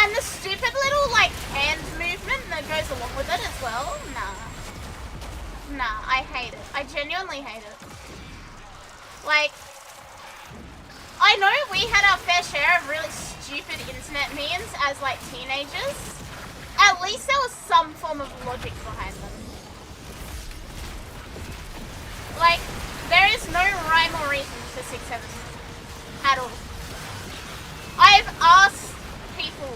And the stupid little, like, hand movement that goes along with it as well? Nah. Nah, I hate it. I genuinely hate it. Like, I know we had our fair share of really stupid internet memes as, like, teenagers. At least there was some form of logic behind them. Like, there is no rhyme or reason to 6-7 at all. I've asked people,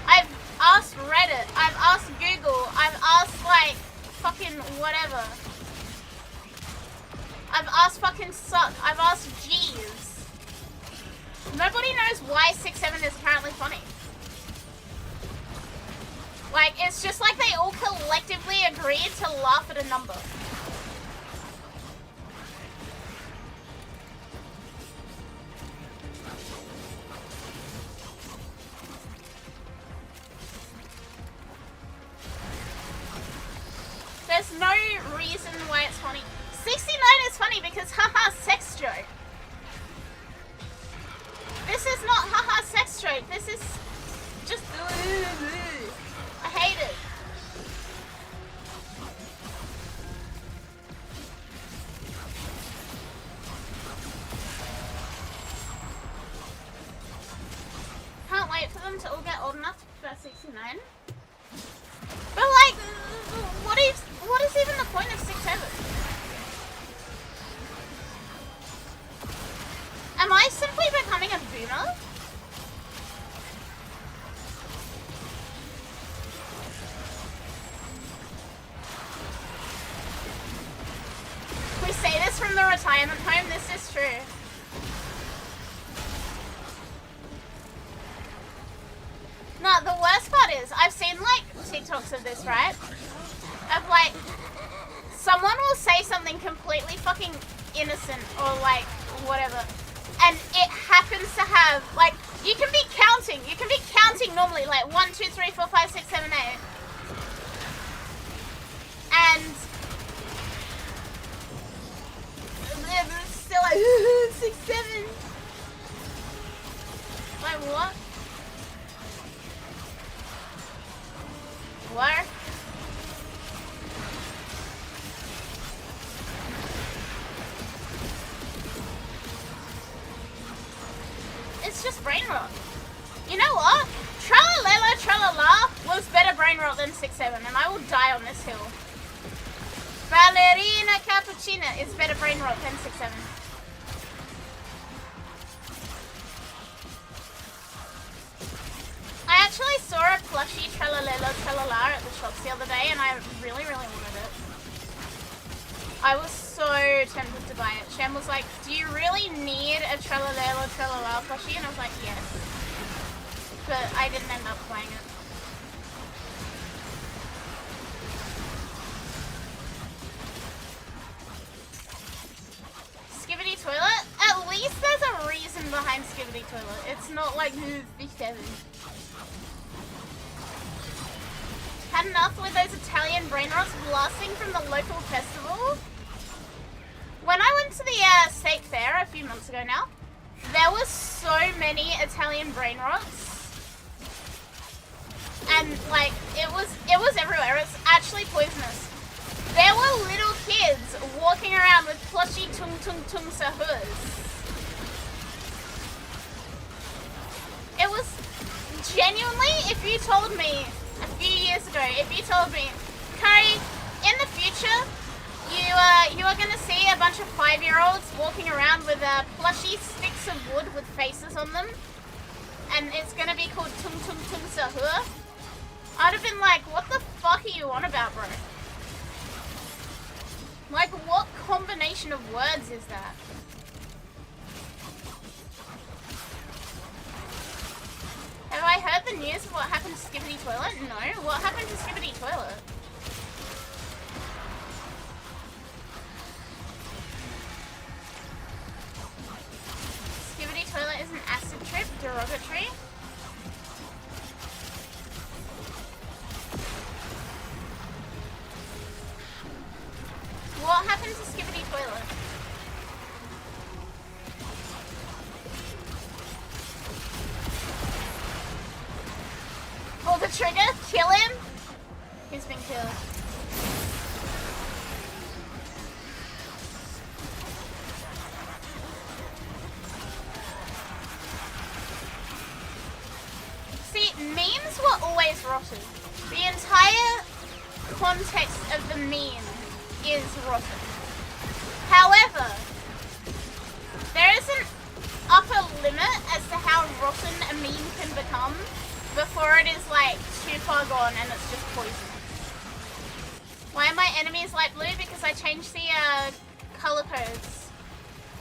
I've asked Reddit, I've asked Google, I've asked, like, fucking whatever. I've asked fucking Suck, I've asked G's. Nobody knows why 6-7 is apparently funny. Like, it's just like they all collectively agreed to laugh at a number. There's no reason why it's funny. 69 is funny because haha sex joke. This is not haha sex joke. This is just I hate it. Can't wait for them to all get old enough to prefer 69. But like, what is even the point of 6-7? Am I simply becoming a boomer? We say this from the retirement home, this is true. No, the worst part is, I've seen like TikToks of this, right? Of like, someone will say something completely fucking innocent or like whatever, and it happens to have like, you can be counting normally, like 1, 2, 3, 4, 5, 6, 7, 8, and they're still like 6, 7. Like what? What? It's just brain rot. You know what? Tralala Tralala was better brain rot than 6-7, and I will die on this hill. Ballerina Cappuccina is better brain rot than 6-7. I actually saw a plushie Tralala Tralala at the shops the other day, and I really, really wanted it. I was so tempted to buy it. Shem was like, do you really need a Tralala Tralala plushie? And I was like, yes. But I didn't end up buying it. Skibidi Toilet? At least there's a reason behind Skibidi Toilet. It's not like V7. Had enough with those Italian brain rots blasting from the local festival? When I went to the State Fair a few months ago now, there was so many Italian brain rots. And like, it was everywhere. It was actually poisonous. There were little kids walking around with plushy tung tung tung sahurs. It was genuinely, if you told me a few years ago, if you told me, Akari, in the future, you are gonna see a bunch of 5-year-olds walking around with plushy sticks of wood with faces on them, and it's gonna be called tung tung tung sahur, I'd have been like, what the fuck are you on about, bro? Like, what combination of words is that? Have I heard the news of what happened to Skibidi Toilet? No. What happened to Skibidi Toilet? Skibidi Toilet is an acid trip, derogatory. What happened to Skibidi Toilet? Pull the trigger, kill him. He's been killed. See, memes were always rotten. The entire context of the meme is rotten. However, there is an upper limit as to how rotten a meme can become before it is like too far gone and it's just poison. Why are my enemies light blue? Because I changed the color codes.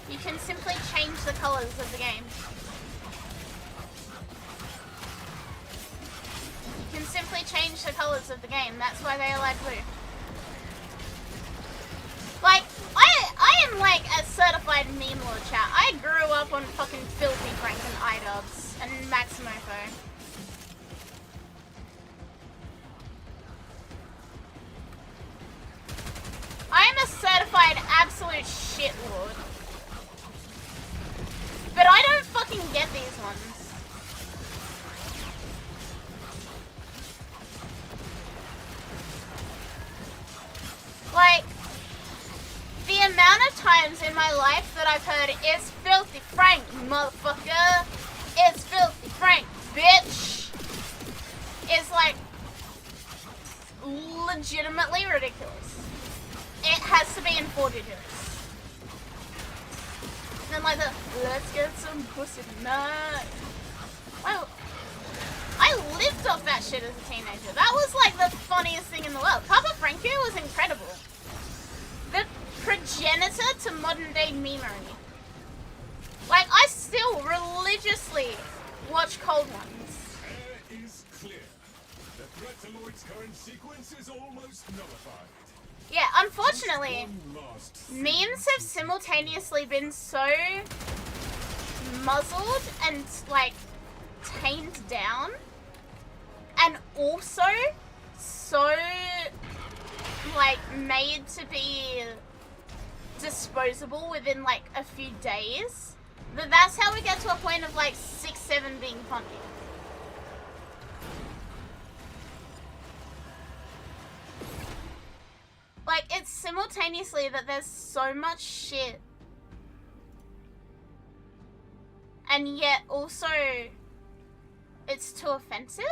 You can simply change the colors of the game. You can simply change the colors of the game. That's why they are light blue. Like, I am like a certified meme lord chat. I grew up on fucking Filthy Frank and iDubbbz and Maximofo. I am a certified absolute shitlord. But I don't fucking get these ones. Like, the amount of times in my life that I've heard, it's Filthy Frank, motherfucker. It's Filthy Frank, bitch. Is like legitimately ridiculous. It has to be in 4 digits. And then like the, let's get some pussy tonight. Wow. I lived off that shit as a teenager. That was like the funniest thing in the world. Papa Franco was incredible. The progenitor to modern day memery. Like, I still religiously watch Cold Ones. Air is clear. The threat to Lloyd's current sequence is almost nullified. Yeah, unfortunately, memes have simultaneously been so muzzled and, like, tamed down, and also so, like, made to be disposable within, like, a few days, that's how we get to a point of, like, 6-7 being funny. Like, it's simultaneously that there's so much shit, and yet also it's too offensive.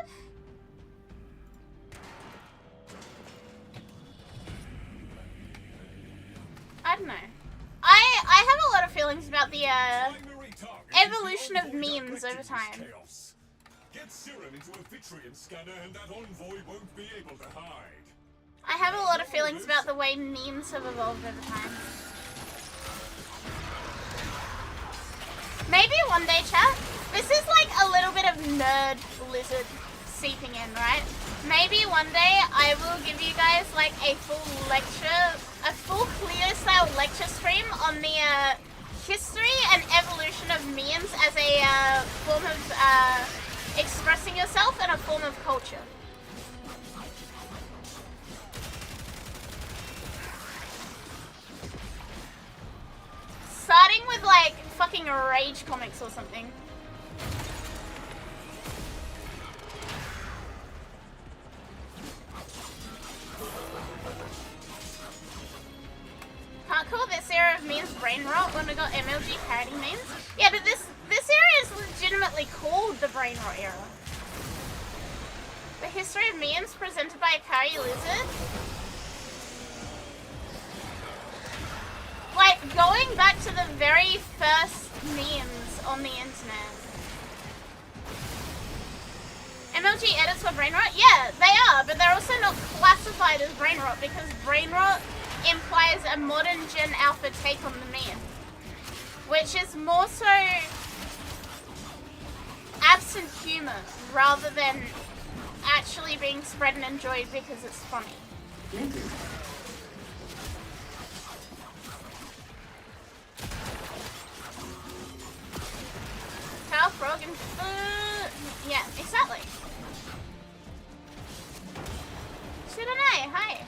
I don't know. I have a lot of feelings about the evolution of memes over time. Get serum into a Vitrian scanner and that envoy won't be able to hide. I have a lot of feelings about the way memes have evolved over time. Maybe one day, chat. This is like a little bit of nerd lizard seeping in, right? Maybe one day I will give you guys like a full lecture, a full Cleo style lecture stream on the history and evolution of memes as a form of expressing yourself and a form of culture. Starting with like fucking Rage comics or something. Can't call this era of memes brain rot when we got MLG parody memes. Yeah, but this era is legitimately called the brain rot era. The history of memes presented by Akari Lizard. Like, going back to the very first memes on the internet. MLG edits for brain rot? Yeah, they are, but they're also not classified as brain rot because brain rot implies a modern Gen Alpha take on the meme, which is more so absent humor rather than actually being spread and enjoyed because it's funny. Cow, frog, and yeah, exactly. Shiranai, hi.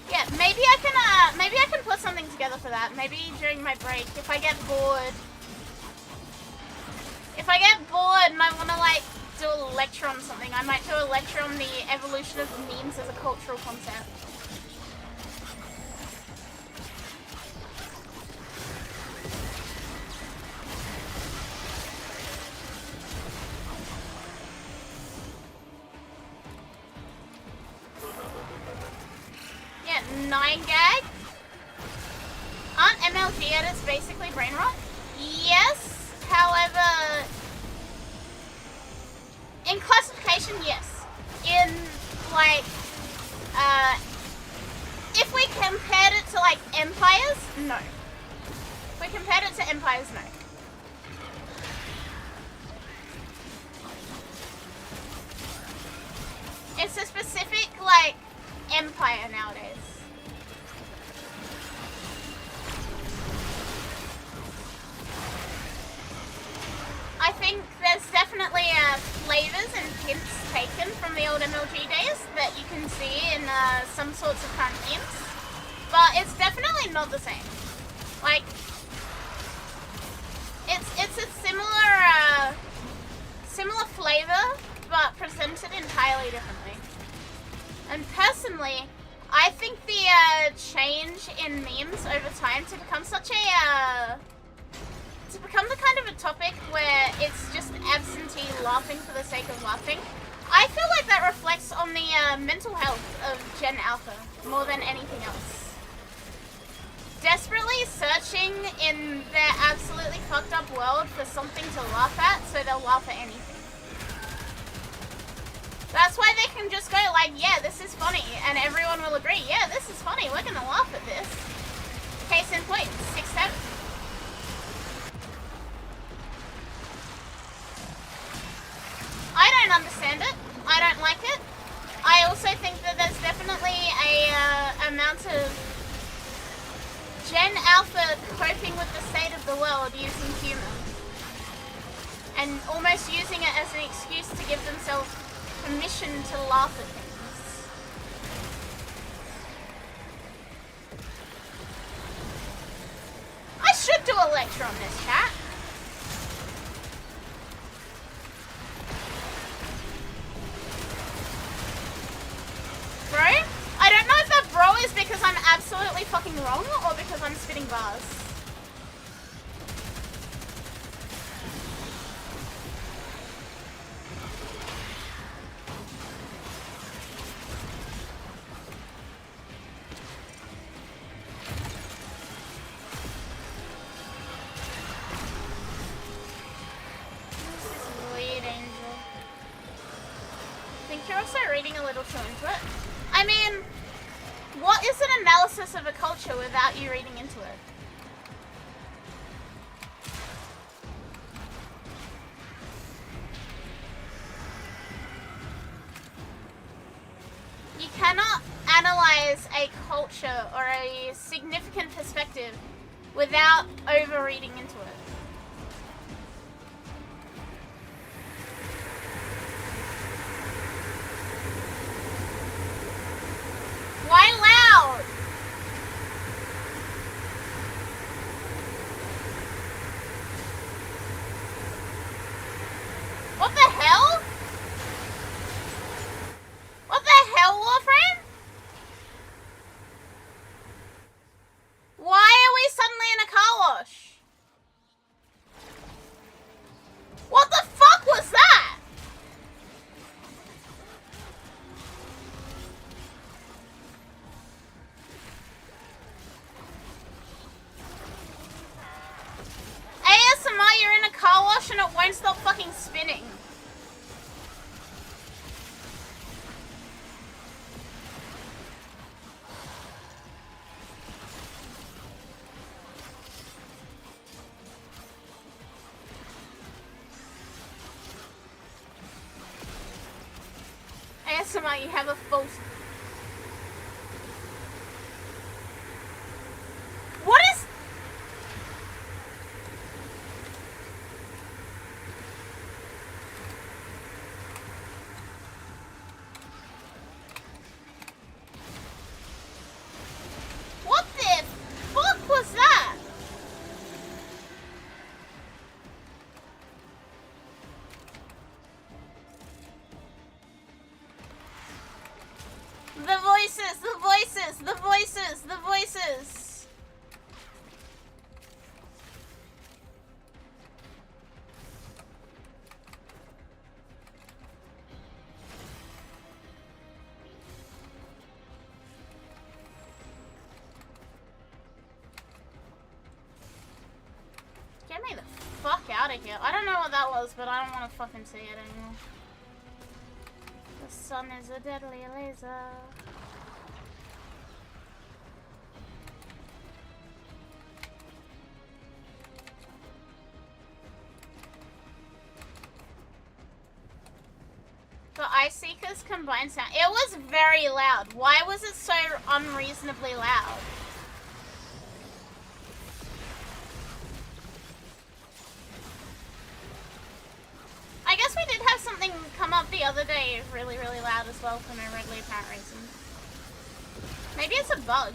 Yeah, maybe I can put something together for that. Maybe during my break, if I get bored. If I get bored and I want to like do a lecture on something, I might do a lecture on the evolution of memes as a cultural concept. Yeah, 9gag. Aren't MLG edits basically brain rot? Yes. However, in classification, yes. In, like, if we compared it to, like, empires, no. If we compared it to empires, no. It's a specific, like, empire nowadays. I think there's definitely flavors and hints taken from the old MLG days that you can see in some sorts of current memes, but it's definitely not the same. Like, it's a similar flavor, but presented entirely differently. And personally, I think the change in memes over time to become such a to become the kind of a topic where it's just absentee laughing for the sake of laughing, I feel like that reflects on the mental health of Gen Alpha more than anything else. Desperately searching in their absolutely fucked up world for something to laugh at, so they'll laugh at anything. That's why they can just go like, yeah, this is funny, and everyone will agree, yeah, this is funny, we're gonna laugh at this. Case in point, 6-7. I don't understand it. I don't like it. I also think that there's definitely a amount of Gen Alpha coping with the state of the world using humor. And almost using it as an excuse to give themselves permission to laugh at things. I should do a lecture on this, chat. Bro, I don't know if that bro is because I'm absolutely fucking wrong or because I'm spitting bars. reading a little too into it. I mean, what is an analysis of a culture without you reading into it? You cannot analyze a culture or a significant perspective without over-reading into it. Why loud? What the hell? What the hell, Warframe? Why are we suddenly in a car wash? What the fuck was that? ASMR, you're in a car wash and it won't stop fucking spinning. ASMR, you have a false... What is... What the fuck was that? The voices, the voices, the voices, the voices. Get me the fuck out of here. I don't know what that was, but I don't want to fucking see it anymore. The sun is a deadly laser. The Ice Seekers combined sound. It was very loud. Why was it so unreasonably loud? I guess we did have something come up the other day really, really loud as well for no readily apparent reason. Maybe it's a bug.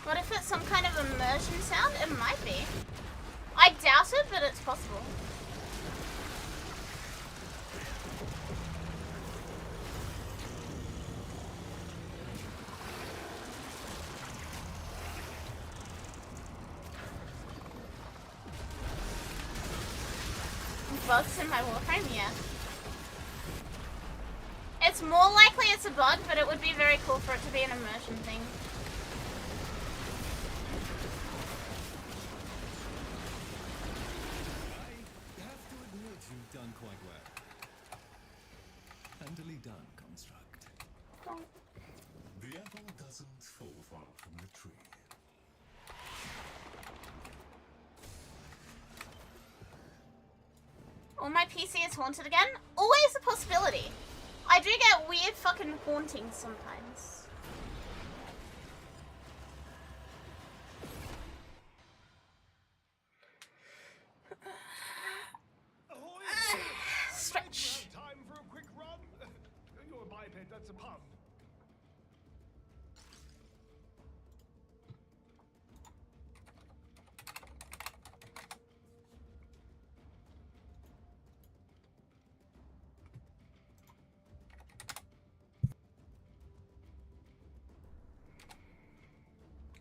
What if it's some kind of immersion sound? It might be. I doubt it, but it's possible. Bugs in my Warframe, yeah. It's more likely it's a bug, but it would be very cool for it to be an immersion thing. You've done quite well. Handily done, Construct. The apple doesn't fall far from the tree. Or my PC is haunted again? Always a possibility. I do get weird fucking hauntings sometimes. Stretch. Time for a quick run? You're a biped, that's a pun.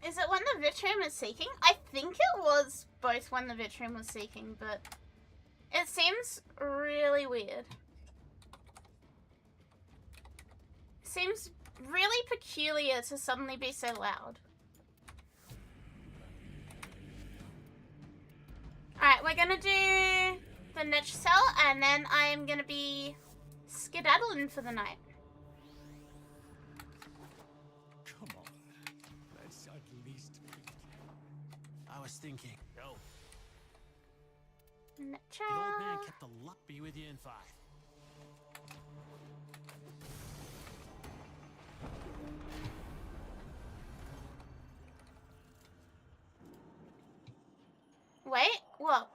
Is it when the VTuber is seeking? I think it was both when the VTuber was seeking, but it seems really weird. Seems really peculiar to suddenly be so loud. Alright, we're gonna do the niche cell, and then I am gonna be skedaddling for the night. Come on, let's at least meet. I was thinking, yo, Niche. the old man kept the luck be with you in 5. Wait, what?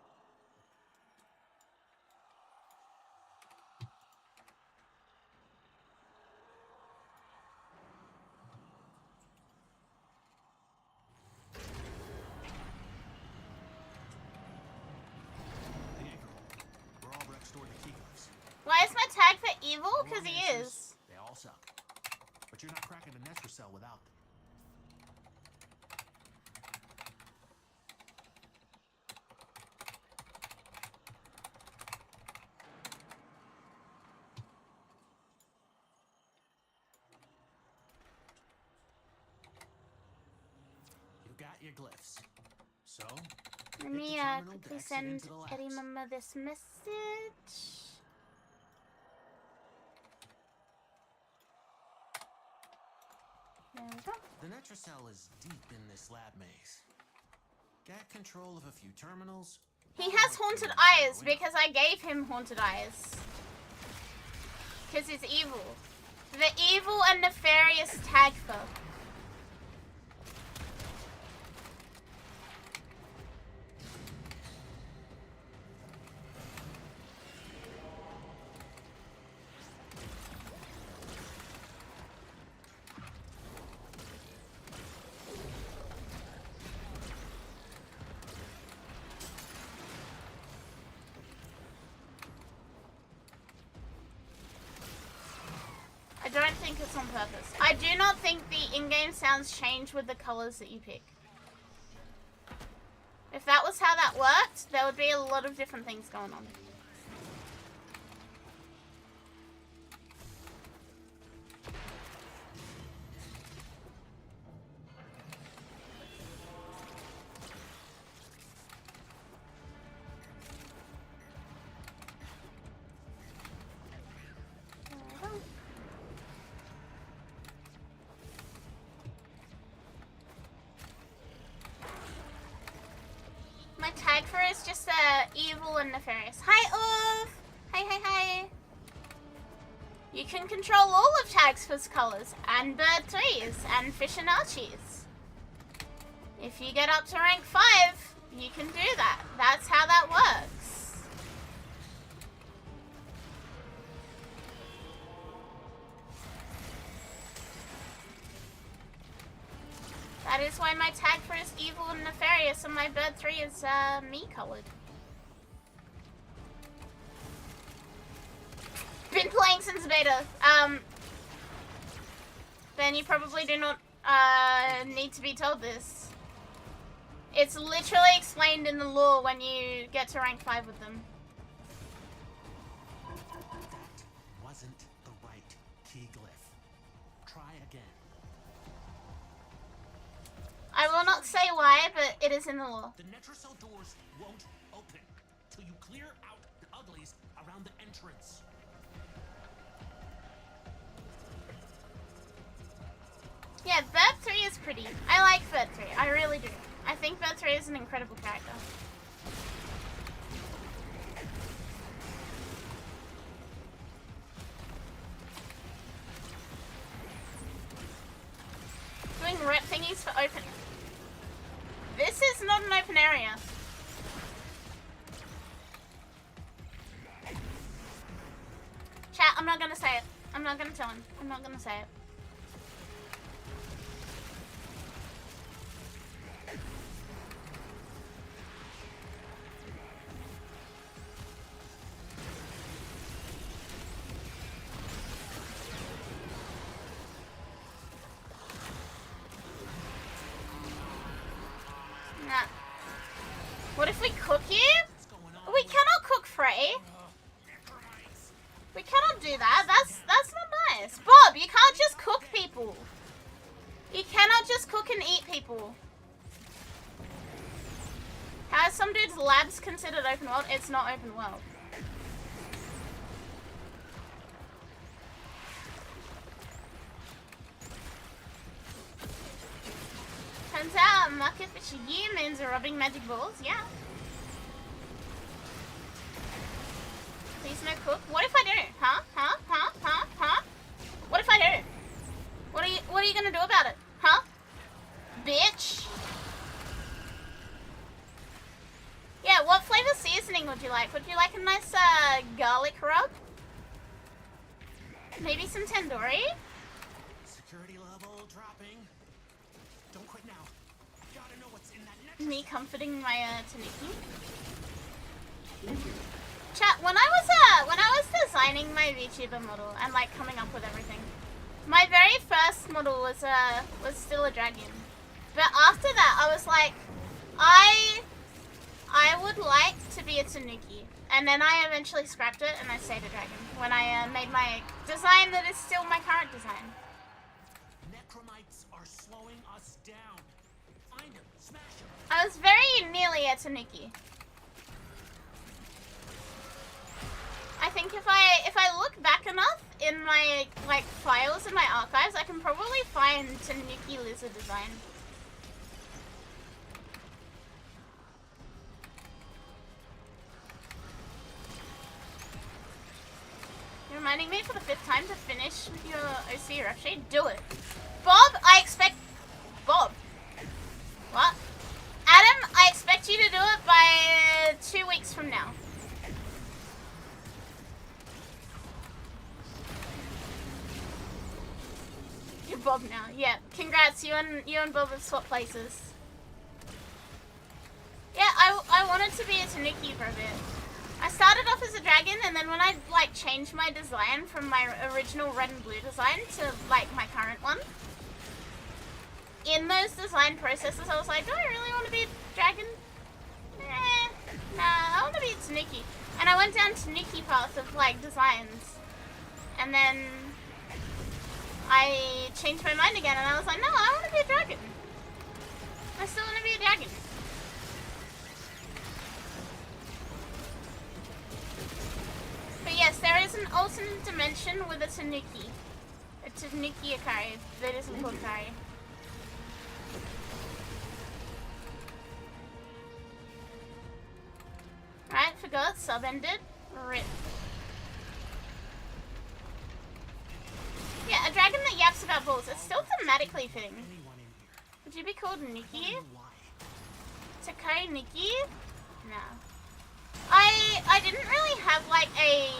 We're all restored to key gloves. Why is my tag for evil? Because he is. They all suck. But you're not cracking the Nestor cell without them. You got your glyphs. So, Let me quickly send Eddie Mama this message. There we go. the Netracell is deep in this lab maze. Get control of a few terminals. He has haunted eyes because I gave him haunted eyes. Because he's evil. The evil and nefarious Tagfer. I don't think it's on purpose. I do not think the in-game sounds change with the colors that you pick. If that was how that worked, there would be a lot of different things going on. My tag for is just evil and nefarious. Hi, Oof! Hi. You can control all of Tagfer's colors, and bird trees, and fish and archies. If you get up to rank 5, you can do that. That's how that works. That is why my tag for is evil and nefarious, and my bird 3 is me colored. Been playing since beta. Then you probably do not need to be told this. It's literally explained in the lore when you get to rank 5 with them. That wasn't the right key glyph. Try again. I will not say why, but it is in the lore. The Netracell doors won't open till you clear out the uglies around the entrance. Yeah, Bird 3 is pretty. I like Bird 3. I really do. I think Bird 3 is an incredible character. Doing rep thingies for open. This is not an open area. Chat, I'm not gonna say it. I'm not gonna tell him. I'm not gonna say it. Nah, What if we cook you? We cannot cook Frey. We cannot do that. That's not nice. Bob, you can't just cook people. You cannot just cook and eat people. How is some dudes' labs considered open world? It's not open world. Turns out Muckifish humans are rubbing magic balls, yeah. Please no cook. What if I do? Huh? Huh? Huh? Huh? Huh? What if I do? What are you gonna do about it? Huh? Bitch. Yeah, what flavor seasoning would you like? Would you like a nice garlic rub? Maybe some tandoori? Security level dropping. Don't quit now. Gotta know what's in that next. Me comforting my Taniki. Chat, when I was designing my VTuber model and like coming up with everything, my very first model was still a dragon. But after that, I was like, I would like to be a Tanuki. And then I eventually scrapped it and I stayed a dragon when I made my design that is still my current design. Necromites are slowing us down. Find them, smash them. I was very nearly a Tanuki. I think if I look back enough in my like files in my archives, I can probably find Tanuki lizard design. You're reminding me for the 5th time to finish with your OC rough shade. Do it, Bob. I expect Bob. What? Adam, I expect you to do it by 2 weeks from now. You're Bob now. Yeah. Congrats, you and Bob have swapped places. Yeah, I wanted to be a Tanuki for a bit. I started off as a dragon, and then when I like changed my design from my original red and blue design to like my current one, in those design processes, I was like, do I really want to be a dragon? Nah, I want to be a Tanuki. And I went down Tanuki path of like designs, and then I changed my mind again, and I was like, no, I want to be a dragon. I still want to be a dragon. But yes, there is an alternate dimension with a Tanuki. A Tanuki Akari that isn't called Akari. Right, forgot, sub ended. RIP. Yeah, a dragon that yaps about balls. It's still thematically fitting. Would you be called Nikki? Takai Nikki? No. I didn't really have like a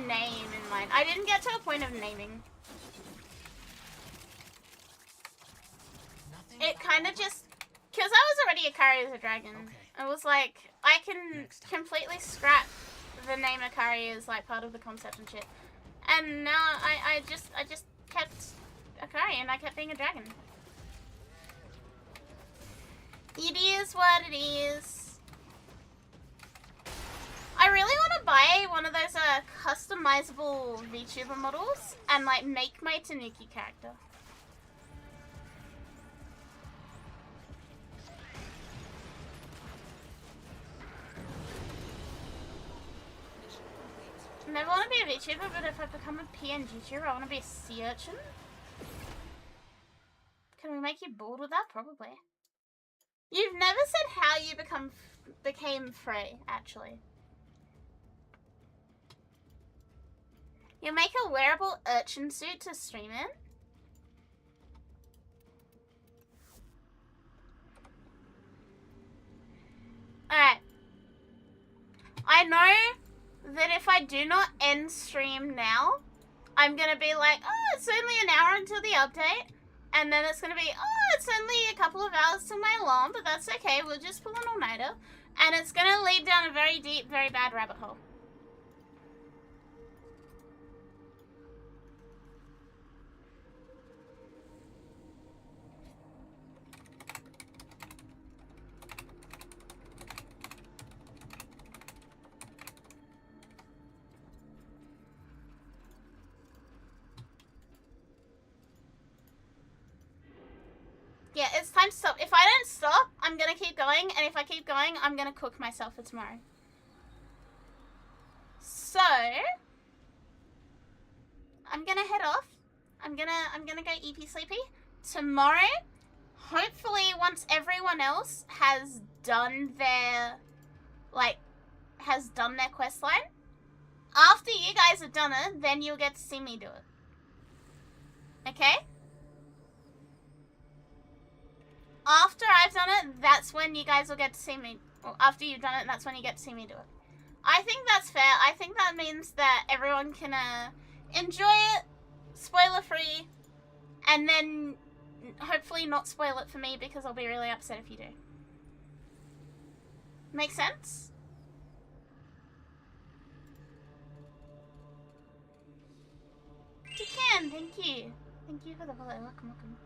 name in mind. I didn't get to a point of naming. It kind of just, because I was already Akari as a dragon. I was like, I can completely scrap the name Akari as like part of the concept and shit. And now I just kept Akari and I kept being a dragon. It is what it is. I really want to buy one of those customizable VTuber models and like make my Tanuki character. I never want to be a VTuber, but if I become a PNG tuber, I want to be a sea urchin. Can we make you bored with that? Probably. You've never said how you became Frey, actually. You make a wearable urchin suit to stream in? Alright. I know that if I do not end stream now, I'm gonna be like, oh, it's only an hour until the update. And then it's gonna be, oh, it's only a couple of hours till my alarm, but that's okay, we'll just pull an all-nighter. And it's gonna lead down a very deep, very bad rabbit hole. If I don't stop, I'm gonna keep going, and if I keep going, I'm gonna cook myself for tomorrow. So I'm gonna head off. I'm gonna go eepy sleepy. Tomorrow, hopefully once everyone else has done their quest line, after you guys have done it, then you'll get to see me do it. Okay? After I've done it, that's when you guys will get to see me. Well, after you've done it, that's when you get to see me do it. I think that's fair. I think that means that everyone can enjoy it, spoiler free, and then hopefully not spoil it for me because I'll be really upset if you do. Make sense? You can, thank you. Thank you for the follow. Welcome, welcome.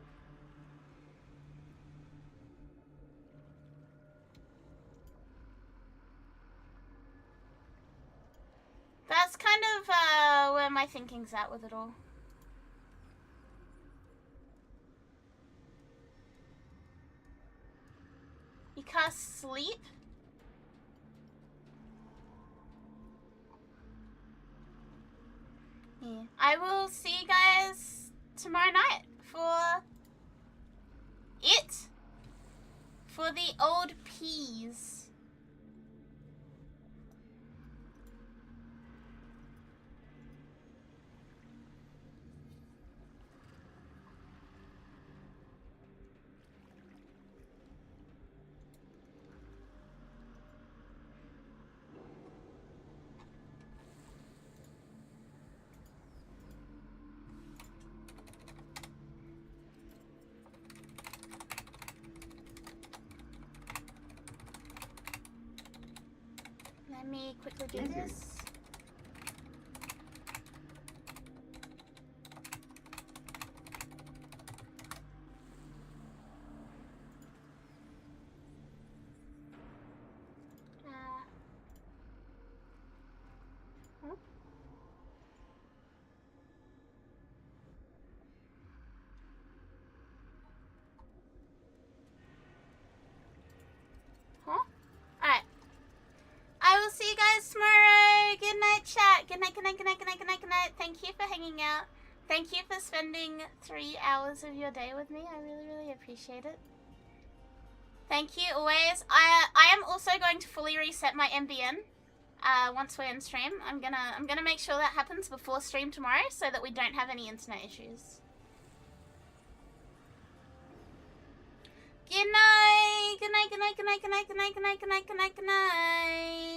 That's kind of where my thinking's at with it all. You can't sleep? Yeah. I will see you guys tomorrow night for it. For the old peas. Let me quickly do this. Alright. I will see you guys tomorrow. Good night, chat. Good night, good night, good night, good night, good night, good night. Thank you for hanging out. Thank you for spending 3 hours of your day with me. I really, really appreciate it. Thank you always. I am also going to fully reset my MBN once we're in stream. I'm gonna make sure that happens before stream tomorrow so that we don't have any internet issues. Good night. Good night, good night, good night, good night, good night, good night, good night, good night, good night.